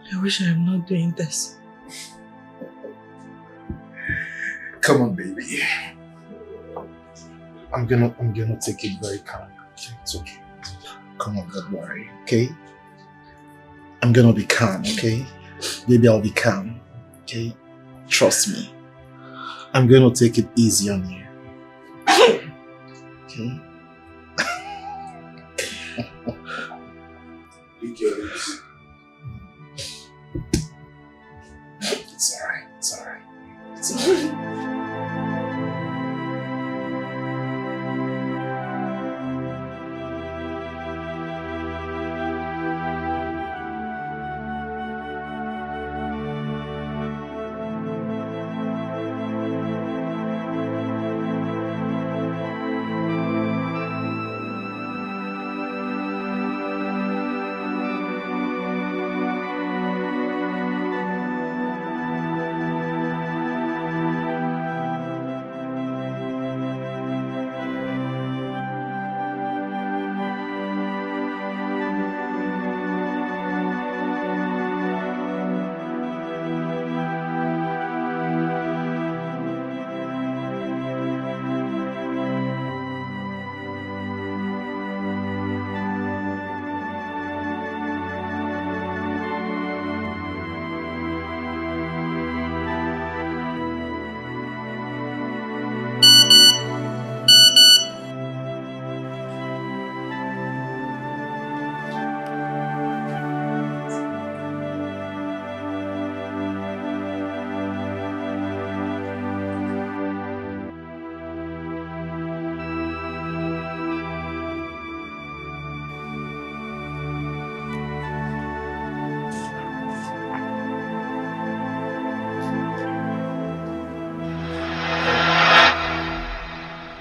I wish I am not doing this. Come on, baby. I'm gonna take it very calm. It's okay. Come on, don't worry, okay? I'm gonna be calm, okay? Baby, I'll be calm, okay? Trust me. I'm gonna take it easy on you. Okay? Big girls. It's alright, it's alright. It's alright.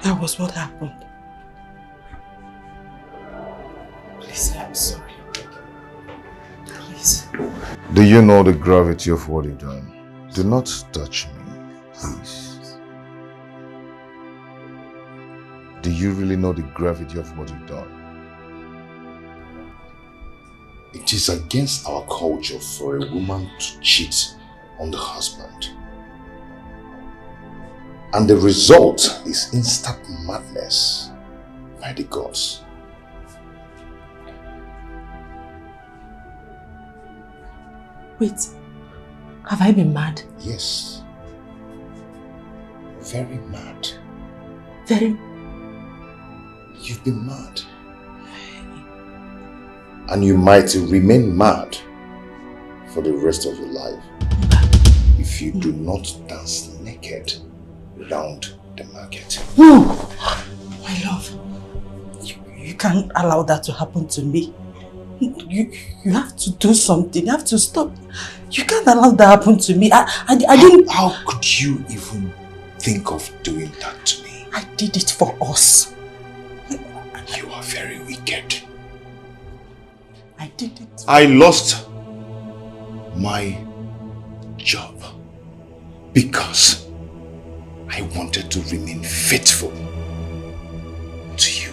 That was what happened. Please, I'm sorry. Please. Do you know the gravity of what you've done? Do not touch me, please. Do you really know the gravity of what you've done? It is against our culture for a woman to cheat on the husband. And the result is instant madness by the gods. Wait, have I been mad? Yes. Very mad. Very? You've been mad. And you might remain mad for the rest of your life if you do not dance naked round the market. No! My love, you can't allow that to happen to me. You have to do something. You have to stop. You can't allow that to happen to me. I didn't... How could you even think of doing that to me? I did it for us. You are very wicked. I did it. I lost my job because I wanted to remain faithful to you.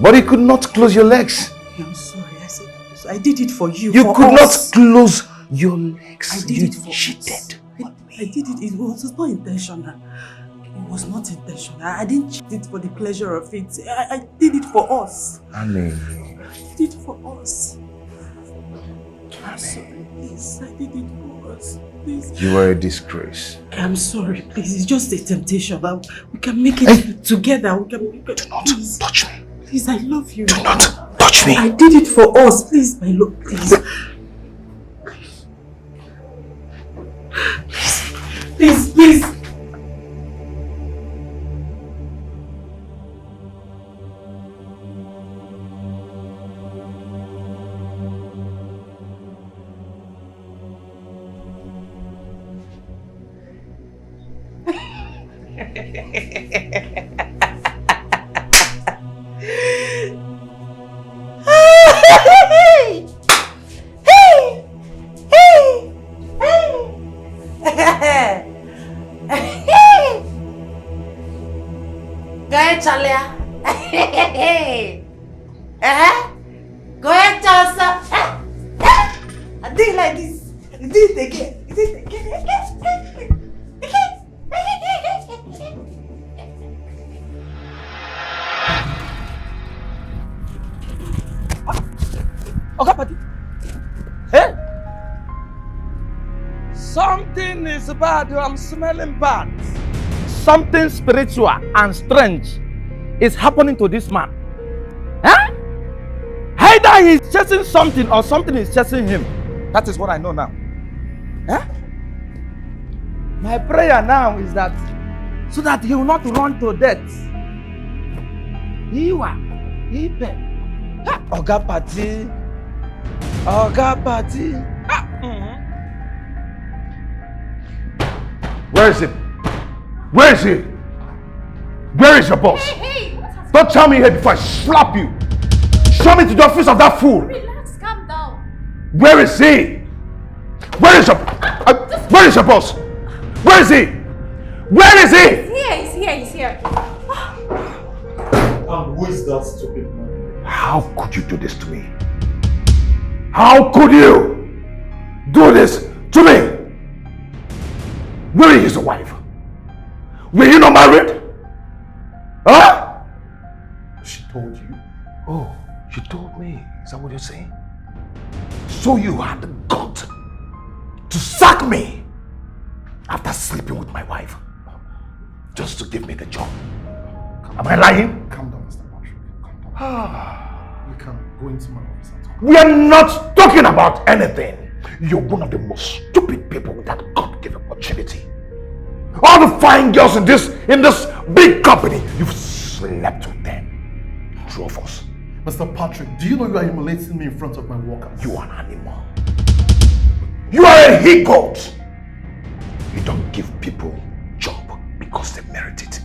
But you could not close your legs. I'm sorry. I did it for you. You for could us. not close your legs. I did You it for cheated. us. I did it. It was not intentional. It was not intentional. I didn't cheat it for the pleasure of it. I did it for us. Honey. I did it for us. I'm sorry, please. I did it for us. Please. You are a disgrace. I'm sorry, please. It's just a temptation. But we can make it together. We can make it. Do not touch me. Please, I love you. Do not touch me. I did it for us. Please, my love, please. Please, please. Go ahead, Chalia. Go ahead, Chalsa. I did it like this. You did it again. You did it again. Okay, Pati. Hey! Something is bad. I'm smelling bad. Something spiritual and strange is happening to this man. Huh? Either he's chasing something or something is chasing him. That is what I know now. Huh? My prayer now is that so that he will not run to death. Oga Pati. Oga Pati. Where is he? Where is he? Where is your boss? Hey, Don't tell me here before I slap you. Show me to the office of that fool. relax, calm down. Where is he? Where is your boss? Where is he? Where is he? He's here. And who is that stupid man? How could you do this to me? How could you do this to me? Where is your wife? Were you not married? Huh? She told you? Oh, she told me. Is that what you're saying? So you had the gut to sack me after sleeping with my wife just to give me the job. Am I lying? Calm down, Mr. Patrick. Calm down. We can go into my office and talk. We are not talking about anything. You're one of the most stupid people that God gave opportunity. All the fine girls in this big company, you've slept with them. Two of us. Mr. Patrick, do you know you are humiliating me in front of my workers? You are an animal. You are a he-goat. You don't give people job because they merit it.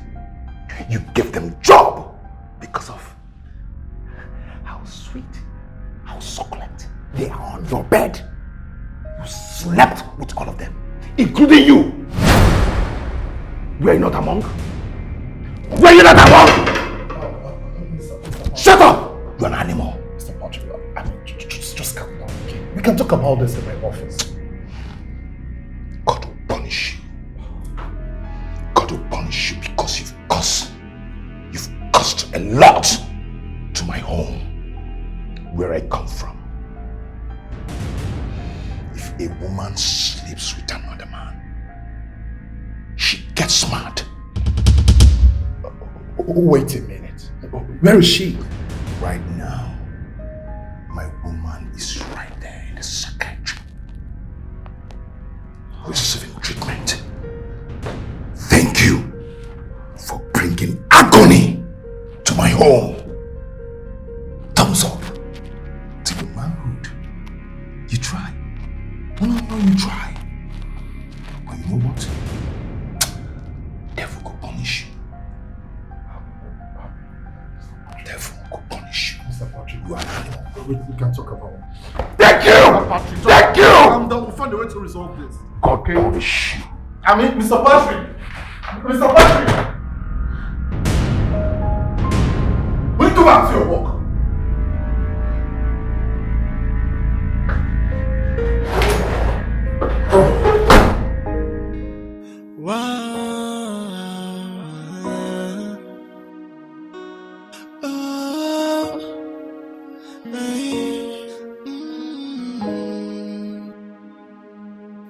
You gave them job because of how sweet, how succulent they are on your bed. You slept with all of them, including you. Were you not among? Were you not among? Shut up! You're an animal. Mr. Patrick, I mean, just calm down, okay? We can talk about this in my office. God will punish you. God will punish you because you've cost a lot to my home, where I come from. If a woman sleeps with another man, she gets mad. Wait a minute. Where is she? Right now, my woman is right there in the psychiatry, receiving treatment. Thank you for bringing agony to my home. Thumbs up to your manhood. You try. No, you try. But you know what? Devil will punish you. Devil will punish you. Mr. Patrick, you are an animal. We can talk about it. Thank you! Mr. Patrick, Thank you! Calm down. We'll find a way to resolve this. God punish you. I mean, Mr. Patrick! Mr. Patrick! Will you go back to your work?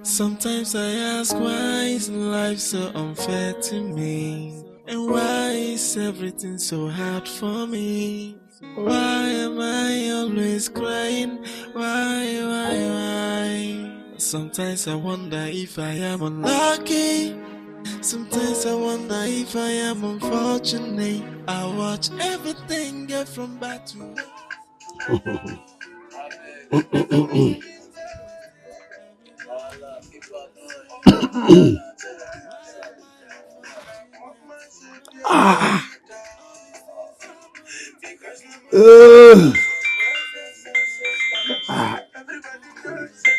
Sometimes I ask, why is life so unfair to me? And why is everything so hard for me? Why am I always crying? Why? Sometimes I wonder if I am unlucky. Sometimes I wonder if I am unfortunate. I watch everything get from bad to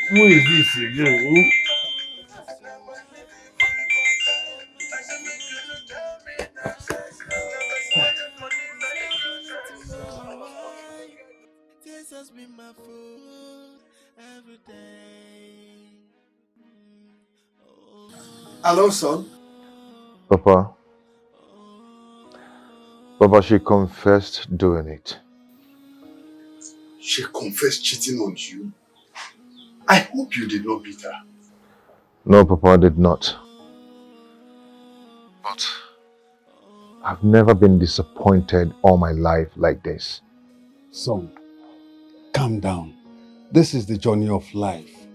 Who is this again? has been my food every day. Hello, son. Papa, she confessed doing it. She confessed cheating on you? I hope you did not beat her. No, Papa, I did not. But I've never been disappointed all my life like this. Son, calm down. This is the journey of life.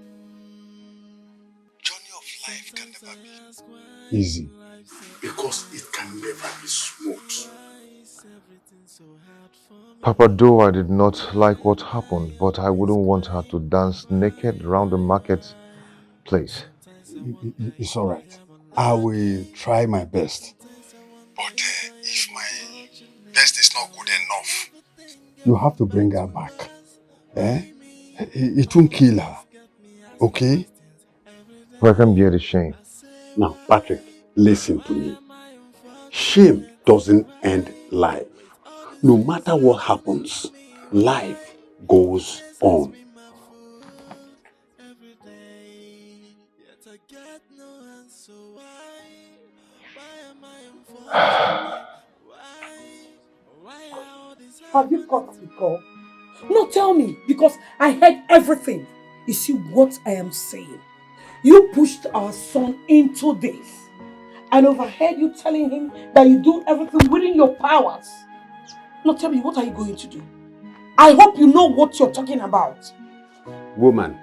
Journey of life can never be easy. Because it can never be smooth. Papa, though I did not like what happened, but I wouldn't want her to dance naked around the market place. It's all right. I will try my best. But if my best is not good enough, you have to bring her back. It won't kill her. Okay? I can bear the shame. Now, Patrick, listen to me. Shame doesn't end life. No matter what happens, life goes on. Have you got the call? No, tell me, because I heard everything. You see what I am saying? You pushed our son into this and overheard you telling him that you do everything within your powers. Now tell me, what are you going to do? I hope you know what you're talking about. Woman,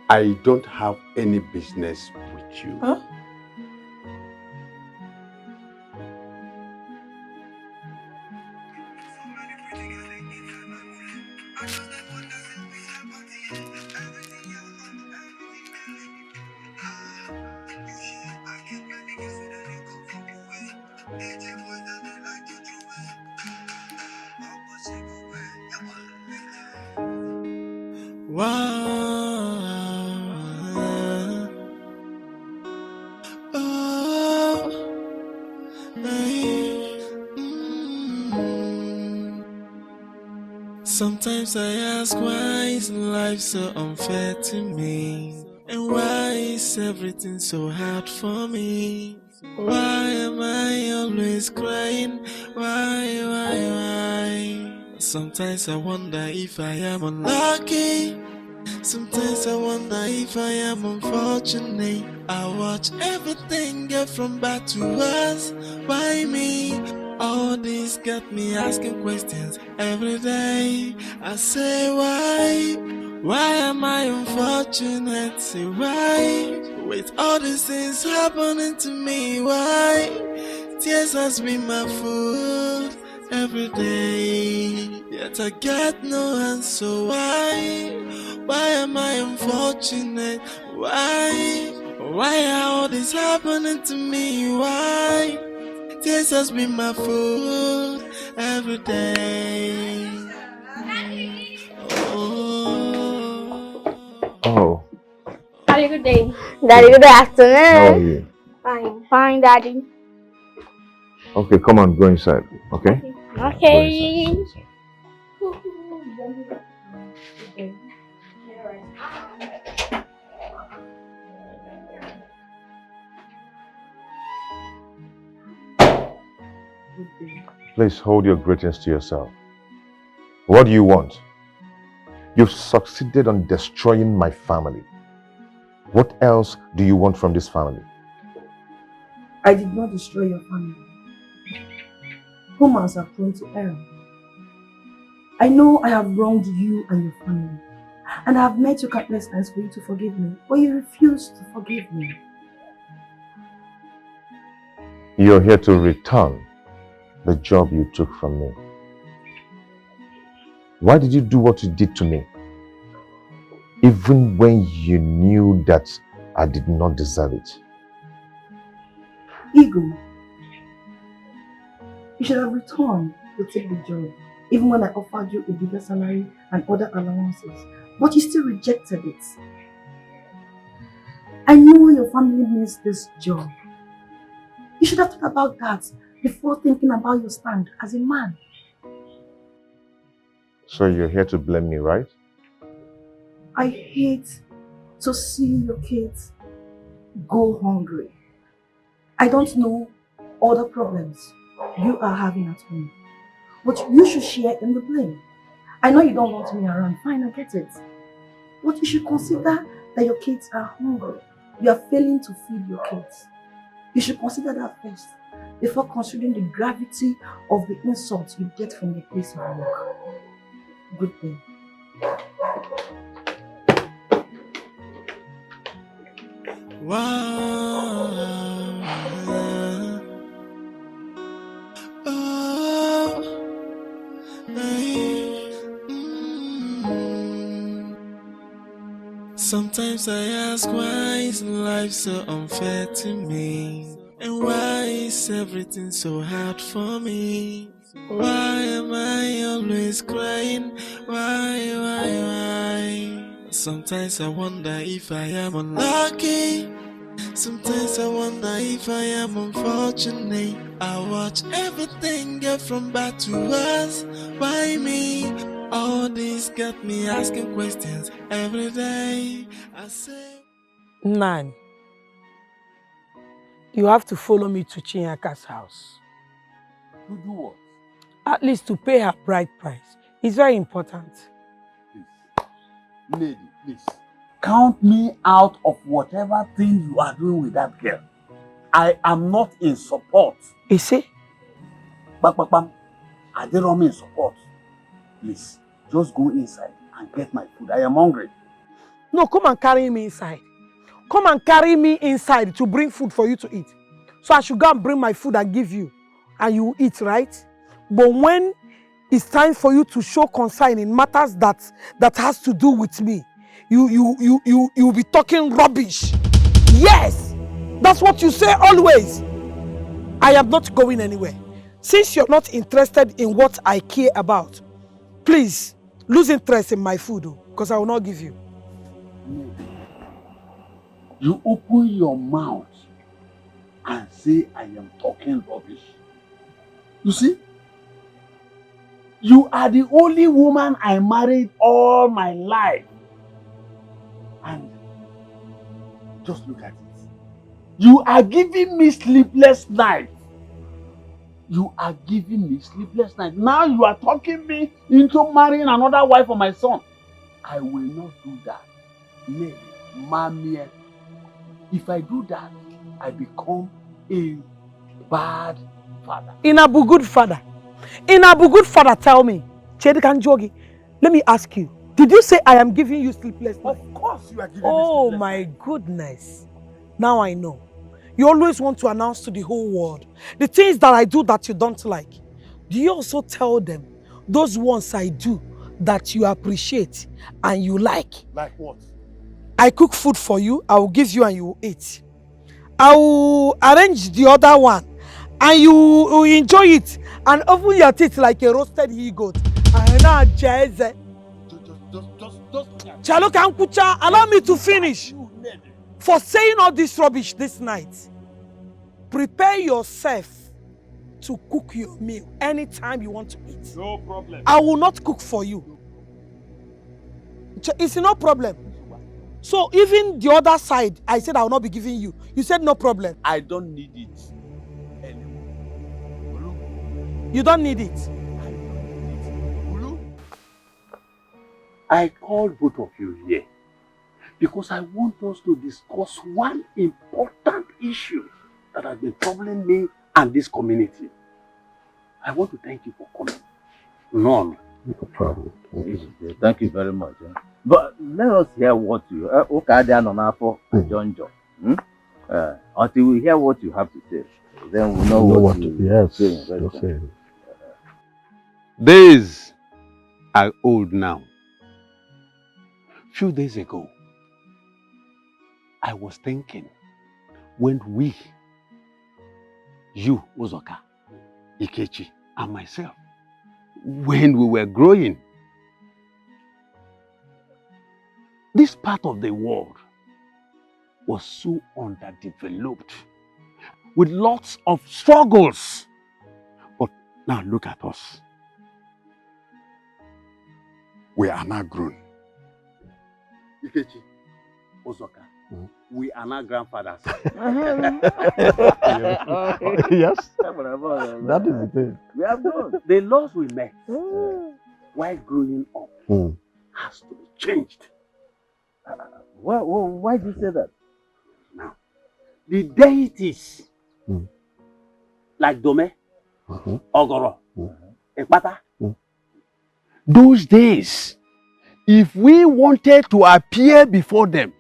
I don't have any business with you. Huh? Sometimes I ask, why is life so unfair to me? And why is everything so hard for me? Why am I always crying? Why? Sometimes I wonder if I am unlucky. Sometimes I wonder if I am unfortunate. I watch everything get from bad to worse. Why me? All this got me asking questions every day. I say why? Why am I unfortunate? Say why? With all these things happening to me, why? Tears has been my food every day. Yet I get no answer. Why? Why am I unfortunate? Why? Why are all this happening to me? Why? Tears has been my food every day. Oh, Daddy, good day. Daddy, good afternoon. how are you? Fine. Fine, Daddy. Okay, come on, go inside, okay? Okay. Please hold your greetings to yourself. What do you want? You've succeeded on destroying my family. What else do you want from this family? I did not destroy your family. Humans are prone to error. I know I have wronged you and your family, and I have met you countless times for you to forgive me, but you refuse to forgive me. You're here to return the job you took from me. Why did you do what you did to me? Even when you knew that I did not deserve it. Ego. You should have returned to take the job, even when I offered you a bigger salary and other allowances, but you still rejected it. I know your family needs this job. You should have thought about that before thinking about your stand as a man. So you're here to blame me, right? I hate to see your kids go hungry. I don't know all the problems you are having at home, but you should share in the blame. I know you don't want me around, fine, I get it. But you should consider that your kids are hungry. You are failing to feed your kids. You should consider that first, before considering the gravity of the insults you get from the place of work. Good day. Sometimes I ask, why is life so unfair to me? And why is everything so hard for me? Why am I always crying? Why? Sometimes I wonder if I am unlucky. Sometimes I wonder if I am unfortunate. I watch everything get from bad to worse. Why me? All this got me asking questions every day. I say, Nan, you have to follow me to Chinyaka's house. To do what? At least to pay her bride price. It's very important. Lady, please. Count me out of whatever thing you are doing with that girl. I am not in support. You see? Bam. I didn't in support. Please, just go inside and get my food. I am hungry. No, come and carry me inside. Come and carry me inside to bring food for you to eat. So I should go and bring my food and give you. And you eat, right? But when it's time for you to show concern in matters that has to do with me, you'll be talking rubbish. Yes! That's what you say always. I am not going anywhere. Since you're not interested in what I care about, please lose interest in my food. Because I will not give you. You open your mouth and say I am talking rubbish. You see? You are the only woman I married all my life. And just look at it. You are giving me sleepless nights. You are giving me sleepless nights. Now you are talking me into marrying another wife for my son. I will not do that. Maybe, mommy. If I do that, I become a bad father. Inabu good father. Inabu good father, tell me. Chedi Kanjogi, let me ask you. Did you say I am giving you sleepless nights? Of course you are giving me Oh sleepless my nights. goodness. Now I know. You always want to announce to the whole world the things that I do that you don't like. Do you also tell them those ones I do that you appreciate and you like? Like what? I cook food for you, I will give you and you will eat. I will arrange the other one and you will enjoy it and open your teeth like a roasted he-goat. Chaloka Nkucha, allow me to finish. For saying all this rubbish this night, prepare yourself to cook your meal anytime you want to eat. No problem. I will not cook for you. It's no problem. So even the other side, I said I will not be giving you. You said no problem. I don't need it anymore. You don't need it. I called both of you here because I want us to discuss one important issue that has been troubling me and this community. I want to thank you for coming. None. No problem. Thank you very much. But let us hear what you until we hear what you have to say. Then we know what you're saying. saying. Days are old now. Few days ago, I was thinking when we, you, Uzoka, Ikechi, and myself, when we were growing, this part of the world was so underdeveloped with lots of struggles. But now look at us. We are now grown. Ikechi, Uzoka, we are now grandfathers. Yes, that is the thing. We have grown. The laws we met while growing up has to be changed. Why do you say that? Now, the deities like Dome, Ogoro, Ekpata, those days, if we wanted to appear before them,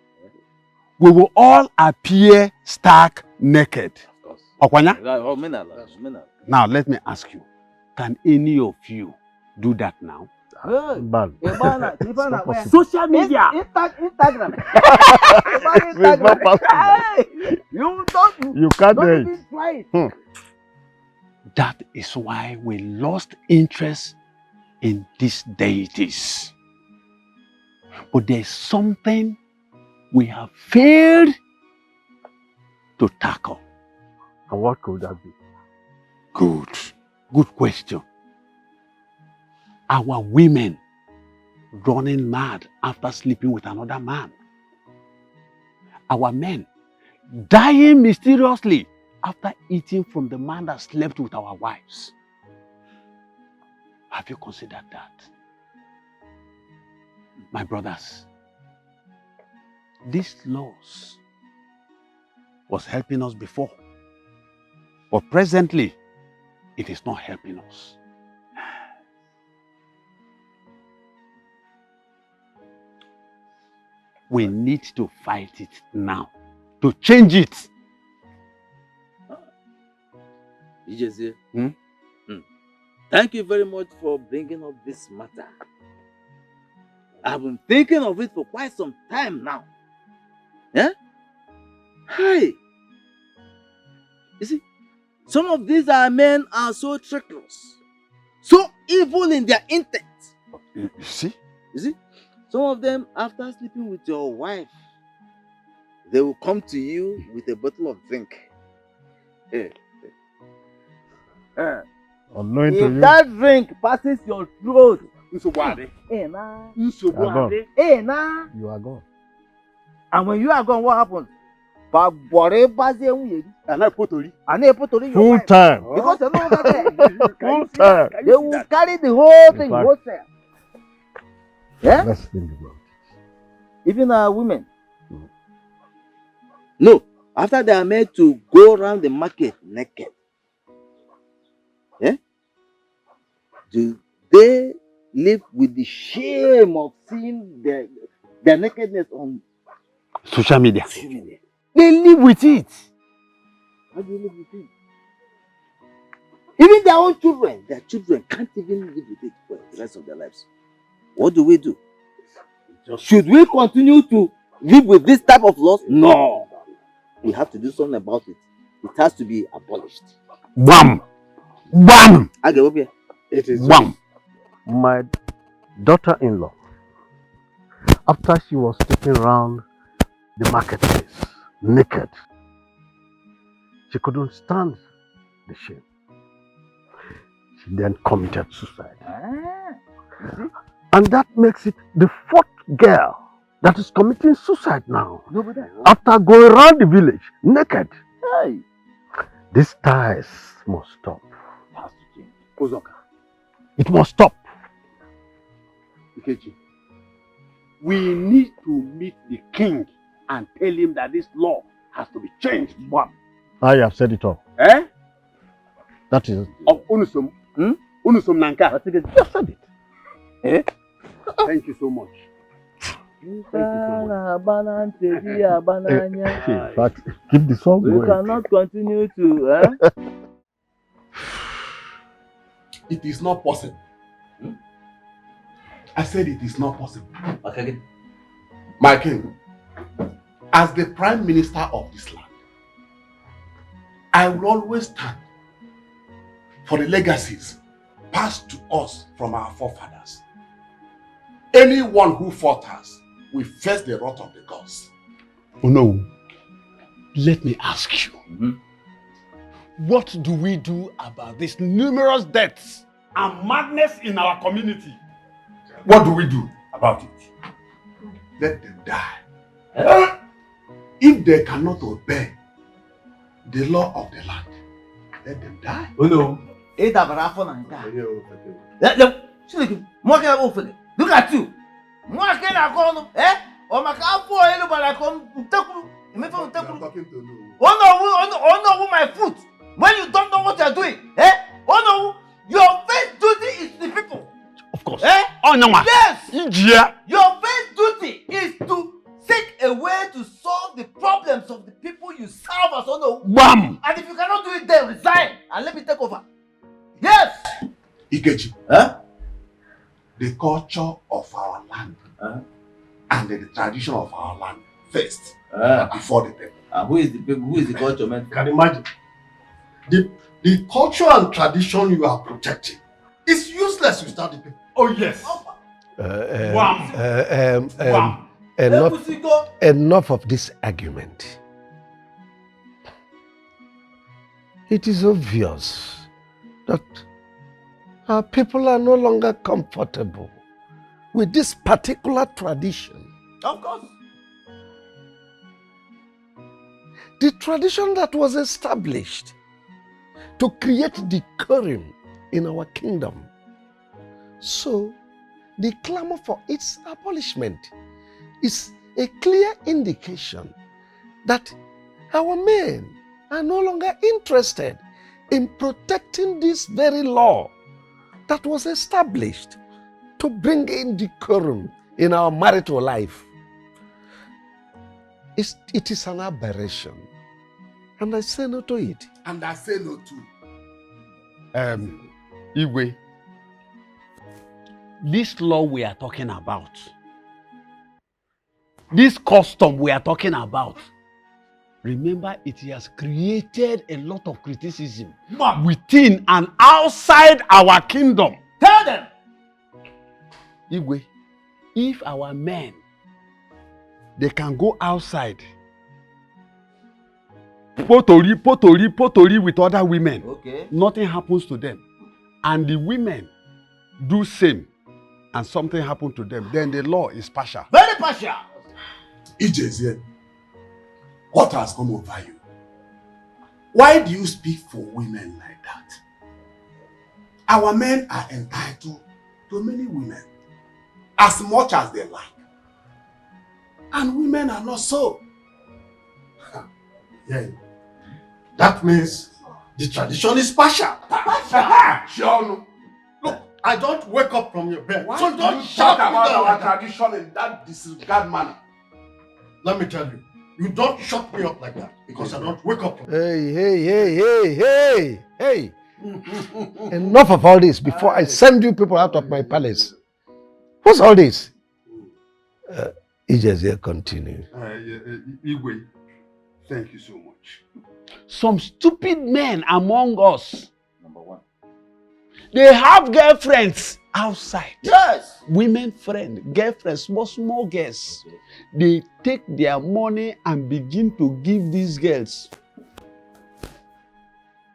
we will all appear stark naked. Okwanya? Now let me ask you, can any of you do that now? Bad. Social media. Instagram. You can't do it. That is why we lost interest in these deities. But there's something we have failed to tackle. And what could that be? Good question. Our women running mad after sleeping with another man. Our men dying mysteriously after eating from the man that slept with our wives. Have you considered that? My brothers, these laws was helping us before, but presently it is not helping us. We need to fight it now, to change it. Chizzy, thank you very much for bringing up this matter. I've been thinking of it for quite some time now. Yeah? Hey! You see, some of these men are so treacherous, so evil in their intent. You see? You see? Some of them, after sleeping with your wife, they will come to you with a bottle of drink. Unknowing to If you. that drink passes your throat, You are gone. You are gone. and when you are gone, what happens? Full time. Because they're no longer there. Full time. They will carry the whole thing, fact, wholesale. Yeah? Let's think about Even women. No, after they are made to go around the market naked, yeah? Do they live with the shame of seeing their nakedness on Social media. They live with it. How do you live with it? Even their own children, can't even live with it for the rest of their lives. What do we do? Should we continue to live with this type of laws? No. We have to do something about it. It has to be abolished. Wham! Wham! It is Wham! My daughter-in-law, after she was taken around the marketplace naked, she couldn't stand the shame. She then committed suicide. And that makes it the fourth girl that is committing suicide now. After going around the village naked. Hey. These ties must stop. It must stop. Ikechi, we need to meet the king and tell him that this law has to be changed. I have said it all. Eh? That is. Of Unusum. Unusum Nanka. You said it. Eh? Thank you so much. In fact, keep the song going. We cannot continue to. It is not possible. I said it is not possible. Okay. My king, as the prime minister of this land, I will always stand for the legacies passed to us from our forefathers. Anyone who falters will face the wrath of the gods. Oh no. Let me ask you. What do we do about these numerous deaths and madness in our community? What do we do about it? Let them die. If they cannot obey the law of the land, let them die. Oh no. Look at you. Oh no, my foot. When you don't know what you're doing, oh no, your first duty is to the people. Of course. Oh no, yes. Yeah. Your first duty is to seek a way to solve the problems of the people you serve as Ono. Bam! And if you cannot do it, then resign and let me take over. Yes. Ikechi. The culture of our land and the tradition of our land first before the people. Who is the people? Who is the culture, man? Can you imagine? The culture and tradition you are protecting is useless without the people. Oh yes. Enough of this argument. It is obvious that our people are no longer comfortable with this particular tradition. Of course. The tradition that was established to create decorum in our kingdom. So, the clamor for its abolishment is a clear indication that our men are no longer interested in protecting this very law that was established to bring in decorum in our marital life. It is an aberration, and I say no to it. And I say no to. Igwe, this law we are talking about, this custom we are talking about, remember it has created a lot of criticism within and outside our kingdom. Tell them. Igwe, If our men, they can go outside, potori with other women, Okay. nothing happens to them. And the women do same, and something happened to them, then the law is partial. Very partial. Ijezie, what has come over you? Why do you speak for women like that? Our men are entitled to many women, as much as they like. And women are not so. Yeah. That means the tradition is partial. Sure. Look, I don't wake up from your bed. Why so do don't you shout talk me about down our like that. tradition in that disregard manner? Let me tell you, you don't shut me up like that because I don't wake up. Hey. Enough of all this before I send you people out of my palace. What's all this? Ijezie, continue. Igwe, thank you so much. Some stupid men among us, Number one. they have girlfriends outside. Yes. Women friend, girlfriends, small girls. They take their money and begin to give these girls.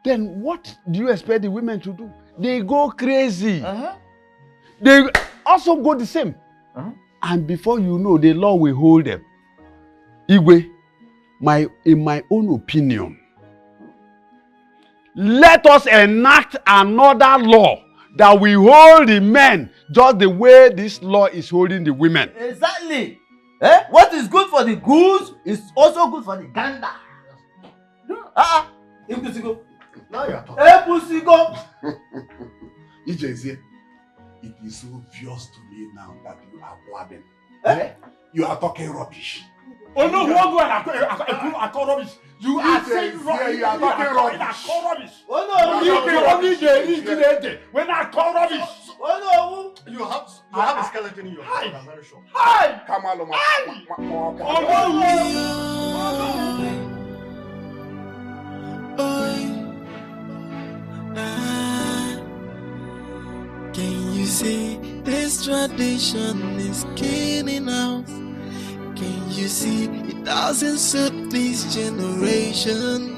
Then what do you expect the women to do? They go crazy. They also go the same. And before you know, the law will hold them. Igwe, in my own opinion, let us enact another law that will hold the men just the way this law is holding the women. Exactly. What is good for the goose is also good for the gander. Ipusigo. Now you're talking. Ipusigo. Ijezie, it is obvious to me now that you are blabbing. You are talking rubbish. Oh no, what do I call rubbish? You are saying rubbish. You are talking rubbish. I call rubbish. Oh no, when I call rubbish. Oh no, you have a skeleton in your head. I'm very sure. Hi! Come on, Can you see this tradition is killing us? Can you see it doesn't suit this generation?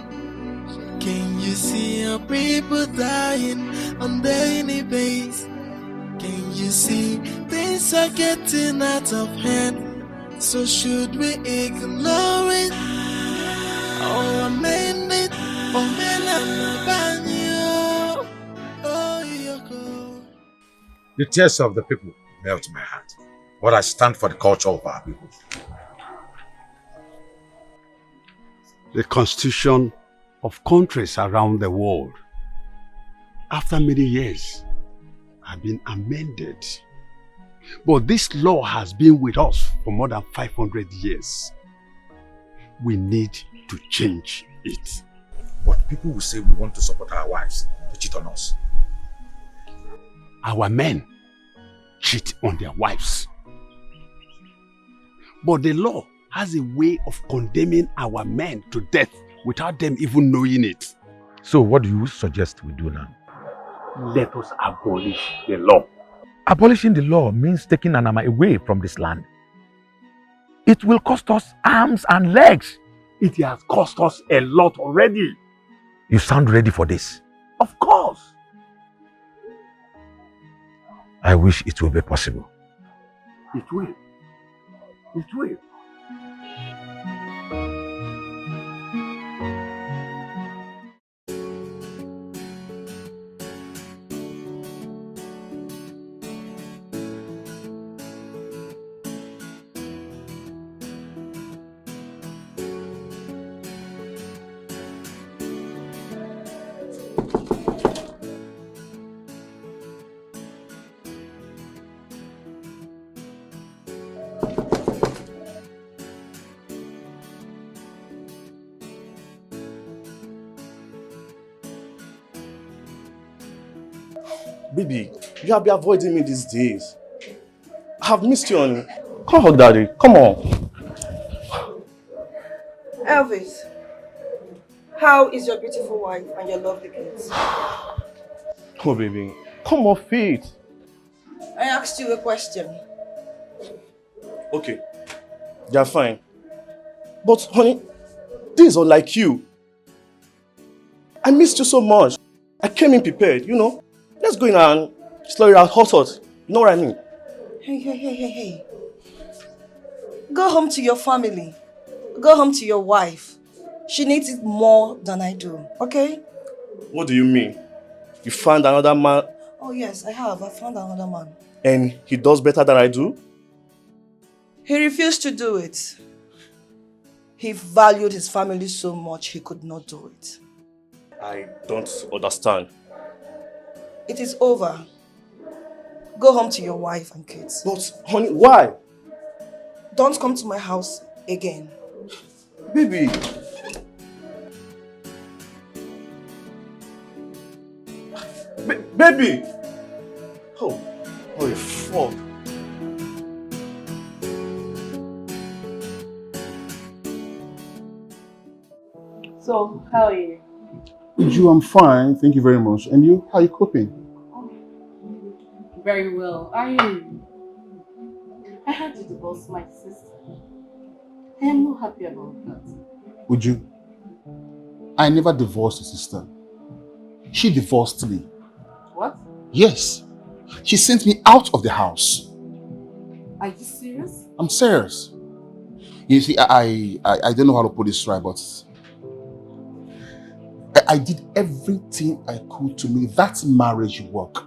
Can you see our people dying on daily basis? Can you see things are getting out of hand? So should we ignore it or amend it or The tears of the people melt my heart, but I stand for the culture of our people. The constitution of countries around the world, after many years, have been amended. But this law has been with us for more than 500 years. We need to change it. But people will say we want to support our wives to cheat on us. Our men cheat on their wives. But the law has a way of condemning our men to death without them even knowing it. So what do you suggest we do now? Let us abolish the law. Abolishing the law means taking Anama away from this land. It will cost us arms and legs. It has cost us a lot already. You sound ready for this? Of course. I wish it will be possible. It will. It will. Baby, you have been avoiding me these days. I have missed you, Onny. Come hug daddy. Come on. Elvis, how is your beautiful wife and your lovely kids? Oh, baby. Come off it. I asked you a question. Okay, they are fine. But honey, this is unlike you. I missed you so much. I came in prepared, you know. Let's go in and slow it out hot. You know what I mean? Hey. Go home to your family. Go home to your wife. She needs it more than I do, okay? What do you mean? You found another man Oh yes, I have. I found another man. and he does better than I do? He refused to do it. He valued his family so much he could not do it. I don't understand. It is over. Go home to your wife and kids. But honey, why? Don't come to my house again. Baby. Baby! Oh, holy fuck. So, how are you? Uju, I'm fine, thank you very much. And you, how are you coping? Very well. I had to divorce my sister. I am not happy about that. Uju, I never divorced your sister. She divorced me. What? Yes. She sent me out of the house. Are you serious? I'm serious. You see, I don't know how to put this right, but I did everything I could to make that marriage work.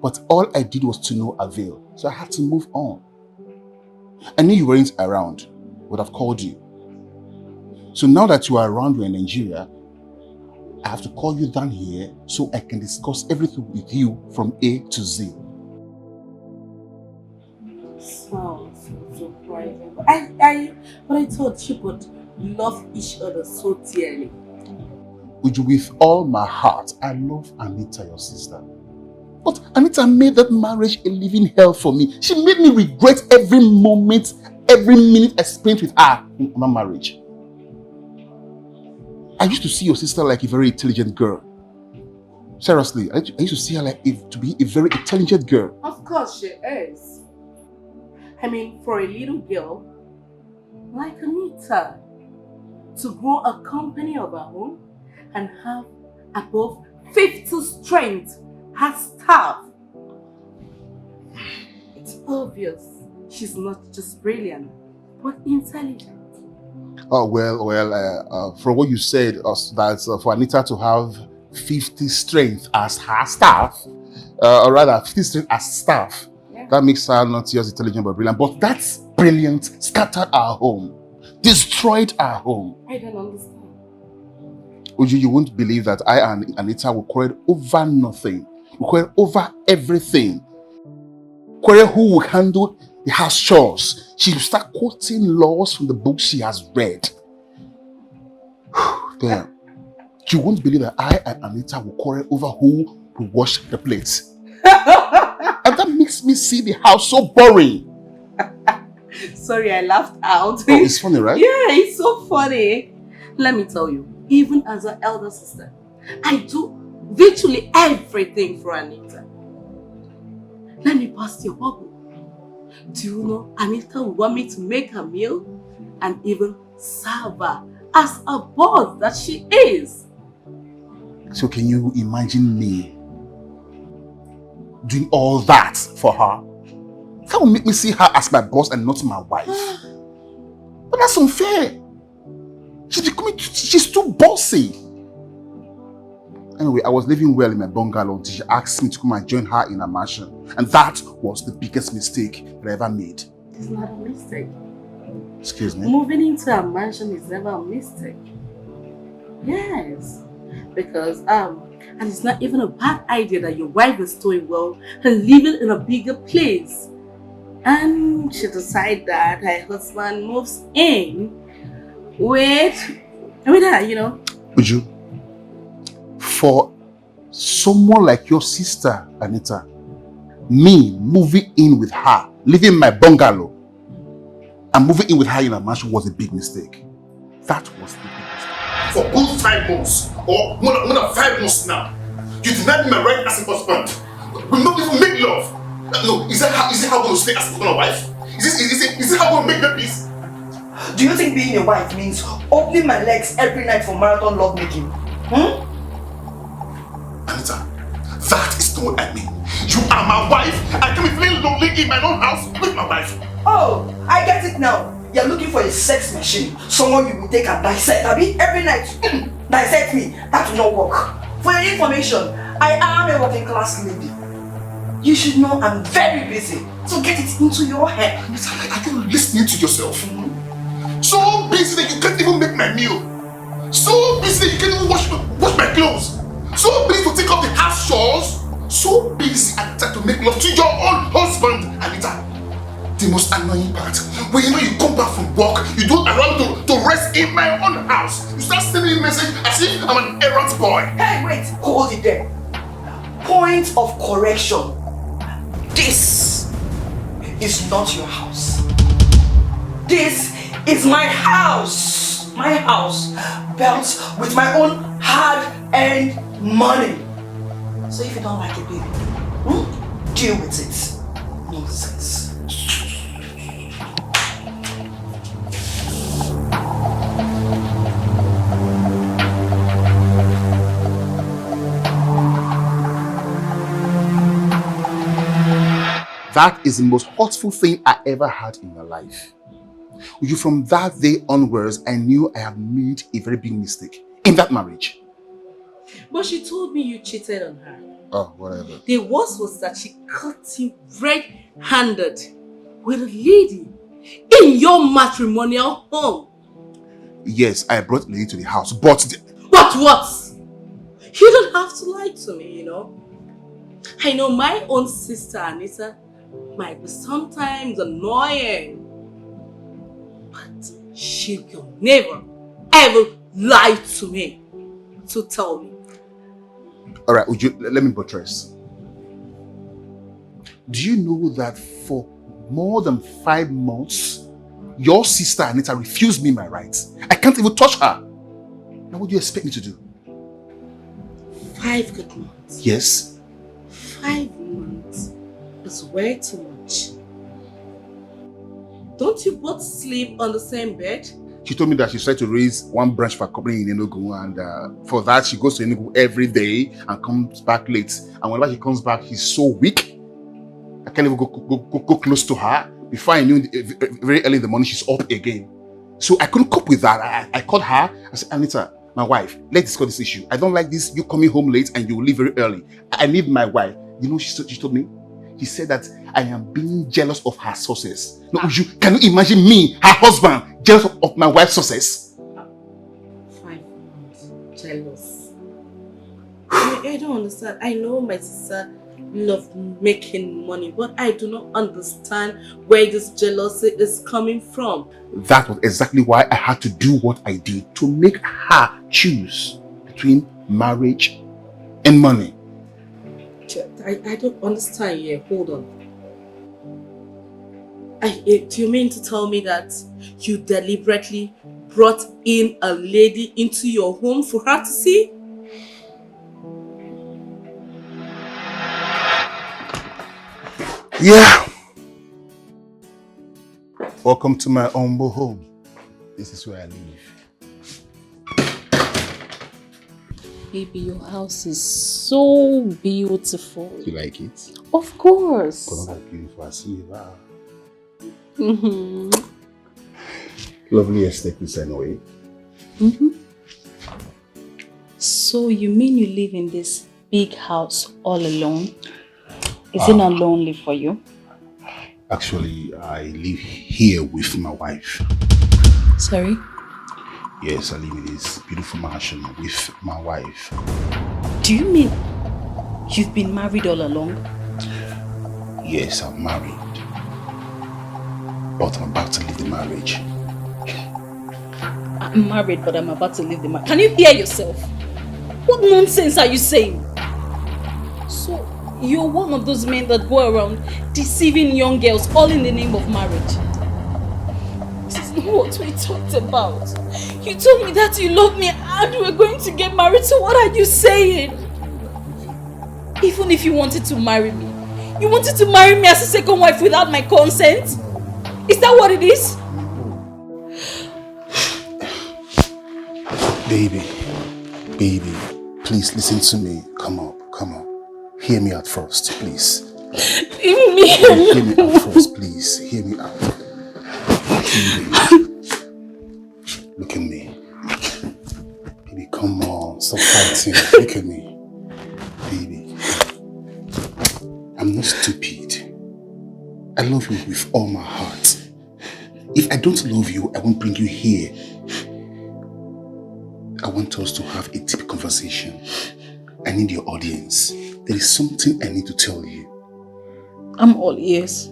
But all I did was to no avail. So I had to move on. I knew you weren't around. I would have called you. So now that you are around, you're in Nigeria, I have to call you down here so I can discuss everything with you from A to Z. Sounds so surprising. But I thought you would love each other so dearly. With all my heart, I love Anita, your sister. But Anita made that marriage a living hell for me. She made me regret every moment, every minute I spent with her in my marriage. I used to see your sister like a very intelligent girl. Seriously, I used to see her like to be a very intelligent girl. Of course she is. I mean, for a little girl like Anita to grow a company of her own and have above 50 strength as staff. It's obvious she's not just brilliant, but intelligent. Oh, well, from what you said, that for Anita to have 50 strength as her staff, or rather 50 strength as staff, that makes her not just intelligent but brilliant. But that's brilliant scattered our home, destroyed our home. I don't understand. Uju, you won't believe that I and Anita will quarrel over nothing. We quarrel over everything. Quarrel who will handle the house chores. She will start quoting laws from the books she has read. Damn. You won't believe that I and Anita will quarrel over who will wash the plates. And that makes me see the house so boring. Sorry, I laughed out. Oh, it's funny, right? Yeah, it's so funny. Let me tell you, even as an elder sister, I do virtually everything for Anita. Let me bust your bubble. Do you know Anita will want me to make her meal and even serve her as a boss that she is? So can you imagine me doing all that for her? That will make me see her as my boss and not my wife. But that's unfair. She's too bossy. Anyway, I was living well in my bungalow until she asked me to come and join her in a mansion. And that was the biggest mistake that I ever made. It's not a mistake. Excuse me? Moving into a mansion is never a mistake. Yes. Because, and it's not even a bad idea that your wife is doing well and living in a bigger place. And she decided that her husband moves in with her, you know. Uju, for someone like your sister, Anita, me moving in with her, living in my bungalow, and moving in with her in a mansion was a big mistake. That was the big mistake. For good 5 months, or more than 5 months now, you denied me my right as a husband. We not even make love. No, is it how I'm going to stay as a wife? Is it how I'm going to make me peace? Do you think being a wife means opening my legs every night for marathon lovemaking? Anita, that is not what I mean. You are my wife. I can't be feeling lonely in my own house with my wife. Oh, I get it now. You're looking for a sex machine. Someone you will take and dissect. Every night, dissect me. That will not work. For your information, I am a working class lady. You should know I'm very busy. So get it into your head. Are you listening to yourself? So busy that you can't even make my meal. So busy that you can't even wash my clothes. So busy to take up the house chores. So busy and try to make love to your own husband, Anita. The most annoying part, when you come back from work, you don't allow me to rest in my own house. You start sending me messages as if I'm an errand boy. Hey, wait, hold it there. Point of correction. This is not your house. This is my house. My house, built with my own hard-earned money. So if you don't like it, baby, deal with it. Nonsense. That is the most hurtful thing I ever had in my life. From that day onwards, I knew I had made a very big mistake in that marriage. But she told me you cheated on her. Oh, whatever. The worst was that she caught you red-handed with a lady in your matrimonial home. Yes, I brought the lady to the house, but... What? You don't have to lie to me, you know. I know my own sister, Anita, might be sometimes annoying. But she will never, ever lie to me. So tell me. Alright, let me buttress. Do you know that for more than 5 months, your sister Anita refused me my rights? I can't even touch her. Now what do you expect me to do? 5 good months? Yes. 5 months is way too much. Don't you both sleep on the same bed? She told me that she's trying to raise one branch for a company in Enugu, and for that she goes to Enugu every day and comes back late. And whenever she comes back, she's so weak. I can't even go close to her. Before I knew, very early in the morning, she's up again. So I couldn't cope with that. I called her. I said, Anita, my wife, let's discuss this issue. I don't like this. You coming home late and you leave very early. I need my wife. You know, she told me. She said that I am being jealous of her success. No, can you imagine me, her husband, jealous of my wife's success? 5 months, jealous. I don't understand. I know my sister loves making money, but I do not understand where this jealousy is coming from. That was exactly why I had to do what I did, to make her choose between marriage and money. I don't understand here. Hold on. Do you mean to tell me that you deliberately brought in a lady into your home for her to see? Yeah. Welcome to my humble home. This is where I live. Baby, your house is so beautiful. You like it? Of course. It's not beautiful. I see it. Mm-hmm. Lovely aesthetics anyway. Mm-hmm. So you mean you live in this big house all alone? Is it not lonely for you? Actually, I live here with my wife. Sorry? Yes, I live in this beautiful mansion with my wife. Do you mean you've been married all along? Yes, I'm married. But I'm about to leave the marriage. I'm married, but I'm about to leave the marriage. Can you hear yourself? What nonsense are you saying? So, you're one of those men that go around deceiving young girls all in the name of marriage. This is not what we talked about. You told me that you love me and we're going to get married, so what are you saying? Even if you wanted to marry me, You wanted to marry me as a second wife without my consent? Is that what it is? Baby, please listen to me. Come up. Hear me out first, please. Hear me out first, please. Hear me out. Baby. Look at me. Baby, come on. Stop fighting. Look at me. Baby. I'm not stupid. I love you with all my heart. If I don't love you, I won't bring you here. I want us to have a deep conversation. I need your audience. There is something I need to tell you. I'm all ears.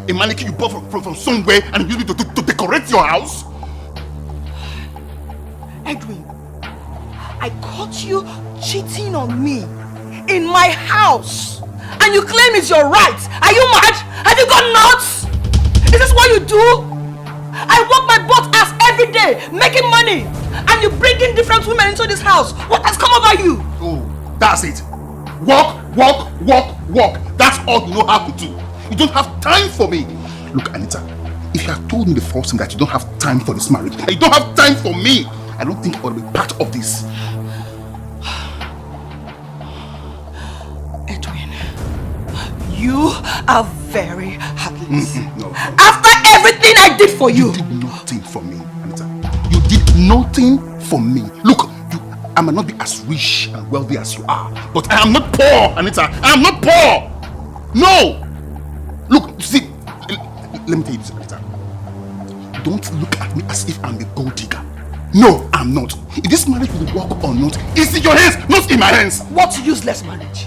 A mannequin you bought from somewhere and use it to decorate your house? Edwin, I caught you cheating on me in my house and you claim it's your right. Are you mad? Have you gone nuts? Is this what you do? I work my butt ass every day making money and you bring in different women into this house. What has come over you? Oh, that's it. Walk. That's all you know how to do. You don't have time for me. Look, Anita, if you had told me the first time that you don't have time for this marriage, and you don't have time for me, I don't think I would be part of this. Edwin, you are very heartless. No. After everything I did for you. You did nothing for me, Anita. You did nothing for me. Look, I might not be as rich and wealthy as you are, but I am not poor, Anita. I am not poor. No. Look, see, let me tell you this, Anita. Don't look at me as if I'm a gold digger. No, I'm not. If this marriage will work or not, it's in your hands, not in my hands. What useless marriage?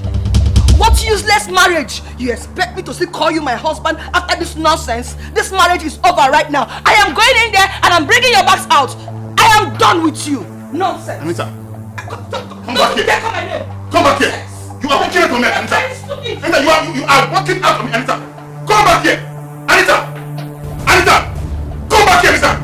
What useless marriage? You expect me to still call you my husband after this nonsense? This marriage is over right now. I am going in there and I'm bringing your bags out. I am done with you. Nonsense. Anita, come back here. Come back here. You are working out on me, Anita. Anita, you are working out on me, Anita. Come back here! Anita! Come back here, Anita!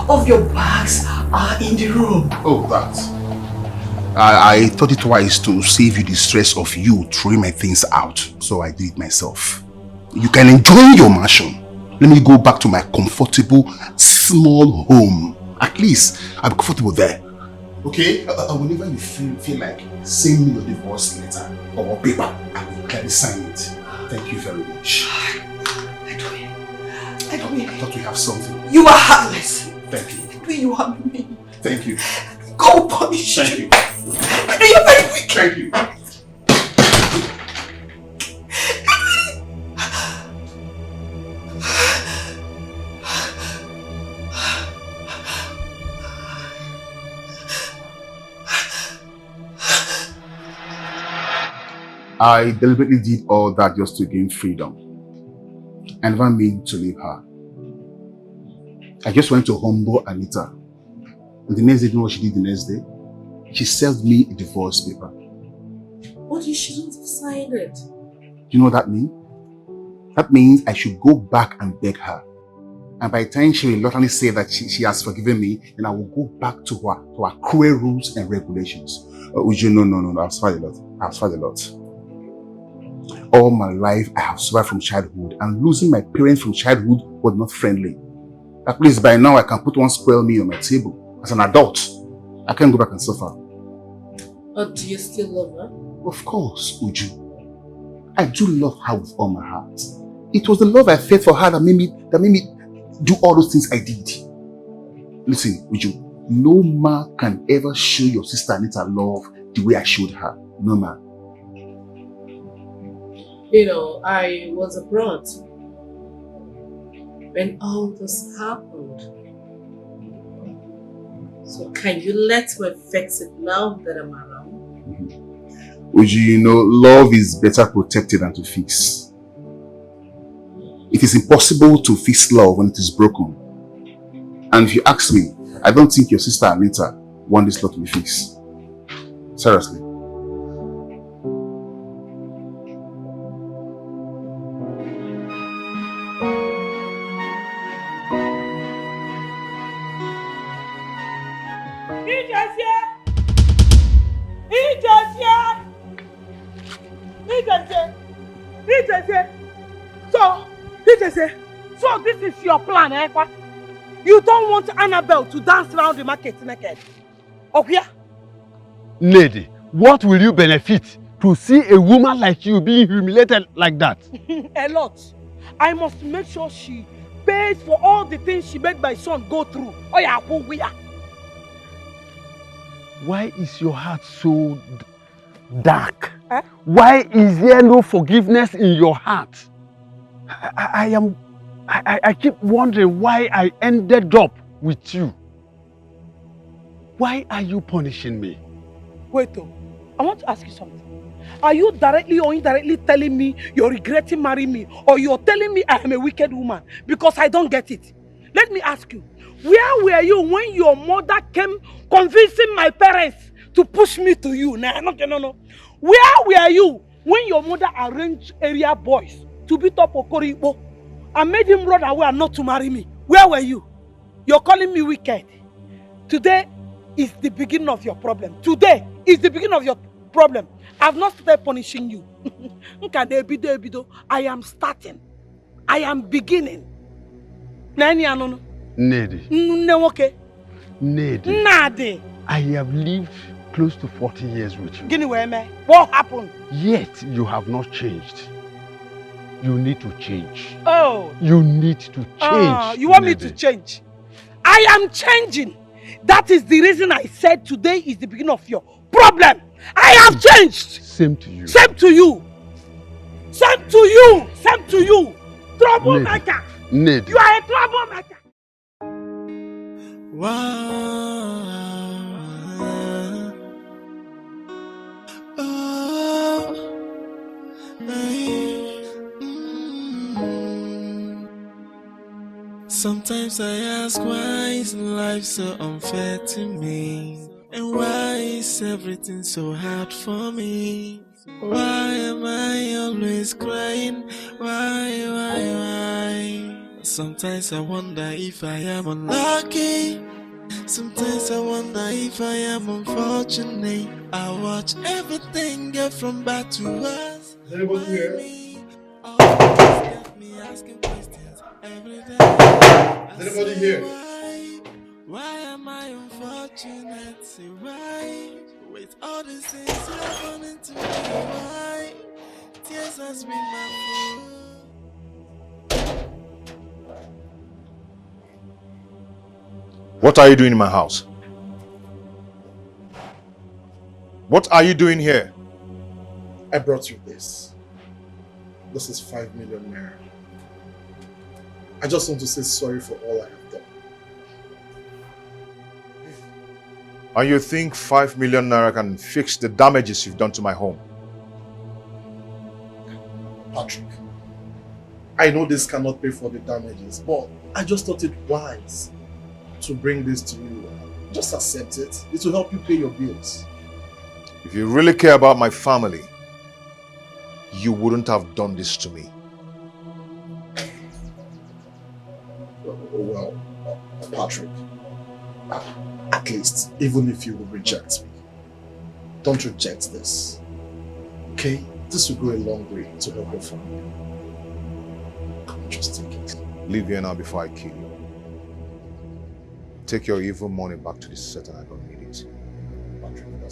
Of your bags are in the room. Oh, that. I thought it wise to save you the stress of you throwing my things out, so I did it myself. You can enjoy your mansion. Let me go back to my comfortable, small home. At least I'm comfortable there. Okay? Whenever you feel like send me your divorce letter or paper, I will gladly sign it. Thank you very much. I thought we have something. You are heartless. Thank you. You are me. Thank you. Go punish Thank you. you. You're very weak. Thank you. I deliberately did all that just to gain freedom. I never meant to leave her. I just went to humble Anita. And the next day, you know what she did the next day? She served me a divorce paper. But you shouldn't have signed it. Do you know what that means? That means I should go back and beg her. And by the time she reluctantly say that she has forgiven me, then I will go back to her cruel rules and regulations. Uju, no. I've suffered a lot. All my life, I have suffered from childhood, and losing my parents from childhood was not friendly. At least by now, I can put one square meal on my table. As an adult, I can't go back and suffer. But do you still love her? Of course, Uju. I do love her with all my heart. It was the love I felt for her that made me do all those things I did. Listen, Uju, no man can ever show your sister Anita love the way I showed her. No man. You know, I was abroad when all this happened. So can you let me fix it now that I'm around? Uju, you know, love is better protected than to fix. It is impossible to fix love when it is broken. And if you ask me, I don't think your sister Anita want this love to be fixed. Seriously. So this is your plan, eh? You don't want Annabelle to dance around the market naked. Okay? Lady, what will you benefit to see a woman like you being humiliated like that? A lot. I must make sure she pays for all the things she made my son go through. Oh yeah, Why is your heart so dark? Eh? Why is there no forgiveness in your heart? I keep wondering why I ended up with you. Why are you punishing me? Wait, I want to ask you something. Are you directly or indirectly telling me you're regretting marrying me, or you're telling me I am a wicked woman? Because I don't get it. Let me ask you, where were you when your mother came convincing my parents to push me to you? No. Where were you when your mother arranged area boys to beat up Okoribo and made him run away and not to marry me? Where were you? You're calling me wicked. Today is the beginning of your problem. Today is the beginning of your problem. I've not started punishing you. I am starting. I am beginning. Nedi. Nadi. I have lived close to 40 years with you. What happened? Yet you have not changed. You need to change. Oh. You need to change. You want me to change? I am changing. That is the reason I said today is the beginning of your problem. I have changed. Same to you. Same to you. Same to you. Same to you. Troublemaker. Ned. You are a troublemaker. Sometimes I ask, why is life so unfair to me? And why is everything so hard for me? Why am I always crying? Why? Sometimes I wonder if I am unlucky. Sometimes I wonder if I am unfortunate. I watch everything get from bad to worse. Is anybody here? Me asking questions every day. Is anybody here? Why am I unfortunate? Say why? With all the things happening to me, why? Tears has been my food. What are you doing in my house? What are you doing here? I brought you this. This is 5 million naira. I just want to say sorry for all I have done. And you think 5 million naira can fix the damages you've done to my home? Patrick, I know this cannot pay for the damages, but I just thought it wise to bring this to you. Just accept it. It will help you pay your bills. If you really care about my family, you wouldn't have done this to me. Well, Patrick, at least, even if you will reject me, don't reject this. Okay? This will go a long way to help your family. Come on, just take it. Leave here now before I kill you. Take your evil money back to the Satan. I don't need it.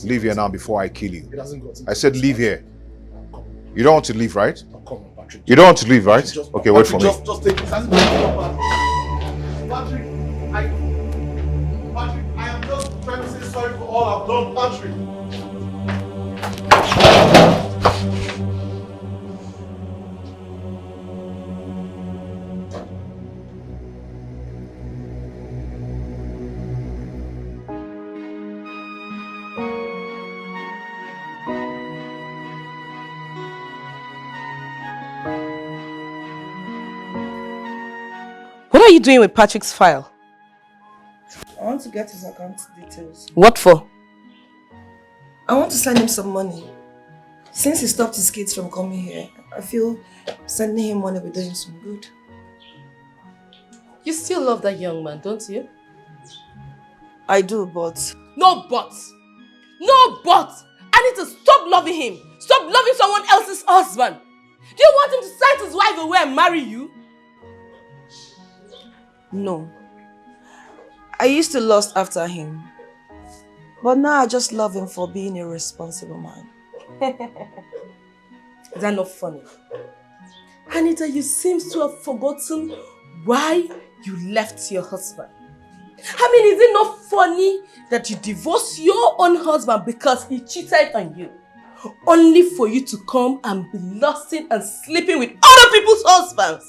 Leave here now before I kill you. I said leave here. You don't want to leave, right? Come on, Patrick. You don't want to leave, right? Okay, wait for me. Just take this. Patrick, I am just trying to say sorry for all I've done, Patrick. What are you doing with Patrick's file? I want to get his account details. What for? I want to send him some money. Since he stopped his kids from coming here, I feel sending him money will do him some good. You still love that young man, don't you? I do, but... No but! No but! I need to stop loving him! Stop loving someone else's husband! Do you want him to send his wife away and marry you? No. I used to lust after him. But now I just love him for being a responsible man. Is that not funny? Anita, you seem to have forgotten why you left your husband. I mean, is it not funny that you divorced your own husband because he cheated on you? Only for you to come and be lusting and sleeping with other people's husbands.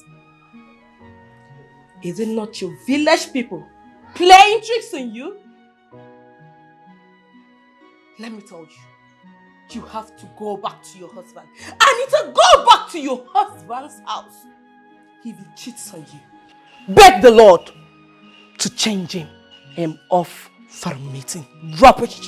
Is it not your village people playing tricks on you? Let me tell you, you have to go back to your husband. Anita, go back to your husband's house. If he cheats on you, beg the Lord to change him off from meeting. Rubbish.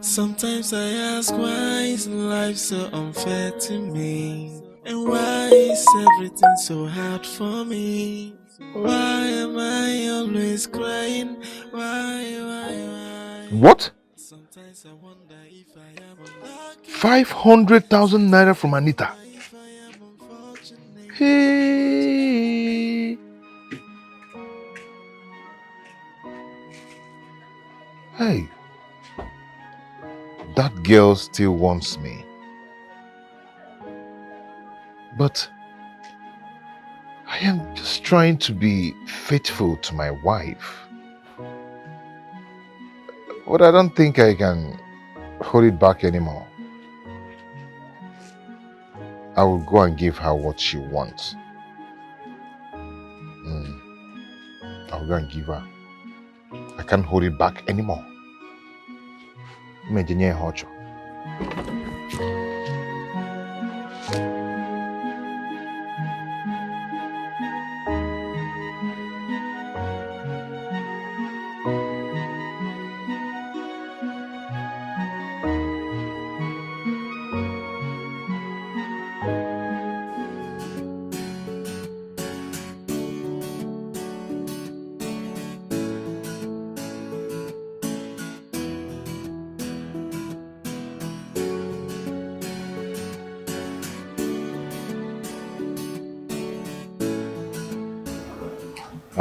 Sometimes I ask, why is life so unfair to me? And why is everything so hard for me? Why am I always crying? Why? What? 500,000 naira from Anita. Hey. Hey. That girl still wants me. But I am just trying to be faithful to my wife. But I don't think I can hold it back anymore. I will go and give her what she wants. I will go and give her. I can't hold it back anymore. Imagine how.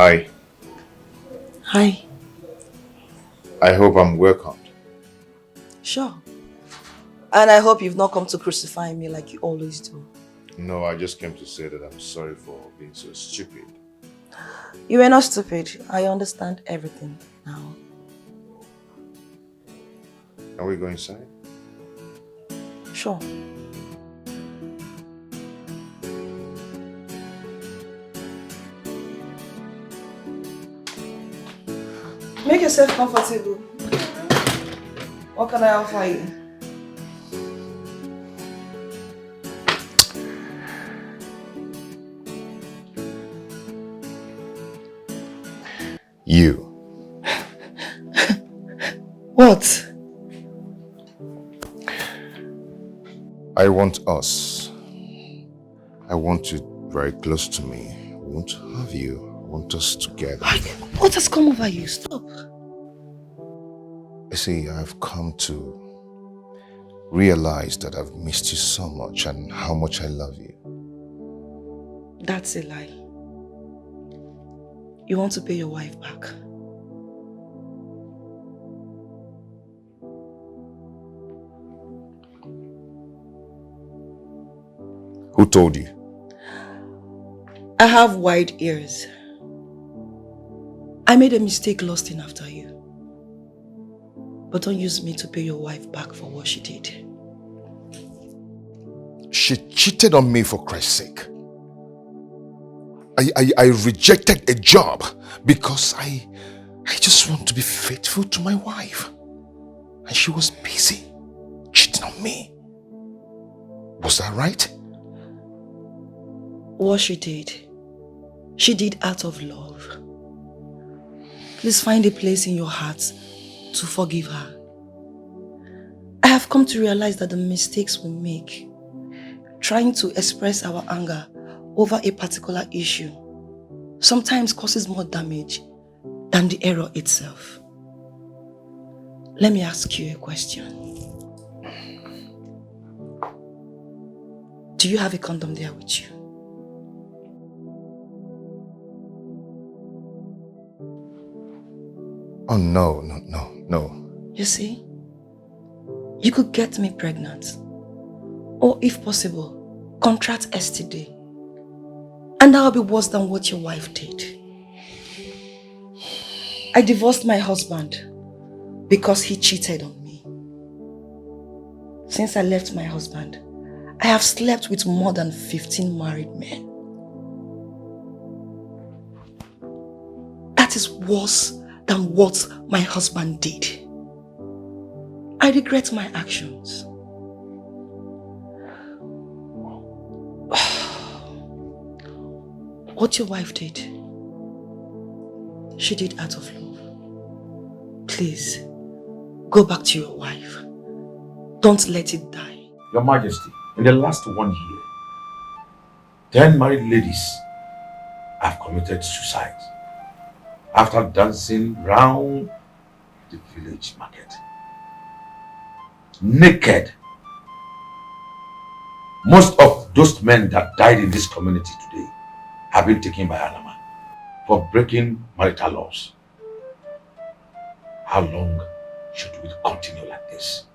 Hi. Hi. I hope I'm welcomed. Sure. And I hope you've not come to crucify me like you always do. No, I just came to say that I'm sorry for being so stupid. You were not stupid. I understand everything now. Can we go inside? Sure. Make yourself comfortable. What can I offer you? You. What? I want us. I want you very close to me. I want to have you. I want us together. What has come over you? Stop. You see, I've come to realize that I've missed you so much and how much I love you. That's a lie. You want to pay your wife back. Who told you? I have wide ears. I made a mistake lusting after you. But don't use me to pay your wife back for what she did. She cheated on me for Christ's sake. I rejected a job because I just want to be faithful to my wife. And she was busy cheating on me. Was that right? What she did out of love. Please find a place in your heart to forgive her. I have come to realize that the mistakes we make, trying to express our anger over a particular issue, sometimes causes more damage than the error itself. Let me ask you a question. Do you have a condom there with you? Oh, no. You see, you could get me pregnant, or if possible, contract STD. And that will be worse than what your wife did. I divorced my husband because he cheated on me. Since I left my husband, I have slept with more than 15 married men. That is worse than what my husband did. I regret my actions. What your wife did, she did out of love. Please, go back to your wife. Don't let it die. Your Majesty, in the last 1 year, 10 married ladies have committed suicide after dancing round the village market. Naked. Most of those men that died in this community today have been taken by Anama for breaking marital laws. How long should we continue like this?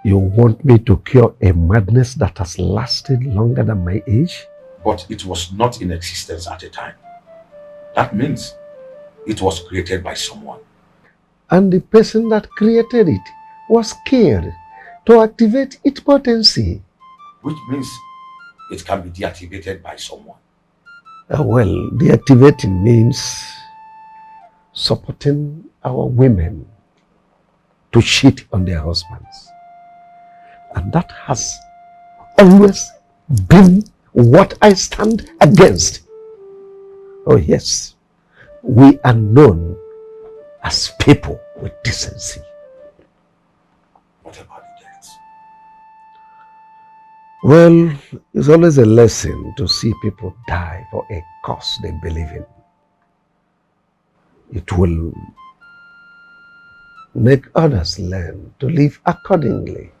You want me to cure a madness that has lasted longer than my age? But it was not in existence at a time. That means it was created by someone. And the person that created it was scared to activate its potency. Which means it can be deactivated by someone. Well, deactivating means supporting our women to cheat on their husbands. And that has always been what I stand against. Oh yes, we are known as people with decency. What about the deaths? Well, it's always a lesson to see people die for a cause they believe in. It will make others learn to live accordingly.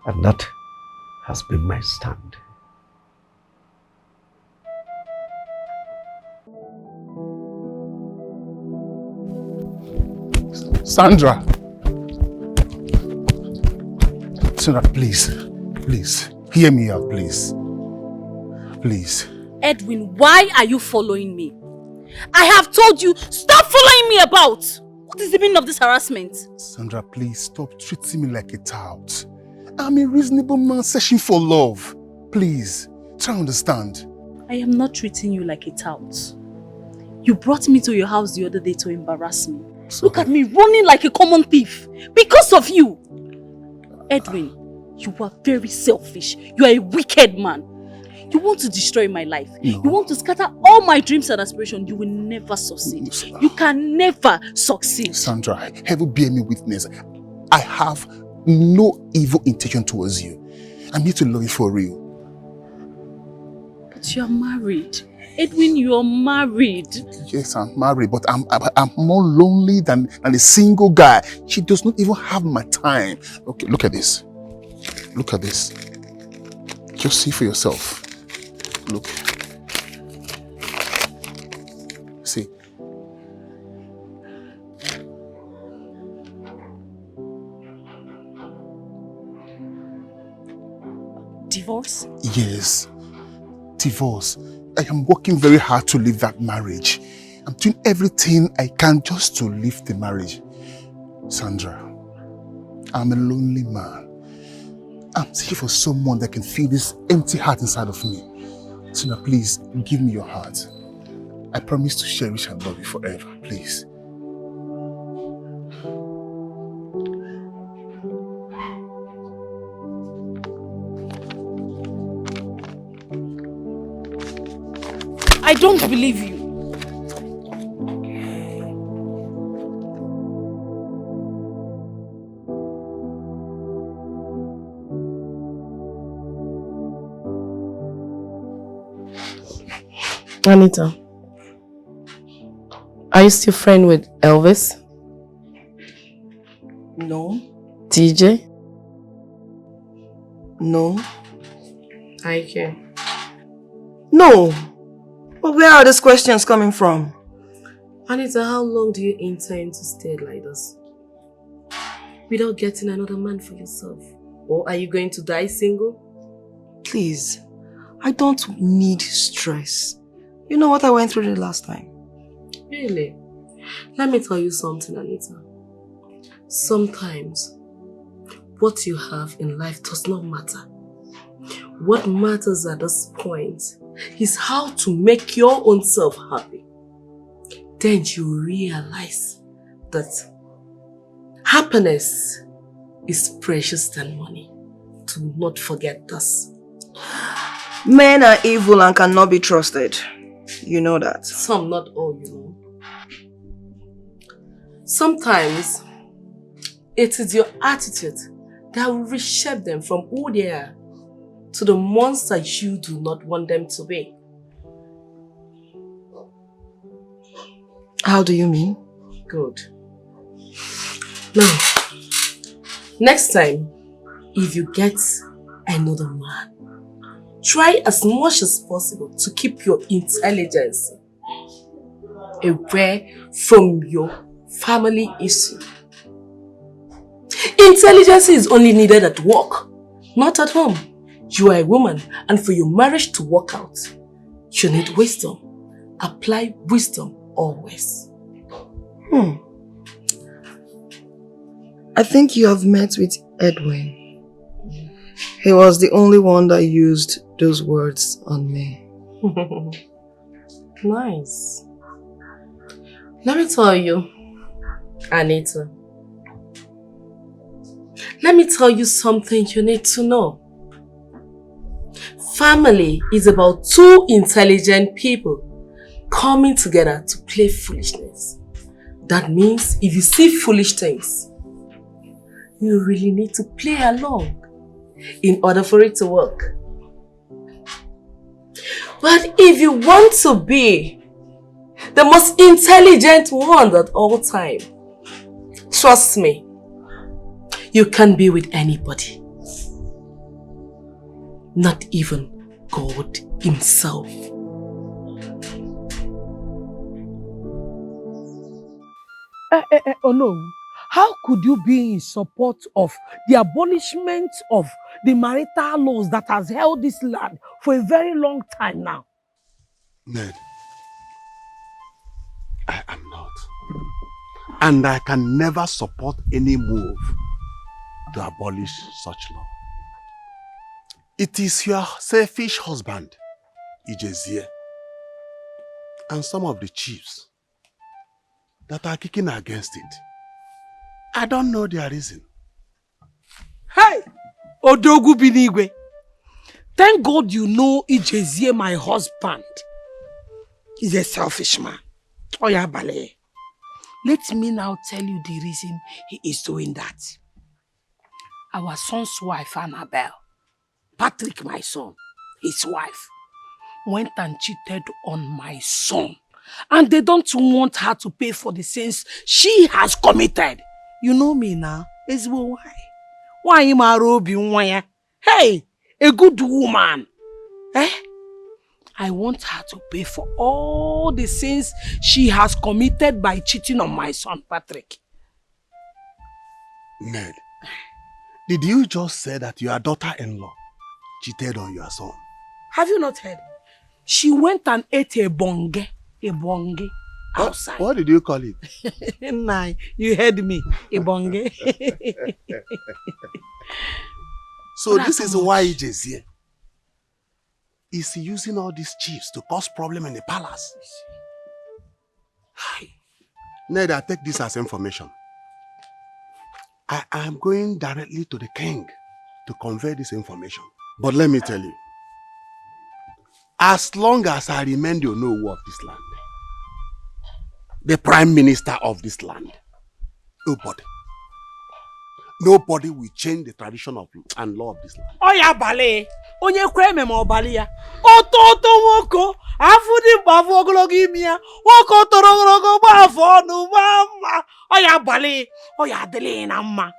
And that has been my stand. Sandra. Sandra, please. Please. Hear me out, please. Please. Edwin, why are you following me? I have told you, stop following me about! What is the meaning of this harassment? Sandra, please stop treating me like a tout. I'm a reasonable man searching for love. Please, try to understand. I am not treating you like a tout. You brought me to your house the other day to embarrass me. Sorry. Look at me running like a common thief because of you. Edwin, you are very selfish. You are a wicked man. You want to destroy my life. No. You want to scatter all my dreams and aspirations. You will never succeed. No, you can never succeed. Sandra, heaven bear me witness. I have no evil intention towards you. I'm here to love you for real. But you are married. Edwin, you are married. Yes, I'm married, but I'm more lonely than a single guy. She does not even have my time. Okay, look at this. Look at this. Just see for yourself. Look. See. Divorce? Yes. Divorce. I am working very hard to leave that marriage. I'm doing everything I can just to leave the marriage. Sandra, I'm a lonely man. I'm seeking for someone that can fill this empty heart inside of me. Sandra, please, give me your heart. I promise to cherish and love you forever, please. I don't believe you. Anita, are you still friends with Elvis? No. DJ? No. Ike? No. But where are these questions coming from? Anita, how long do you intend to stay like this? Without getting another man for yourself? Or are you going to die single? Please, I don't need stress. You know what I went through the last time? Really? Let me tell you something, Anita. Sometimes, what you have in life does not matter. What matters at this point is how to make your own self happy. Then you realize that happiness is precious than money. Do not forget this. Men are evil and cannot be trusted. You know that. Some, not all, you know. Sometimes, it is your attitude that will reshape them from who they are to the monster you do not want them to be. How do you mean? Good. Now, next time, if you get another man, try as much as possible to keep your intelligence away from your family issue. Intelligence is only needed at work, not at home. You are a woman, and for your marriage to work out, you need wisdom. Apply wisdom always. I think you have met with Edwin. He was the only one that used those words on me. Nice. Let me tell you, Anita. Let me tell you something you need to know. Family is about two intelligent people coming together to play foolishness. That means if you see foolish things, you really need to play along in order for it to work. But if you want to be the most intelligent one at all time, trust me, you can be with anybody. Not even God himself. Oh no, How could you be in support of the abolishment of the marital laws that has held this land for a very long time now? Ned, I am not. And I can never support any move to abolish such law. It is your selfish husband, Ijezie, and some of the chiefs that are kicking against it. I don't know their reason. Hey! Odogu Binigwe. Thank God you know Ijezie, my husband. He's a selfish man. Oya Bale. Let me now tell you the reason he is doing that. Our son's wife, Annabelle, Patrick, my son, his wife, went and cheated on my son. And they don't want her to pay for the sins she has committed. You know me now. Is why? Why am I robbing? Hey, a good woman. Eh? I want her to pay for all the sins she has committed by cheating on my son, Patrick. Ned, did you just say that your daughter-in-law cheated on your son? Have you not heard? She went and ate a bonge outside. What did you call it? Nah, you heard me. A bonge. So this is why Ijezie is using all these chiefs to cause problem in the palace. Ned, I take this as information. I am going directly to the king to convey this information. But let me tell you, as long as I remain the Onowu of this land, the prime minister of this land, nobody will change the tradition of and law of this land. Oya Bale, onye kwe me ma obali ya. Oto woko, afudi bavu ogologo imia, woko torogologo bavu onu mama. Oya Bale, oya dele na mma.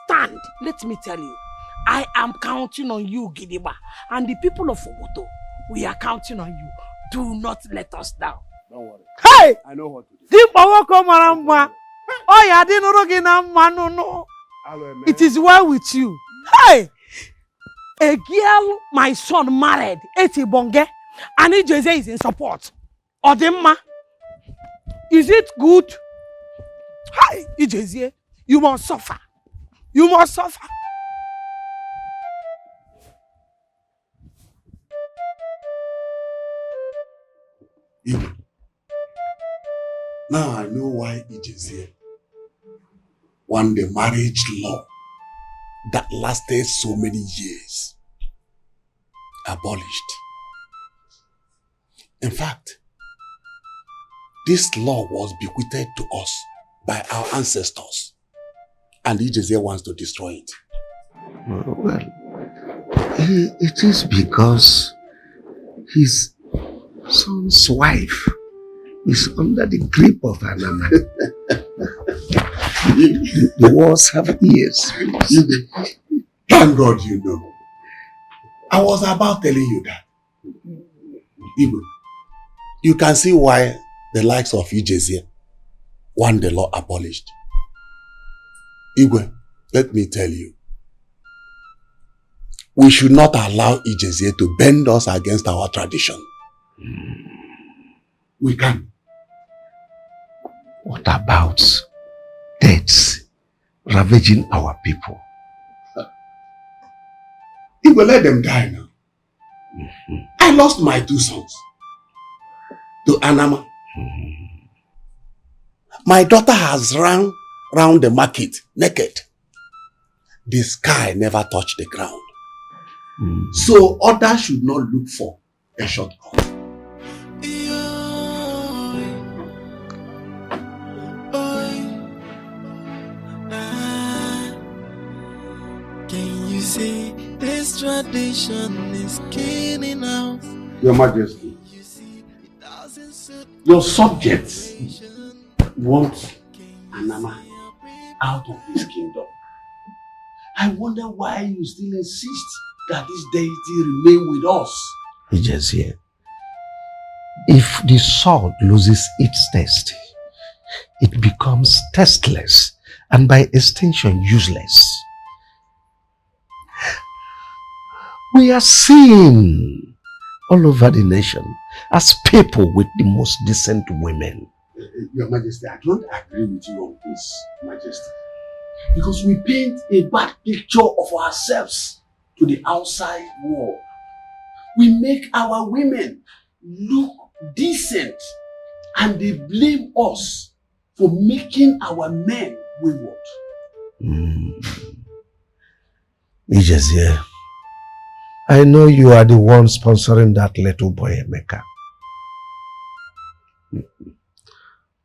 Stand, let me tell you, I am counting on you, Gidiba, and the people of Obodo, we are counting on you. Do not let us down. Don't worry. Hey! I know what to do. Dimba woko maramba. Oya dinorogi na mma no. It is well with you. Hey! A girl my son married, Eti Bonge, and Ijezie is in support. Odemma. Is it good? Hey, Ijezie, you must suffer. You must suffer. Now I know why Ijezie won the marriage law that lasted so many years abolished. In fact, this law was bequeathed to us by our ancestors, and Ijezie wants to destroy it. Well, it is because his son's wife is under the grip of Anama. The wars have ears. Thank God you know. I was about telling you that. Igwe, you can see why the likes of Ijezie want the law abolished. Igwe, let me tell you, we should not allow Ijezie to bend us against our tradition. We can. What about deaths ravaging our people? He will let them die now. I lost my 2 sons to Anama. My daughter has run round the market naked. The sky never touched the ground. So others should not look for a shortcut. Can you see this tradition is killing out? Your Majesty, your subjects want Anama out of this kingdom. I wonder why you still insist that this deity remain with us. Ijezie, if the sword loses its taste, it becomes tasteless and by extension useless. We are seen all over the nation as people with the most decent women. Your Majesty, I don't agree with you on this, Majesty. Because we paint a bad picture of ourselves to the outside world. We make our women look decent and they blame us for making our men wayward. Ijezie, I know you are the one sponsoring that little boy, Emeka.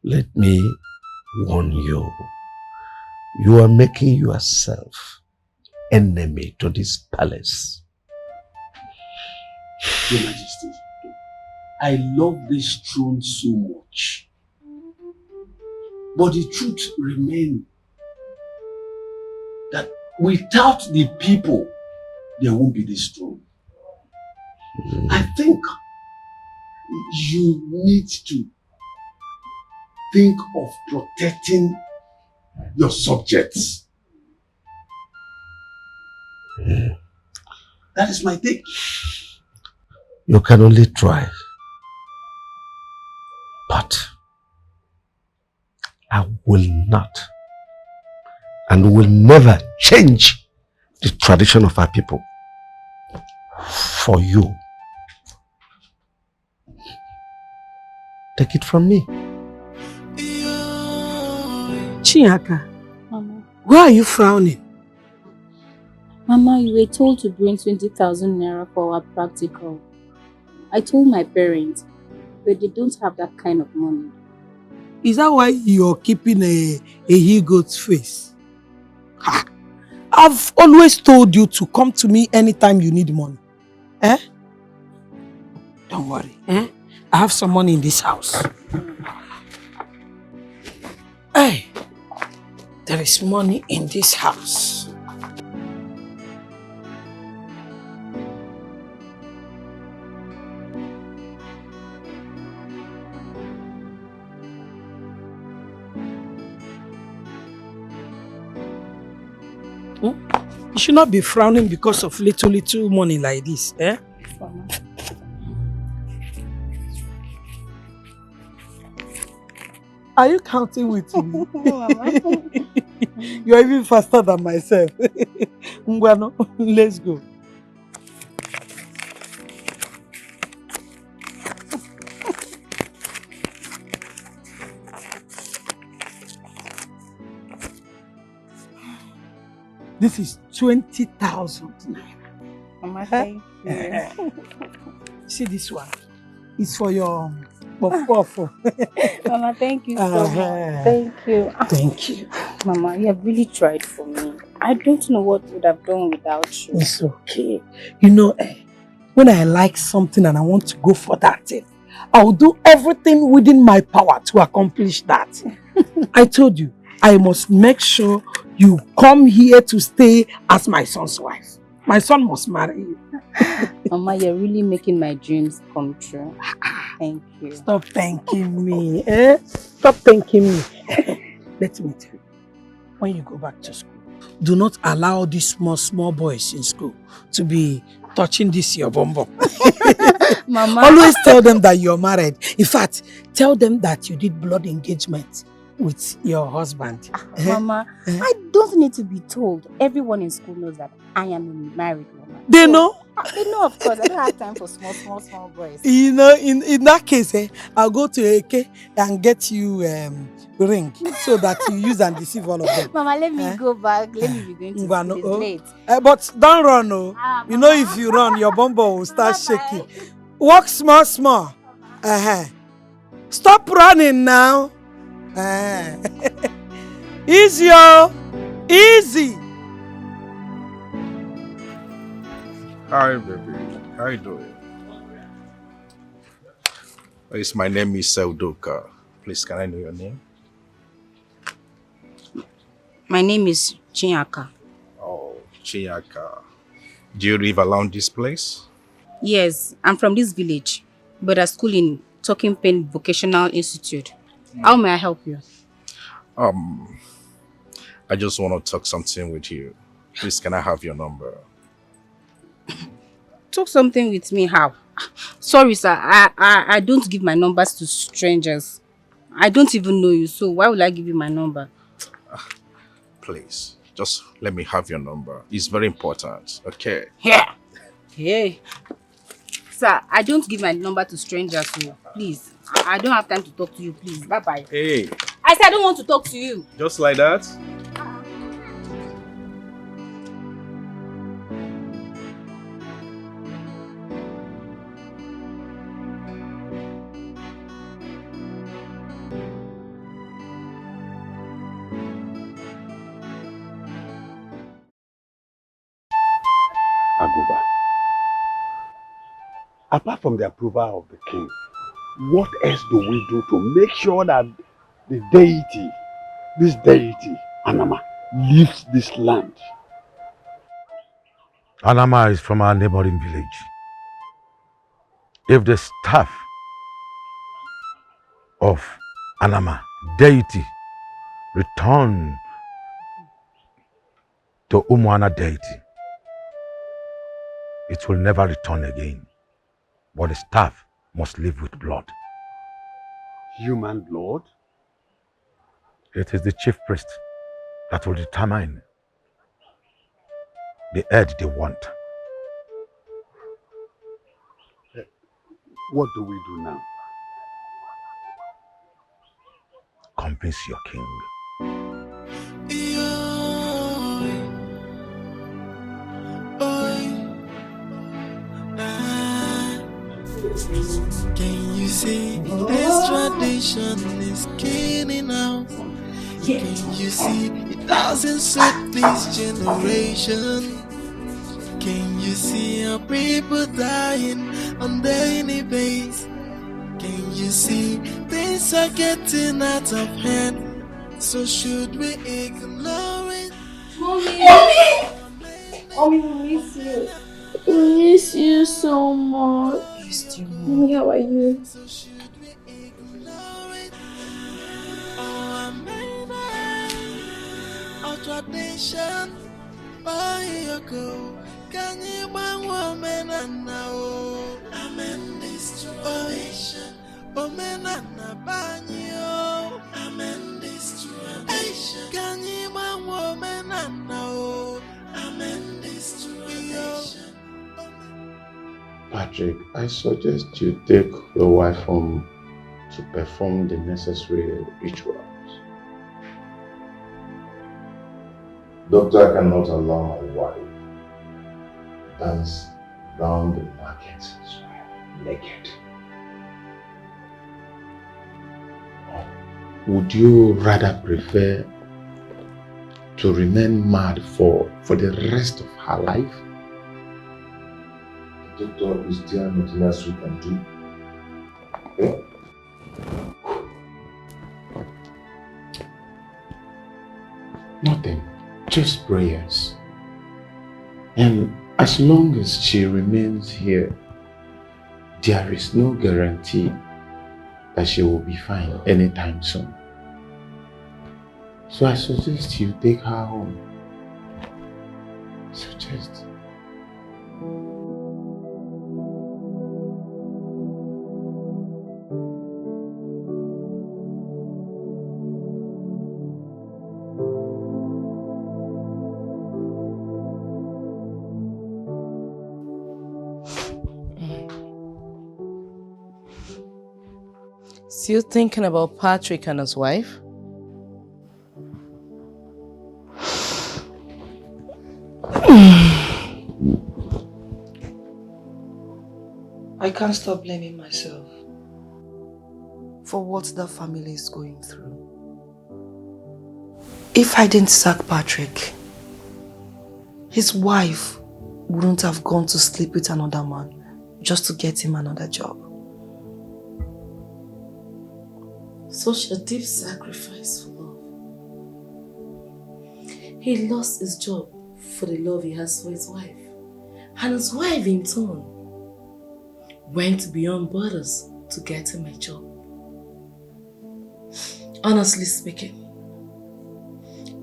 Let me warn you. You are making yourself enemy to this palace. Your Majesty, I love this throne so much. But the truth remains that without the people, there won't be this throne. I think you need to think of protecting your subjects. That is my take. You can only try. But I will not and will never change the tradition of our people for you. Take it from me. Chinyaka, Mama. why are you frowning? Mama, you were told to bring 20,000 naira for our practical. I told my parents, but they don't have that kind of money. Is that why you're keeping a he-goat's face? Ha! I've always told you to come to me anytime you need money. Eh? Don't worry. Eh? I have some money in this house. Hey, there is money in this house. You should not be frowning because of little money like this, eh? Are you counting with me? You're even faster than myself. Ngwano, let's go. This is 20,000 naira. Mama, thank you. See this one? It's for your puff. Mama, thank you so much. Thank you. Thank you. Mama, you have really tried for me. I don't know what would have done without you. It's okay. You know, when I like something and I want to go for that thing, I'll do everything within my power to accomplish that. I told you, I must make sure you come here to stay as my son's wife. My son must marry you. Mama, you're really making my dreams come true. Thank you. Stop thanking me. Eh? Stop thanking me. Let me tell you, when you go back to school, do not allow these small boys in school to be touching this your bum. Mama. Always tell them that you're married. In fact, tell them that you did blood engagement with your husband. Mama, I don't need to be told. Everyone in school knows that I am a married woman. They know? They know, of course. I don't have time for small boys. You know, in that case, I'll go to Eke and get you ring so that you use and deceive all of them. Mama, let me go back. Let me be going to school. It's late. But don't run, oh. You know, if you run, your bumbo will start shaking. Walk small. Stop running now. Easy, oh. Easy. Hi, baby. How you doing? My name is Udoka. Please, can I know your name? My name is Chinyaka. Oh, Chinyaka. Do you live around this place? Yes, I'm from this village, but I school in Talking Pen Vocational Institute. How may I help you? I just want to talk something with you. Please, can I have your number? Talk something with me, how? Sorry, sir. I don't give my numbers to strangers. I don't even know you, so why would I give you my number? Please, just let me have your number. It's very important, okay? Yeah. Hey. Sir, I don't give my number to strangers, so please. I don't have time to talk to you, please. Bye-bye. Hey. I said I don't want to talk to you. Just like that? Aguba, apart from the approval of the king, what else do we do to make sure that the deity, this deity, Anama, leaves this land? Anama is from our neighboring village. If the staff of Anama, deity, return to Umuana deity, it will never return again. But the staff must live with blood. Human blood? It is the chief priest that will determine the edge they want. What do we do now? Convince your king. Can you see this tradition is killing out? Can you see it doesn't suit this generation? Can you see our people dying on daily basis? Can you see things are getting out of hand? So should we ignore it? Mommy! Mommy, we miss you. We miss you so much. Mommy, how are you? Our tradition, why you go? Can you bang woman and now? Amen this tradition. Woman and banyo. Amen this tradition. Can you bang woman and now? Amen this tradition. Patrick, I suggest you take your wife home to perform the necessary rituals. Doctor cannot allow my wife dance round the market naked. Would you rather prefer to remain mad for the rest of her life? Doctor, is there nothing else we can do? Yeah? Nothing, just prayers. And as long as she remains here, there is no guarantee that she will be fine anytime soon. So I suggest you take her home. Suggest. Still thinking about Patrick and his wife? I can't stop blaming myself for what that family is going through. If I didn't sack Patrick, his wife wouldn't have gone to sleep with another man just to get him another job. Such a deep sacrifice for love. He lost his job for the love he has for his wife. And his wife in turn went beyond borders to get him a job. Honestly speaking,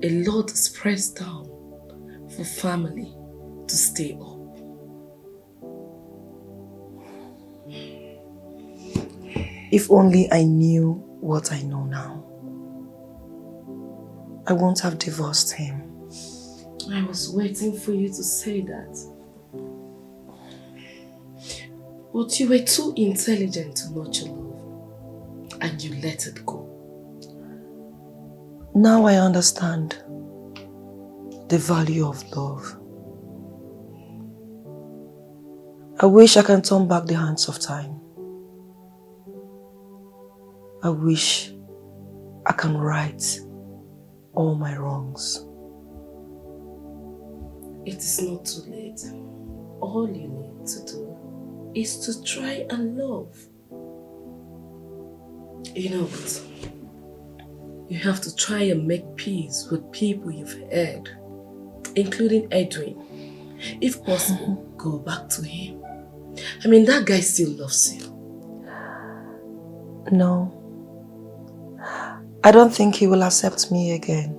a lot is pressed down for family to stay up. If only I knew what I know now, I won't have divorced him. I was waiting for you to say that. But you were too intelligent to nurture love, and you let it go. Now I understand the value of love. I wish I can turn back the hands of time. I wish I can right all my wrongs. It is not too late. All you need to do is to try and love. You know what? You have to try and make peace with people you've hurt, including Edwin. If possible, go back to him. I mean, that guy still loves you. No. I don't think he will accept me again.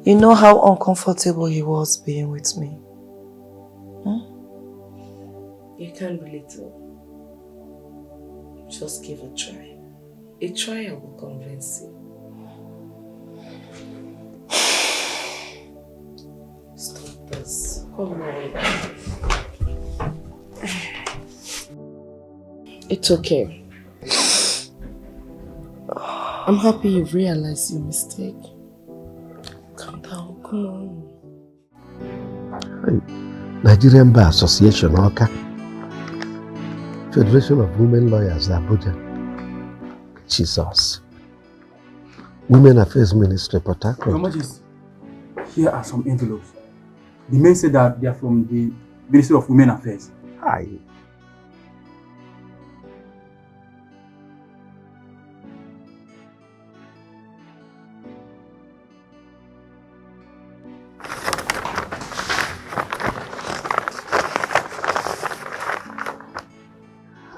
You know how uncomfortable he was being with me. You can't really tell. Just give a try. A trial will convince you. Stop this. Come on. It's okay. I'm happy you've realized your mistake. Calm down, come on. Nigerian Bar Association, Oka. Federation of Women Lawyers, Abuja. Jesus. Women Affairs Ministry, Port Harcourt. Your Majesty, here are some envelopes. The men say that they are from the Ministry of Women Affairs. Hi.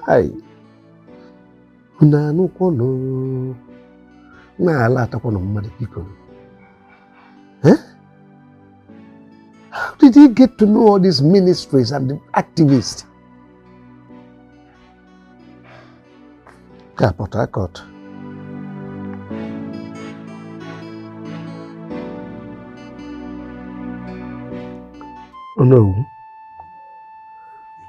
Hi. Unanu kono. Na ala takono mmadu piko. How did he get to know all these ministries and the activists? Port Harcourt. Oh no.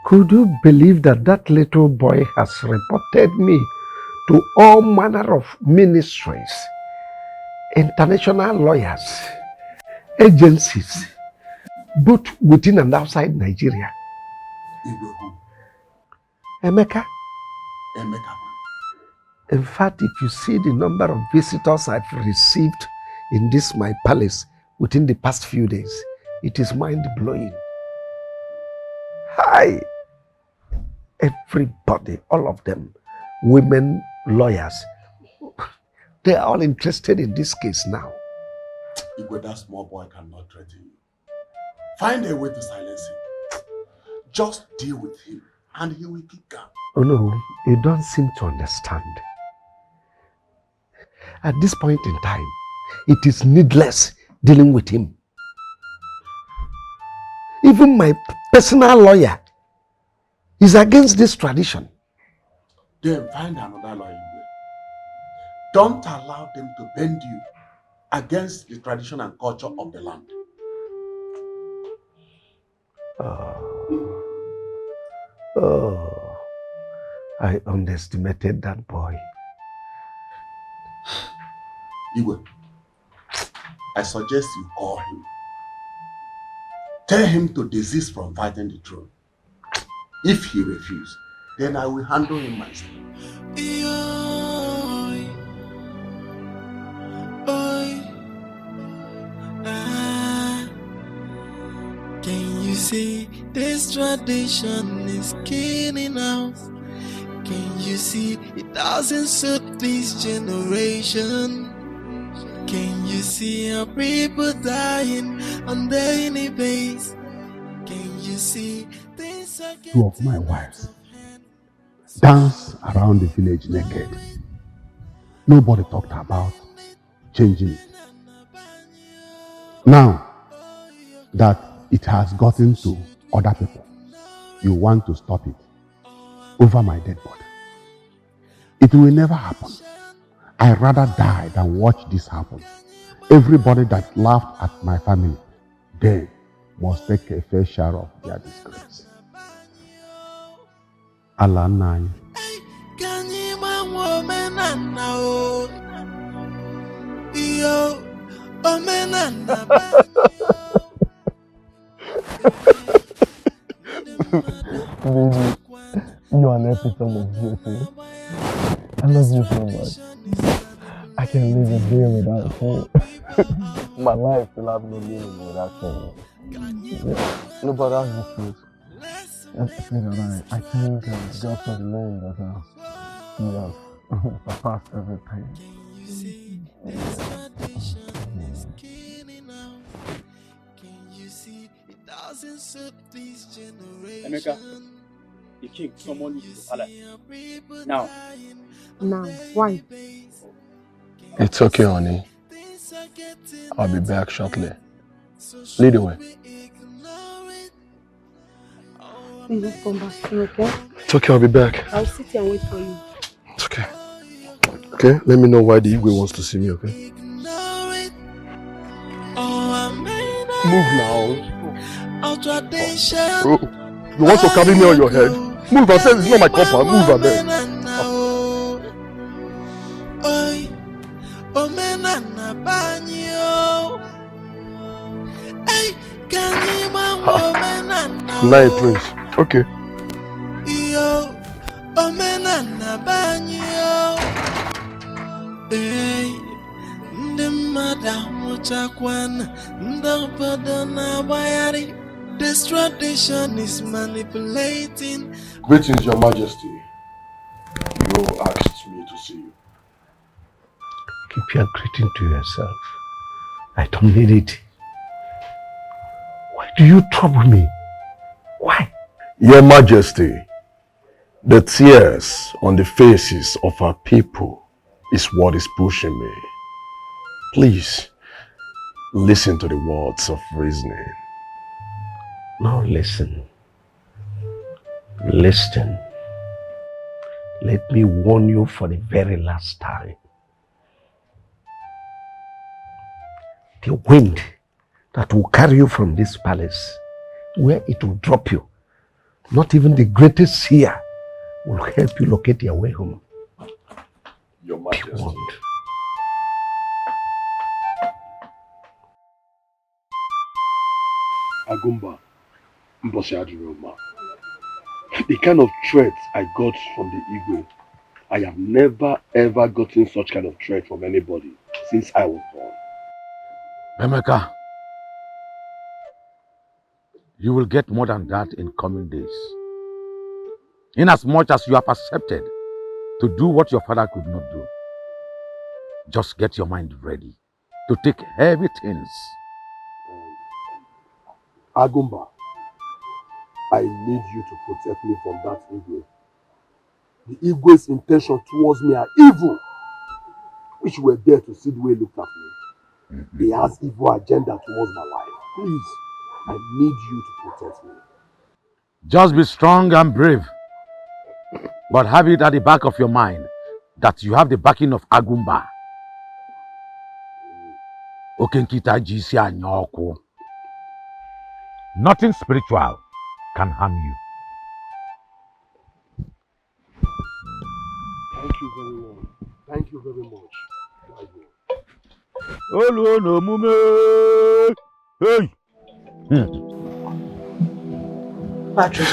Could you believe that that little boy has reported me to all manner of ministries, international lawyers, agencies, both within and outside Nigeria? Emeka? Emeka. In fact, if you see the number of visitors I've received in this my palace within the past few days, it is mind-blowing. Hi! Everybody, all of them, women lawyers, they are all interested in this case now. Igwe, that small boy cannot threaten you. Find a way to silence him. Just deal with him and he will keep calm. Oh no, you don't seem to understand. At this point in time, it is needless dealing with him. Even my personal lawyer is against this tradition. Then find another lawyer. Don't allow them to bend you against the tradition and culture of the land. Oh, I underestimated that boy. Igwe, I suggest you call him. Tell him to desist from fighting the throne. If he refuses, then I will handle him myself. Can you see this tradition is killing us? Can you see it doesn't suit this generation? Can you see our people dying on daily basis? Can you see things are Two of my wives dance around the village naked. Nobody talked about changing it. Now that it has gotten to other people, you want to stop it over my dead body. It will never happen. I'd rather die than watch this happen. Everybody that laughed at my family, they must take a fair share of their disgrace. Allah nine. Baby, you are an epitome of beauty. I love you so much. I can't live a day without you. My life will have no meaning without you. No, but that's the truth. I think God for the name that you have surpassed everything. Emeka, the king summoned you to the palace. Now. Now, why? It's okay, Onny. I'll be back shortly. Lead the way. Please just come back soon, okay? It's okay, I'll be back. I'll sit here and wait for you. It's okay. Okay, let me know why the Igwe wants to see me, okay? Move now. Oh, you want to carry me on your head? Move, I said it's not my compound. Move, I beg. Night, Prince. Okay. This tradition is manipulating. Greetings, Your Majesty. You asked me to see you. Keep your greeting to yourself. I don't need it. Why do you trouble me? Why? Your Majesty, the tears on the faces of our people is what is pushing me. Please, listen to the words of reasoning. Now listen. Listen. Let me warn you for the very last time. The wind that will carry you from this palace, where it will drop you, not even the greatest seer will help you locate your way home. Your Majesty. Be warned. Agumba, Mbosiaduruma. The kind of threat I got from the Igwe, I have never ever gotten such kind of threat from anybody since I was born. Emeka, you will get more than that in coming days. Inasmuch as you have accepted to do what your father could not do, just get your mind ready to take heavy things. Agumba, I need you to protect me from that Igwe. The Igwe's intention towards me are evil. Which you were there to see the way he looked at me. He has evil agenda towards my life. Please, I need you to protect me. Just be strong and brave, but have it at the back of your mind that you have the backing of Agumba. Okenkita jisi anyoko. Nothing spiritual can harm you. Thank you very much. Thank you very much. Olu no mume. Hey. Patrick,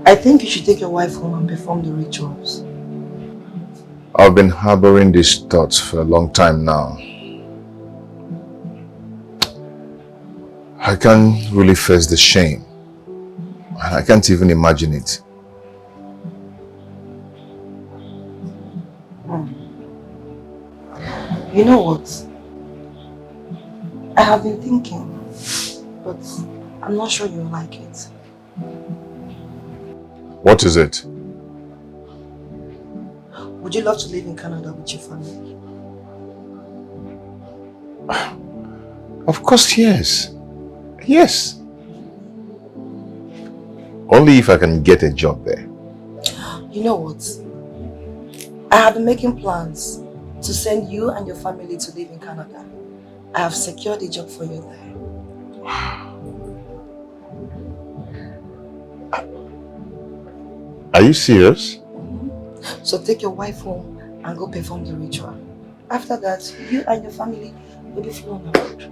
I think you should take your wife home and perform the rituals. I've been harboring these thoughts for a long time now. I can't really face the shame. And I can't even imagine it. You know what? I have been thinking, but I'm not sure you'll like it. What is it? Would you love to live in Canada with your family? Of course, yes. Yes. Only if I can get a job there. You know what? I have been making plans to send you and your family to live in Canada. I have secured a job for you there. Are you serious? So take your wife home and go perform the ritual. After that, you and your family will be flown abroad.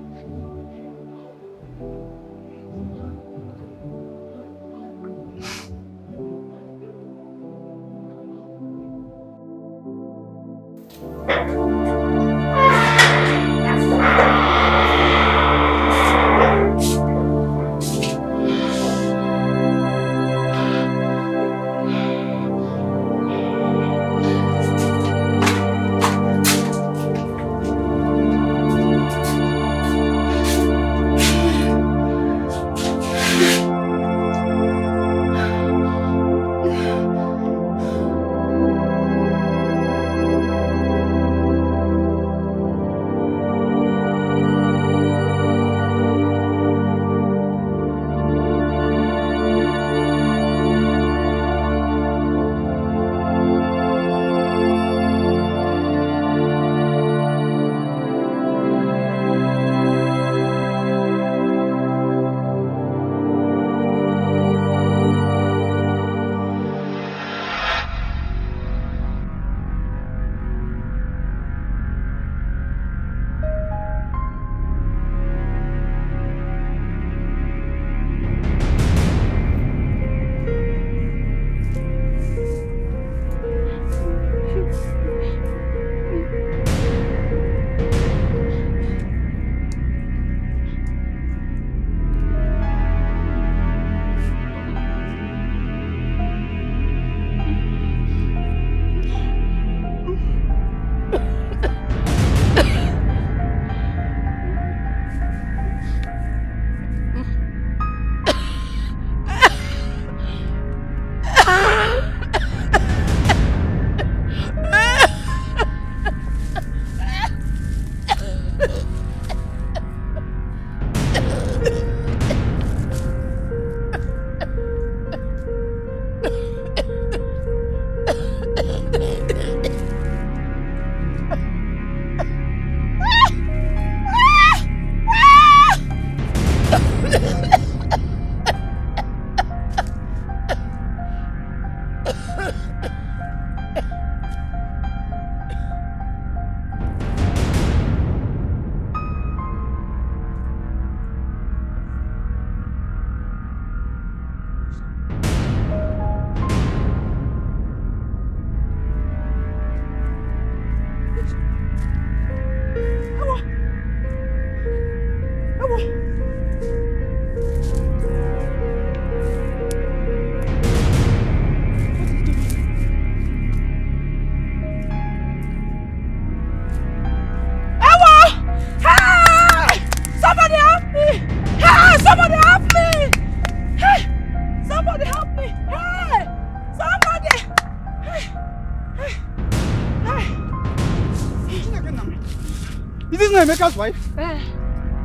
Emeka's wife?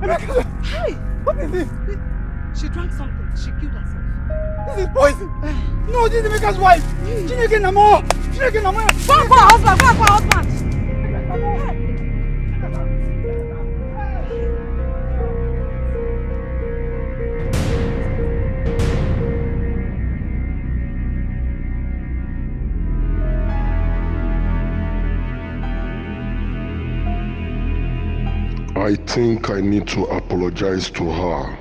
Emeka's wife? Hi! What is this? She drank something. She killed herself. This is poison! No, this is Emeka's wife! Chineke Namo! Chineke Namo! Go for her husband! Go for her husband! I think I need to apologize to her.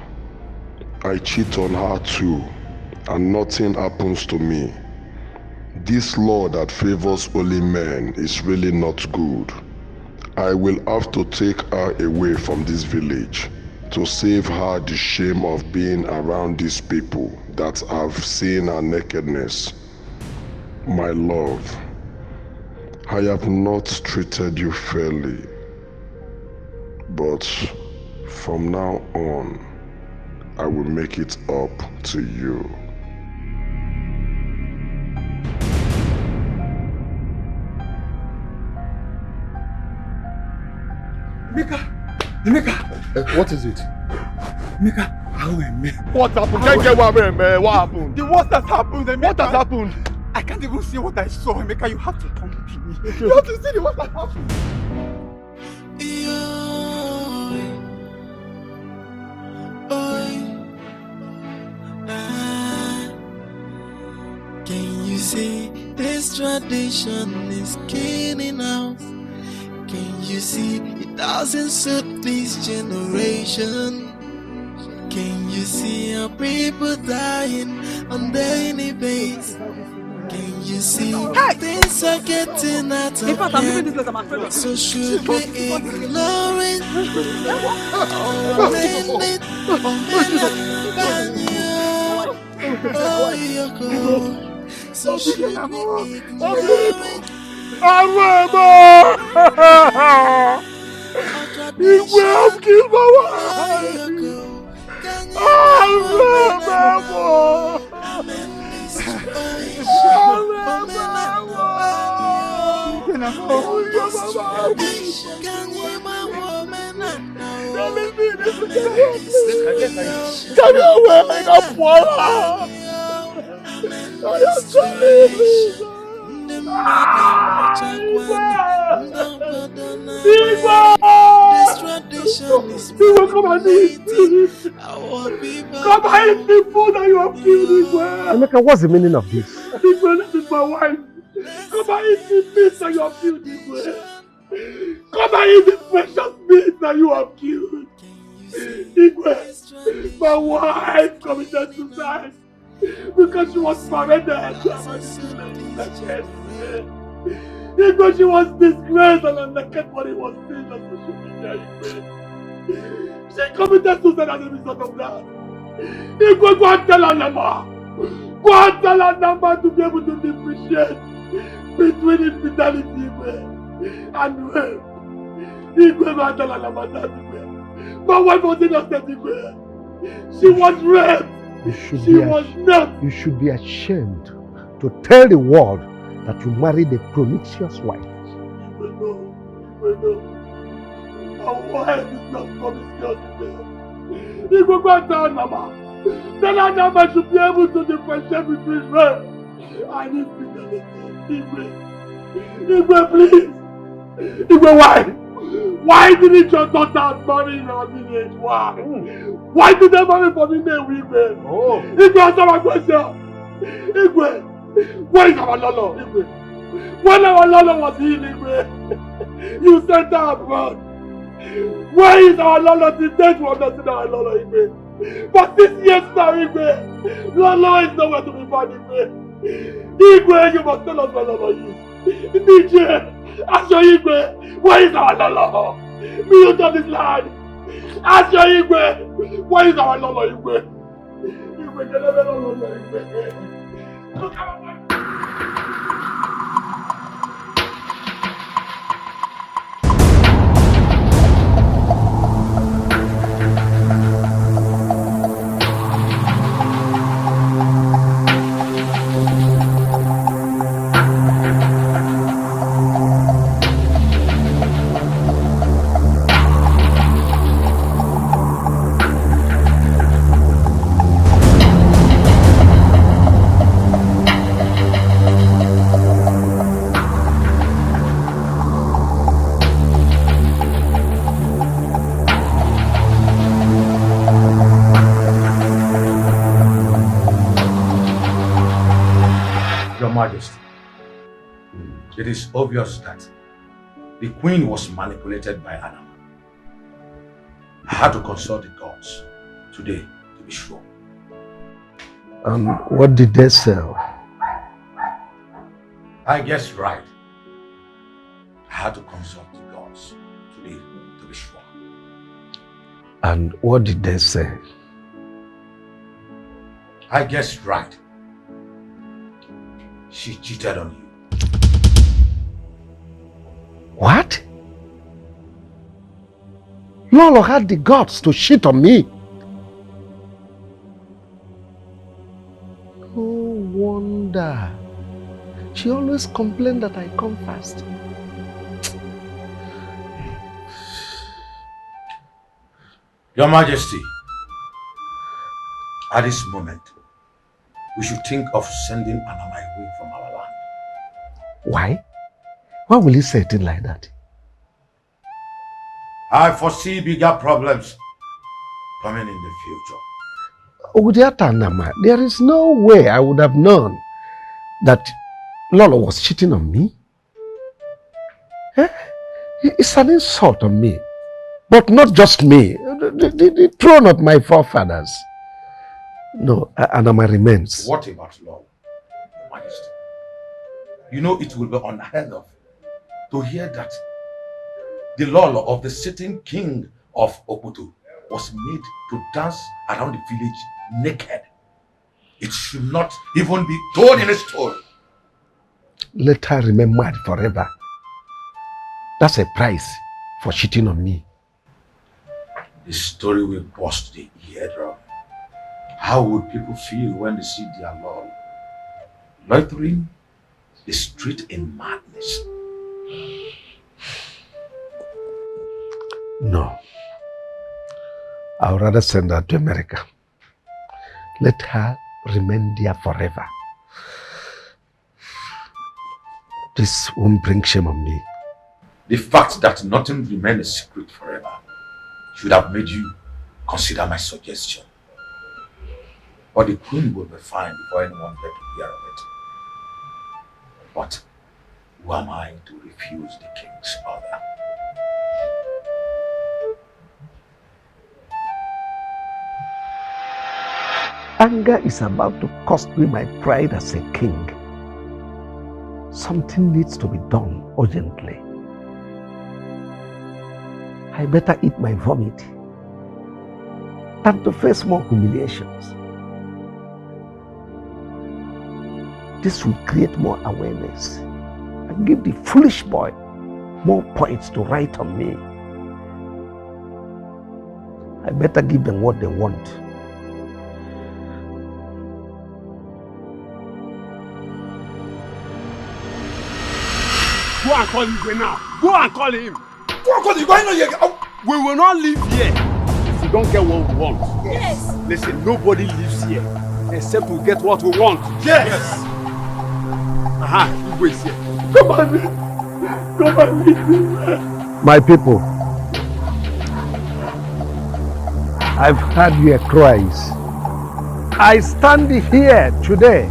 I cheat on her too, and nothing happens to me. This law that favors only men is really not good. I will have to take her away from this village to save her the shame of being around these people that have seen her nakedness. My love, I have not treated you fairly. But from now on, I will make it up to you. Emeka! What is it? Emeka, what happened? Can't get what happened? The worst has happened, Emeka. What has happened? I can't even see what I saw, Emeka. You have to come with me. Okay. You have to see what has happened. Can you see this tradition is killing us? Can you see it doesn't suit this generation? Can you see our people dying on daily basis? Can you see things are getting out of hand? So should we ignore it? Oh, so should we ignore it? He will kill my wife! This tradition is come and eat our people. Come and eat the food that you have killed Igwe. Emeka, what's the meaning of this? Igwe, this is my wife. Come and eat the meat that you have killed Igwe. Come and eat the precious meat that you have killed. Igwe, my wife committed suicide because she was paraded. Igwe, she was disgraced and her naked body was seen on social media. She committed suicide as a result of that. Igwe, go and tell her number. Go and tell her number to be able to differentiate between infidelity and rape. Igwe, go and tell her number that Igwe. My wife was innocent, Igwe. She was raped. You should be ashamed to tell the world that you married a promiscuous wife. No. Our wife is not promiscuous. Igwe, go and tell her number. Tell her number should be able to differentiate between rape and infidelity. Igwe, please. Igwe, why? Why didn't your daughter marry in our village? Why? Why did they marry for me name, Igwe? Igwe, answer my question. Igwe, where is our Lolo? Igwe, when our Lolo was healed, Igwe, you sent her abroad. Where is our Lolo? The date was not in our Lolo, Igwe. For 6 years now, Igwe, Lolo is nowhere to be found, Igwe. Igwe, you must tell us where Lolo is. DJ, Asho Igwe, where is our Lolo? Mute on this line. Asho Igwe, where is our Lolo, Igwe? Igwe, get a Lolo, Igwe. Look at my Majesty, it is obvious that the queen was manipulated by Anama. I had to consult the gods today to be sure. What did they say? I guess right. I had to consult the gods today to be sure. And what did they say? I guess right. She cheated on you. What? Lolo had the guts to cheat on me. No wonder. She always complained that I come fast. Your Majesty, at this moment, we should think of sending Anama away from our land. Why? Why will you say a thing like that? I foresee bigger problems coming in the future. Udiata Anama, there is no way I would have known that Lolo was cheating on me. Eh? It's an insult on me. But not just me, the throne of my forefathers. No, Anama remains. What about law, Your Majesty? You know it will be unheard of to hear that the law of the sitting king of Oputu was made to dance around the village naked. It should not even be told in a story. Let her remain mad forever. That's a price for cheating on me. The story will burst the eardrum. How would people feel when they see their Lord loitering the street in madness? No. I would rather send her to America. Let her remain there forever. This won't bring shame on me. The fact that nothing remains a secret forever should have made you consider my suggestion. But the queen will be fine before anyone gets to hear of it. But who am I to refuse the king's order? Anger is about to cost me my pride as a king. Something needs to be done urgently. I better eat my vomit than to face more humiliations. This will create more awareness and give the foolish boy more points to write on me. I better give them what they want. Go and call him now. Go and call him. Go and call him. Go and here. We will not live here if we don't get what we want. Yes. Listen, nobody lives here except we get what we want. Yes. Aha, you wait here. Come on. Come on. My people, I've heard your cries. I stand here today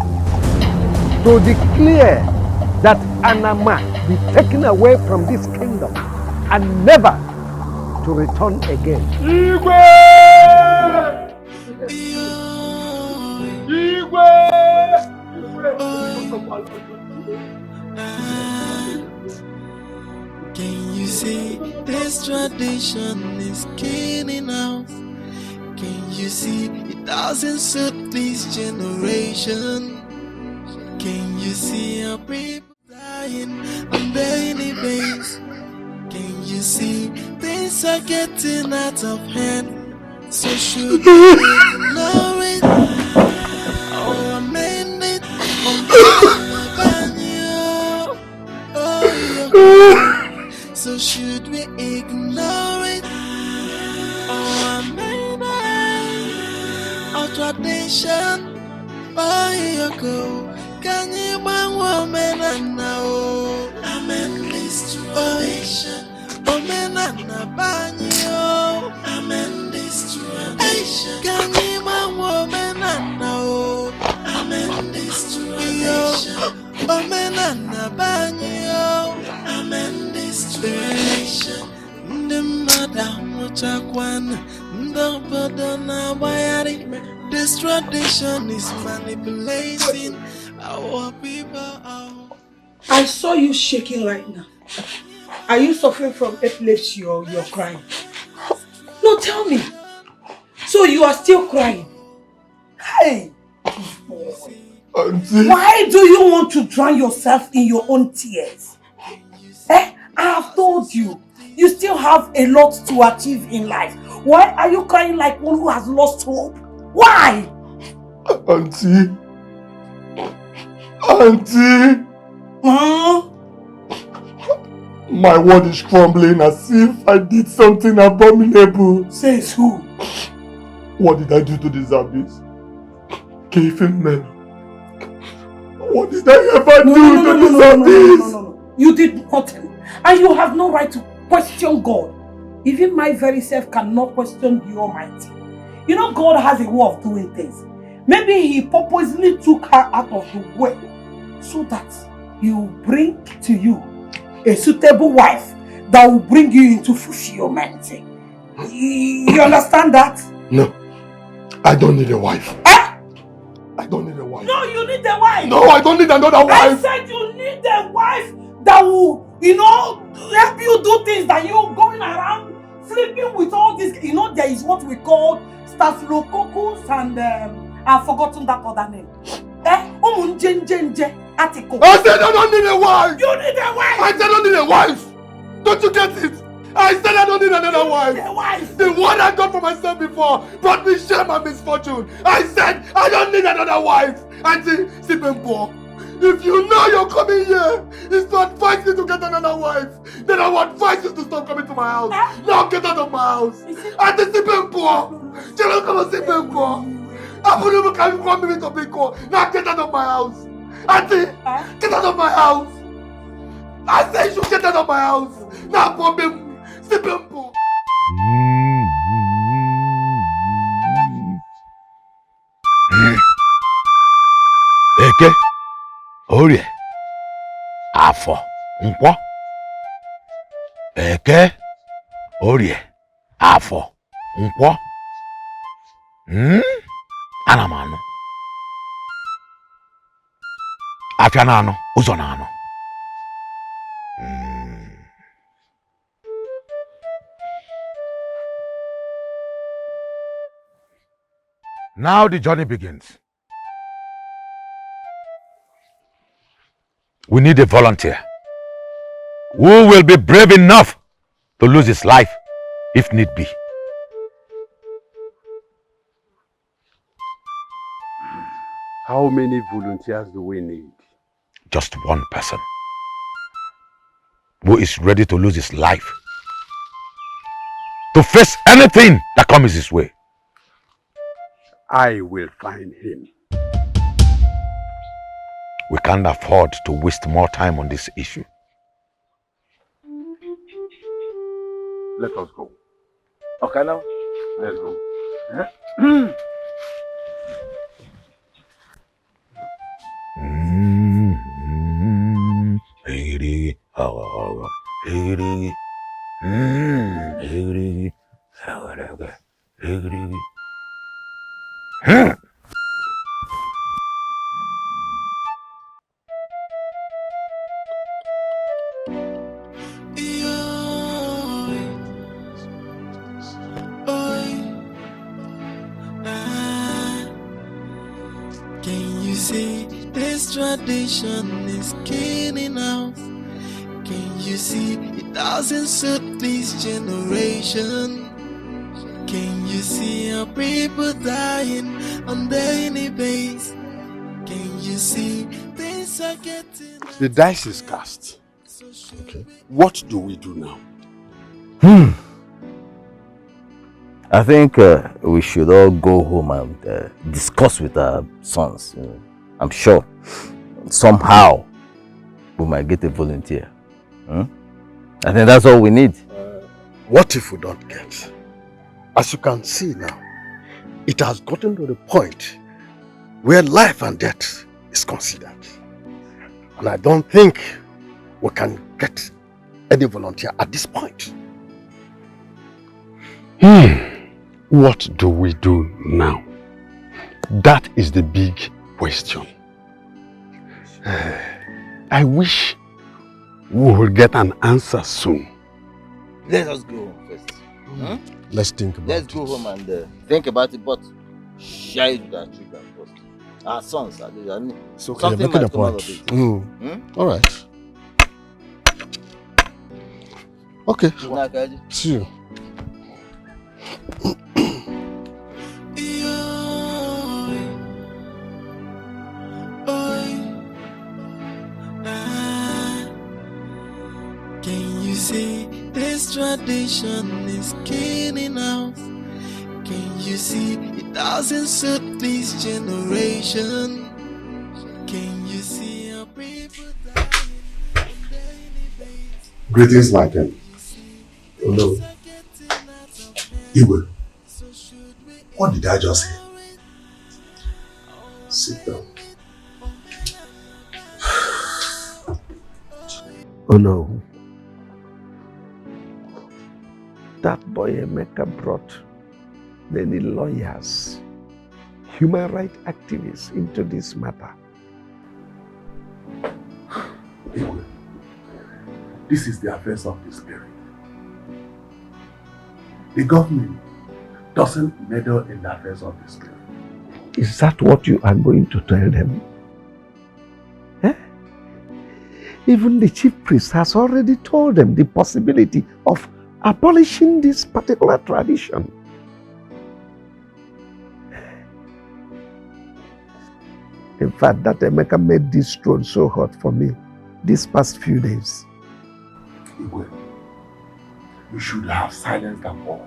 to declare that Anama be taken away from this kingdom and never to return again. Igwe! Igwe! Can you see this tradition is killing us? Can you see it doesn't suit this generation? Can you see our people dying on daily basis? Can you see things are getting out of hand? So should we ignore it or amend it? So should we ignore it or amend it? Our tradition, oh you go. Can you bang woman and now? Amen this tradition. Woman and a banyo. Amen this tradition. Can you bang woman and now? Amen this tradition. Woman and a banyo. Amen this tradition. The madam Muchakwan. The Bodona Bayari. This tradition is manipulating our people. I saw you shaking right now. Are you suffering from epilepsy or you're crying? No, tell me. So you are still crying? Hey! Auntie. Why do you want to drown yourself in your own tears? I have told you, you still have a lot to achieve in life. Why are you crying like one who has lost hope? Why? Auntie. Auntie. Huh? My world is crumbling as if I did something abominable. Says who? What did I do to deserve this? Give him men. What did I ever do to deserve this? No. You did nothing. And you have no right to question God. Even my very self cannot question the Almighty. You know, God has a way of doing things. Maybe he purposely took her out of the way so that he will bring to you a suitable wife that will bring you into fulfillment. You understand that? No. I don't need a wife. Eh? I don't need a wife. No, you need a wife. No, I don't need another wife. I said you need a wife that will, help you do things that you're going around sleeping with all this. There is what we call staphylococcus and I've forgotten that other name. Article. I said I don't need a wife. You need a wife. I said I don't need a wife. Don't you get it? I said I don't need another wife. A wife. The one I got for myself before brought me shame and misfortune. I said I don't need another wife. Auntie, Sipenpo, if you know you're coming here, it's to advise you to get another wife. Then I would advise you to stop coming to my house. Now get out of my house. Auntie Sipenpo, you don't come and Sipenpo. I wouldn't come from me to Biko. Now get out of my house. Auntie, get out of my house. I say you should get out of my house. Now for me. Eke, Orie, Afọ, Nkwọ. Eke, Orie, Afọ, Nkwọ. Ana m anụ. Afịa na anụ, ụzọ na anụ. Now the journey begins. We need a volunteer who will be brave enough to lose his life if need be. How many volunteers do we need? Just one person who is ready to lose his life, to face anything that comes his way. I will find him. We can't afford to waste more time on this issue. Let us go. Okay now? Let's go. Can you see this tradition is killing us? Can you see it doesn't suit this generation? Can you see our people dying on daily basis? Can you see things are getting... The dice is cast. Okay. What do we do now? I think we should all go home and discuss with our sons. I'm sure somehow we might get a volunteer. I think that's all we need. What if we don't get? As you can see now, it has gotten to the point where life and death is considered. And I don't think we can get any volunteer at this point. What do we do now? That is the big question. I wish we will get an answer soon. Let us go home first. Let's think about it. Let's go home and think about it, but share it with our children first. Our sons, at least. It's okay, something making a might come out point. of it. All right. Okay. See you. Can you see this tradition is killing us? Can you see it doesn't suit this generation? Can you see how people Greetings, my king. Hello. Igwe, what did I just hear? Sit down. Oh no. That boy Emeka brought many lawyers, human rights activists into this matter. Igwe, this is the affairs of the spirit. The government doesn't meddle in the affairs of the spirit. Is that what you are going to tell them? Eh? Even the chief priest has already told them the possibility of abolishing this particular tradition. In fact, that Emeka made this throne so hot for me these past few days. Igwe, you should have silenced that boy.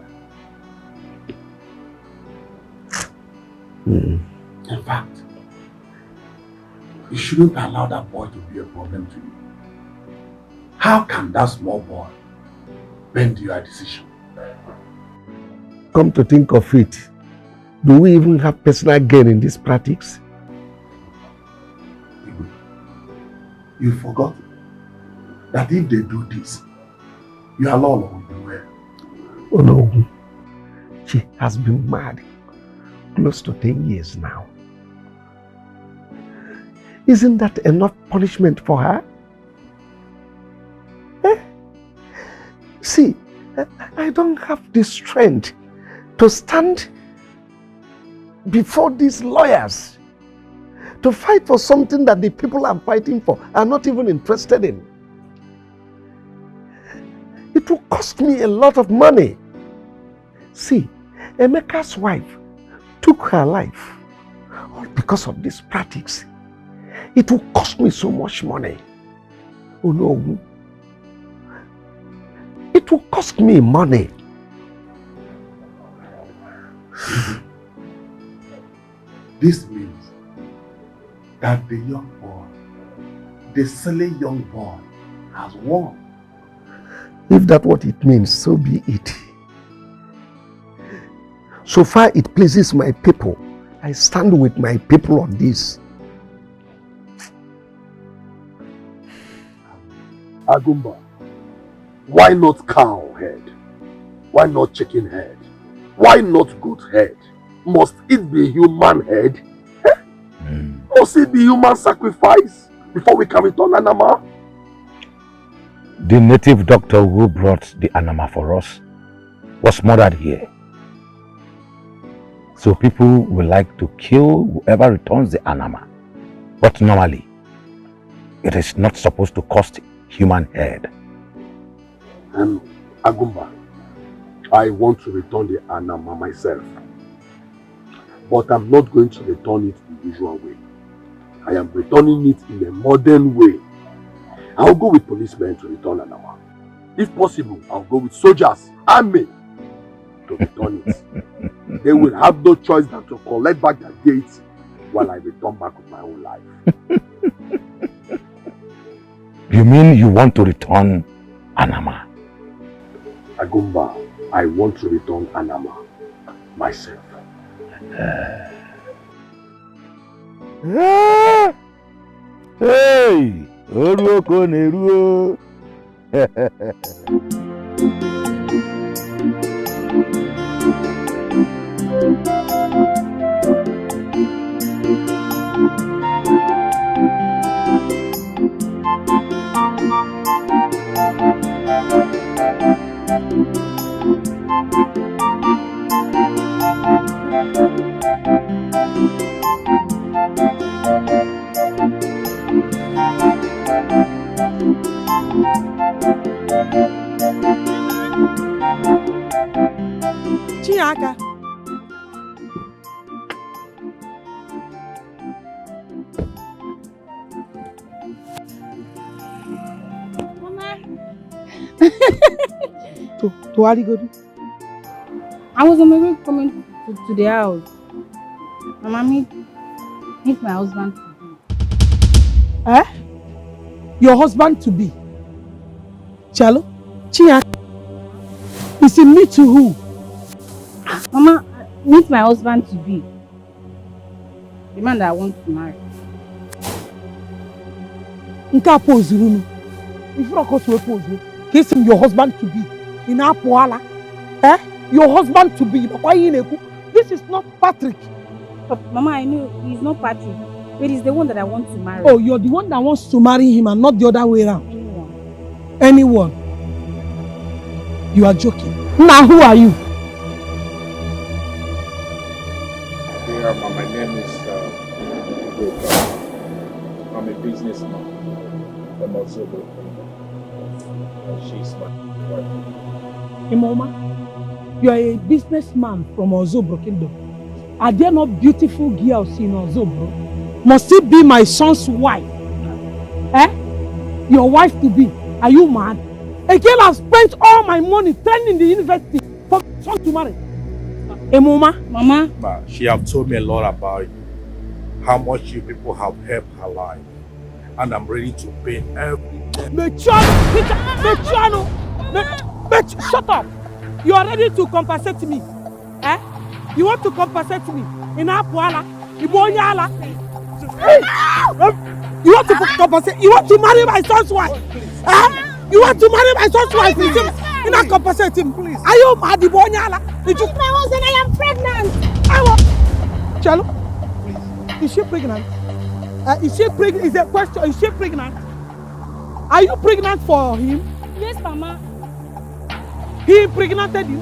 In fact, you shouldn't allow that boy to be a problem to you. How can that small boy bend your decision? Come to think of it, do we even have personal gain in this practice? You forgot that if they do this, your Lord will be well. Oh no, she has been mad close to 10 years now. Isn't that enough punishment for her? Eh? See, I don't have the strength to stand before these lawyers to fight for something that the people I'm fighting for are not even interested in. It will cost me a lot of money. See, Emeka's wife took her life all because of this practice. It will cost me so much money. Oh no. It will cost me money. This means that the young boy, the silly young boy, has won. If that's what it means, so be it. So far it pleases my people, I stand with my people on this. Agumba, why not cow head? Why not chicken head? Why not goat head? Must it be human head? Must it be human sacrifice before we can return Anama? The native doctor who brought the Anama for us was murdered here. So people will like to kill whoever returns the Anama. But normally, it is not supposed to cost human head. Agumba, I want to return the Anama myself. But I'm not going to return it the usual way. I am returning it in a modern way. I'll go with policemen to return Anama. If possible, I'll go with soldiers, army, to return it. They will have no choice than to collect back their gates while I return back with my own life. You mean you want to return Anama? Agumba, I want to return Anama myself. Hey! Oruoko Neruo! Chiaka. To Aligodu. I was on my way coming to the house. Mama, meet my husband to be. Eh? Your husband to be? Chalo? Chia? Is he me to who? Mama, meet my husband to be. The man that I want to marry. Nka pose room. If you go to a pose, kiss him your husband to be. In Apuala. Eh? Your husband to be. This is not Patrick. But Mama, I know he's not Patrick. But he's the one that I want to marry. Oh, you're the one that wants to marry him and not the other way around. Anyone. You are joking. Now who are you? Yeah, my name is I'm a businessman. I'm also and she's my wife. Imoma, you are a businessman from Ozobro Kingdom. Are there not beautiful girls in Ozobro? Must it be my son's wife? Eh? Your wife to be? Are you mad? A girl has spent all my money training the university for my son to marry. Imoma? Mama? But she have told me a lot about you. How much you people have helped her life. And I'm ready to pay everything. Shut up! You are ready to compensate me. Eh? You want to compensate me? In Apuala? Ibonyala? You want to compensate? You want to marry my son's wife? Eh? You want to marry my son's wife? You not compensate him. Please. Are you mad? Ibonyala? Did you? My husband, I am pregnant. Chalo? Is she pregnant? Is she pregnant? Is a question. Is she pregnant? Are you pregnant for him? Yes, Mama. He impregnated you?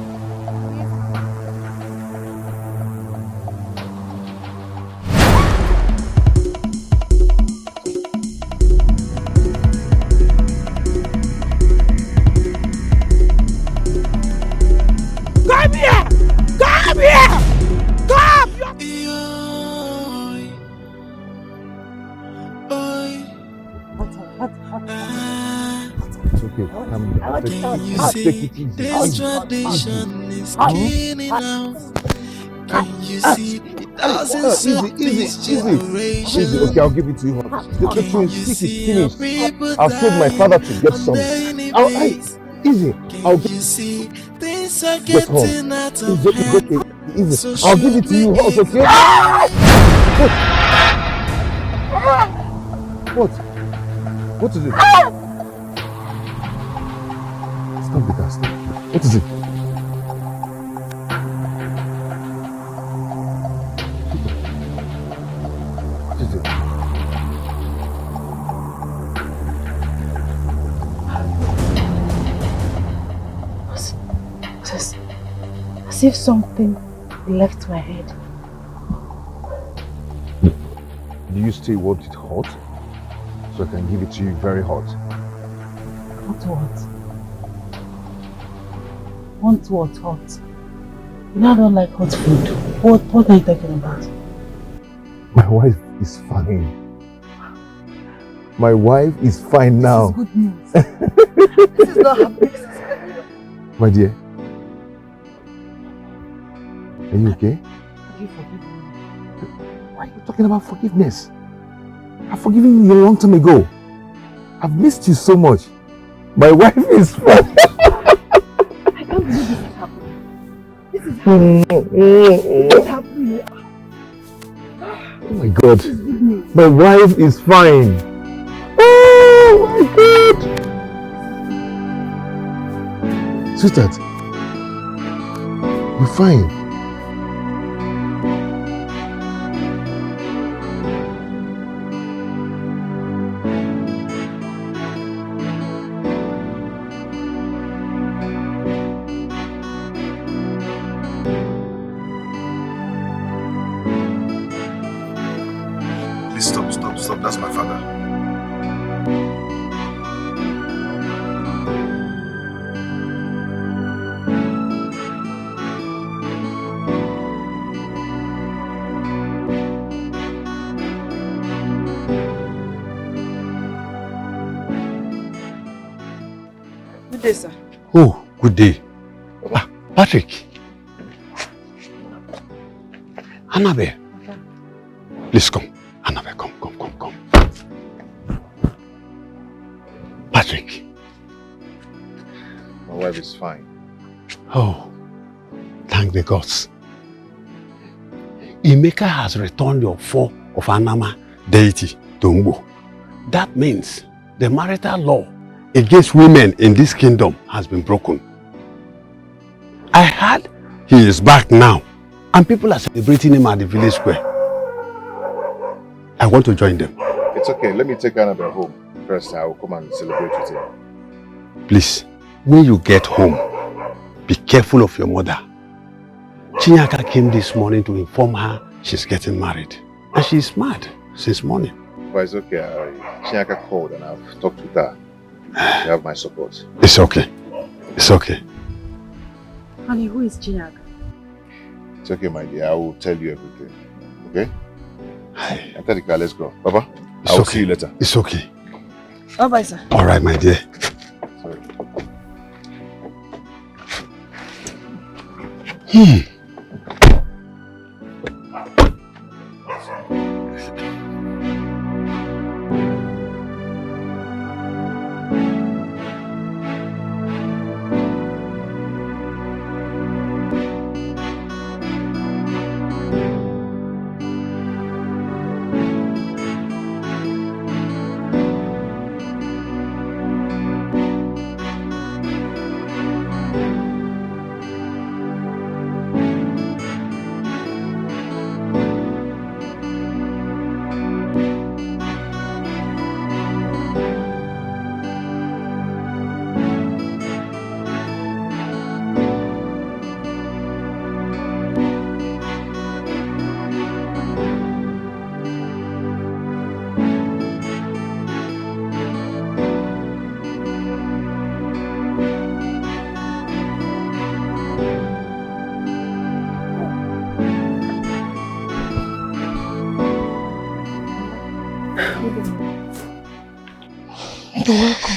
Come here! Come here! Come! It's okay. Can you see this tradition is killing now? Can you see it doesn't suit this generation? Easy. Okay, I'll give it to you. The twin stick is finished. I've told my father to get some. Easy. I'll give see things are get home. getting out of hand. Easy. I'll give it to you. Also, okay? What? What is it? Stop the gas. What is it? What is it? As if something left my head. Do you still want it hot? So I can give it to you very hot. Hot what? Want what hot? You know I don't like hot food. What are you talking about? My wife is fine. My wife is fine now. This is good news. This is not happening. My dear. Are you okay? Have you forgiven me? Why are you talking about forgiveness? I've forgiven you a long time ago. I've missed you so much. My wife is fine. I can't believe this is happening. This is happening. This is happening. Oh my God. My wife is fine. Oh my God. Sweetheart. You're fine. Please stop. That's my father. Good day, sir. Oh, good day. Patrick, Annabelle. Please come. Annabelle, come. Patrick. My wife is fine. Oh, thank the gods. Emeka has returned your four of Anama deity to Ngbo. That means the marital law against women in this kingdom has been broken. I heard he is back now and people are celebrating him at the village square. I want to join them. It's okay. Let me take Annabelle home. First, I will come and celebrate with him. Please, when you get home, be careful of your mother. Chinyaka came this morning to inform her she's getting married. And she's mad since morning. But it's okay. Chinyaka called and I've talked with her. You have my support. It's okay. It's okay. Honey, who is Chinyaka? It's okay, my dear. I will tell you everything. Okay? Enter the car. Let's go. Papa, I will see you later. It's okay. Bye-bye, sir. All right, my dear. Sorry. You're welcome.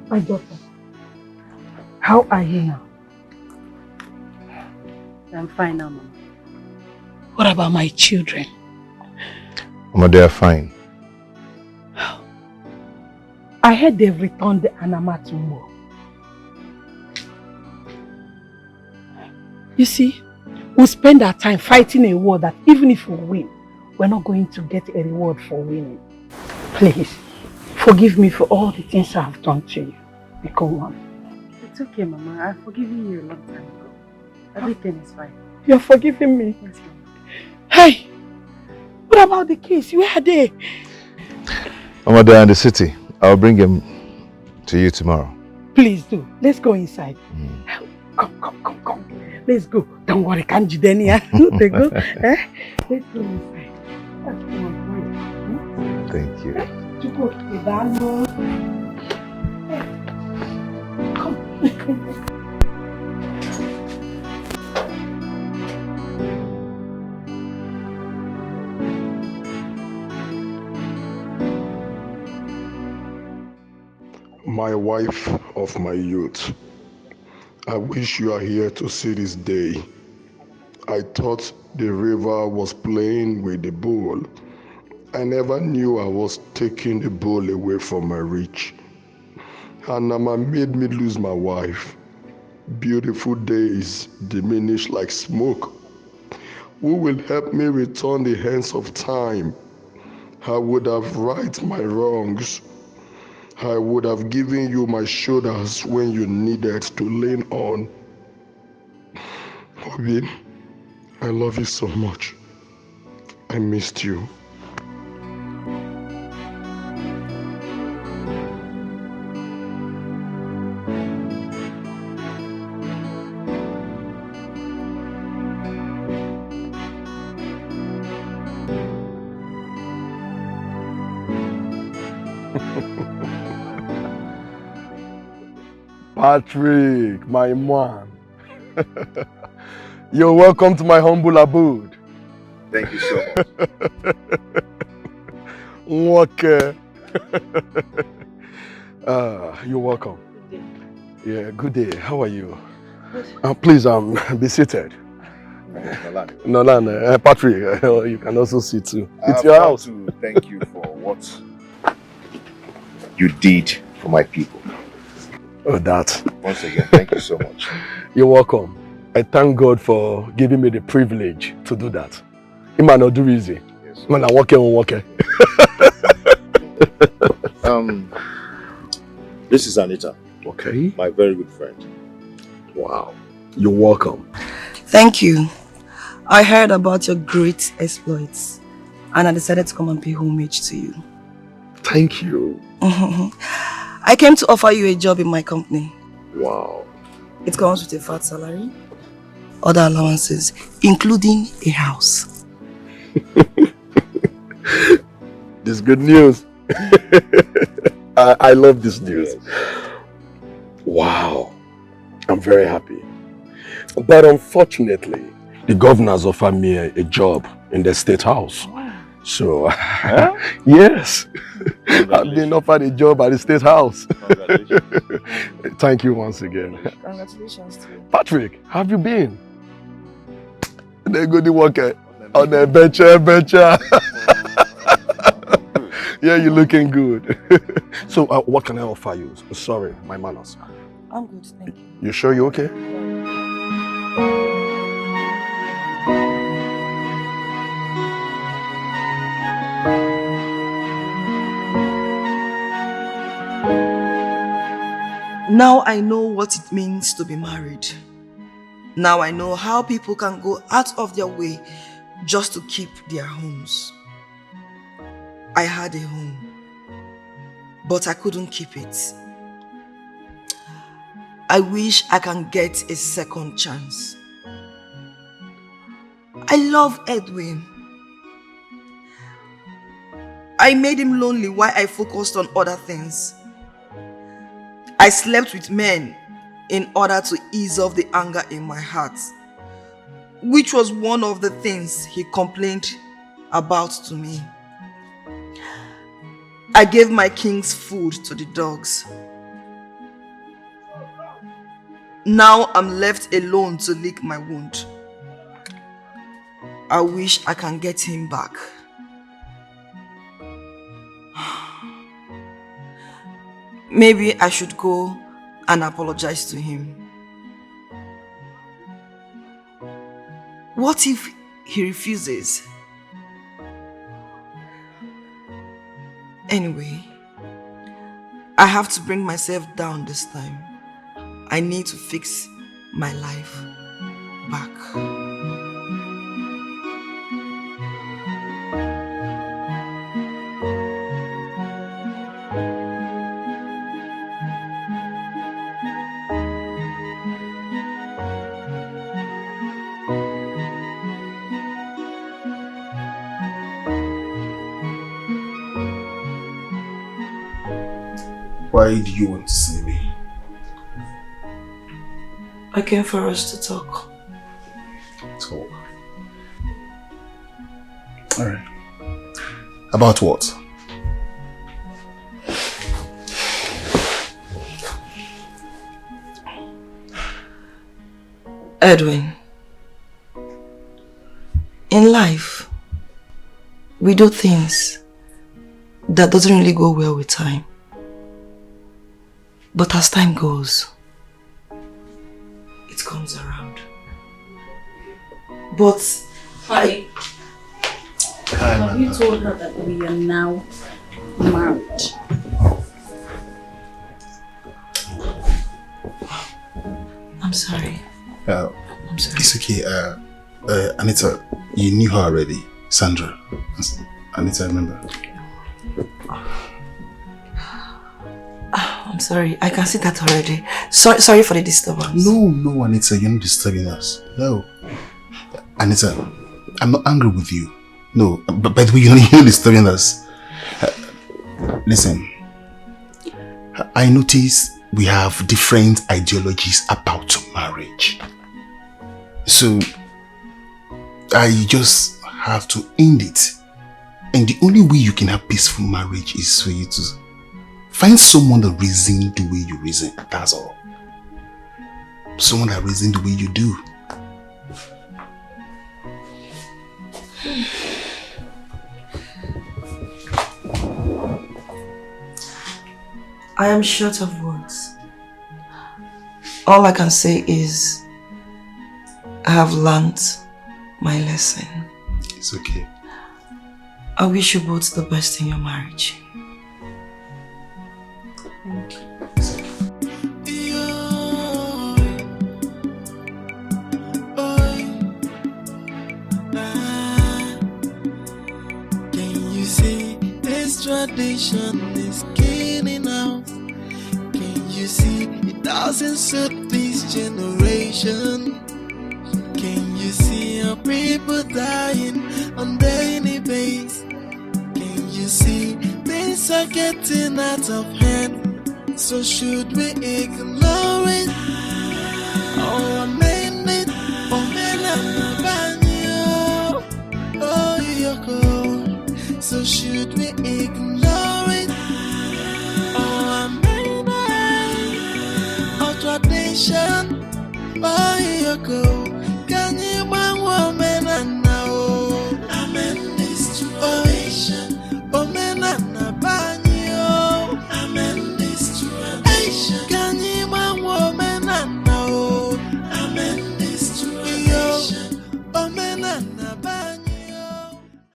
My daughter, how are you now? I'm fine now, Mama. What about my children? Mama, they are fine. I heard they've returned the Anama to Ngbo. You see, we spend our time fighting a war that even if we win, we're not going to get a reward for winning. Please, forgive me for all the things I have done to you. Become one. It's okay, Mama. I've forgiven you a long time ago. Everything is fine. You're forgiving me? Yes, Mama. Hey! What about the kids? Where are they? Mama, they are in the city. I'll bring them to you tomorrow. Please do. Let's go inside. Come. Let's go. Don't worry, can't you then? Let's go. Let's go inside. Thank you. My wife of my youth, I wish you are here to see this day. I thought the river was playing with the bull. I never knew I was taking the bull away from my reach. Anama made me lose my wife. Beautiful days diminish like smoke. Who will help me return the hands of time? I would have righted my wrongs. I would have given you my shoulders when you needed to lean on. Obi, I love you so much. I missed you. Patrick, my man. You're welcome to my humble abode. Thank you so much. Okay. You're welcome. Yeah, good day. How are you? Please, be seated. Nolana, Patrick, you can also see too. It's I've your come house. to thank you for what you did for my people. Oh, that. Once again, thank you so much. You're welcome. I thank God for giving me the privilege to do that. It might not do easy. Yes. When I'm working. This is Anita. Okay. My very good friend. Wow. You're welcome. Thank you. I heard about your great exploits and I decided to come and pay homage to you. Thank you. I came to offer you a job in my company. Wow. It comes with a fat salary, other allowances, including a house. This is good news. I love this news. Wow. I'm very happy. But unfortunately, the governor has offered me a job in the state house. So, yes, I've been offered a job at the state house. Thank you once again. Congratulations to you. Patrick, how have you been? They go to work on the bencher. Yeah, you're looking good. So, what can I offer you? Sorry, my manners. I'm good, thank you. You sure you're okay? Now I know what it means to be married. Now I know how people can go out of their way just to keep their homes. I had a home, but I couldn't keep it. I wish I can get a second chance. I love Edwin. I made him lonely while I focused on other things. I slept with men in order to ease off the anger in my heart, which was one of the things he complained about to me. I gave my king's food to the dogs. Now I'm left alone to lick my wound. I wish I can get him back. Maybe I should go and apologize to him. What if he refuses? Anyway, I have to bring myself down this time. I need to fix my life back. Why do you want to see me? I came for us to talk. Talk? Alright. About what? Edwin, in life, we do things that doesn't really go well with time. But as time goes, it comes around. But Honey, have you told her that we are now married? I'm sorry. I'm sorry. It's okay. Anita, you knew her already. Sandra. Anita, remember? I'm sorry. I can see that already. Sorry for the disturbance. No, Anita, you're not disturbing us. No. Anita, I'm not angry with you. No, but by the way, you're not disturbing us. Listen, I notice we have different ideologies about marriage. So, I just have to end it. And the only way you can have peaceful marriage is for you to find someone that reasons the way you reason. That's all. Someone that reasons the way you do. I am short of words. All I can say is I have learned my lesson. It's okay. I wish you both the best in your marriage. Thank you. Can you see this tradition is killing out? Can you see it doesn't suit this generation? Can you see our people dying on daily basis? Can you see things are getting out of hand? So should we ignore it or amend it? Or oh, you're cold. So should we ignore it or amend it? Our tradition, oh, you're cold.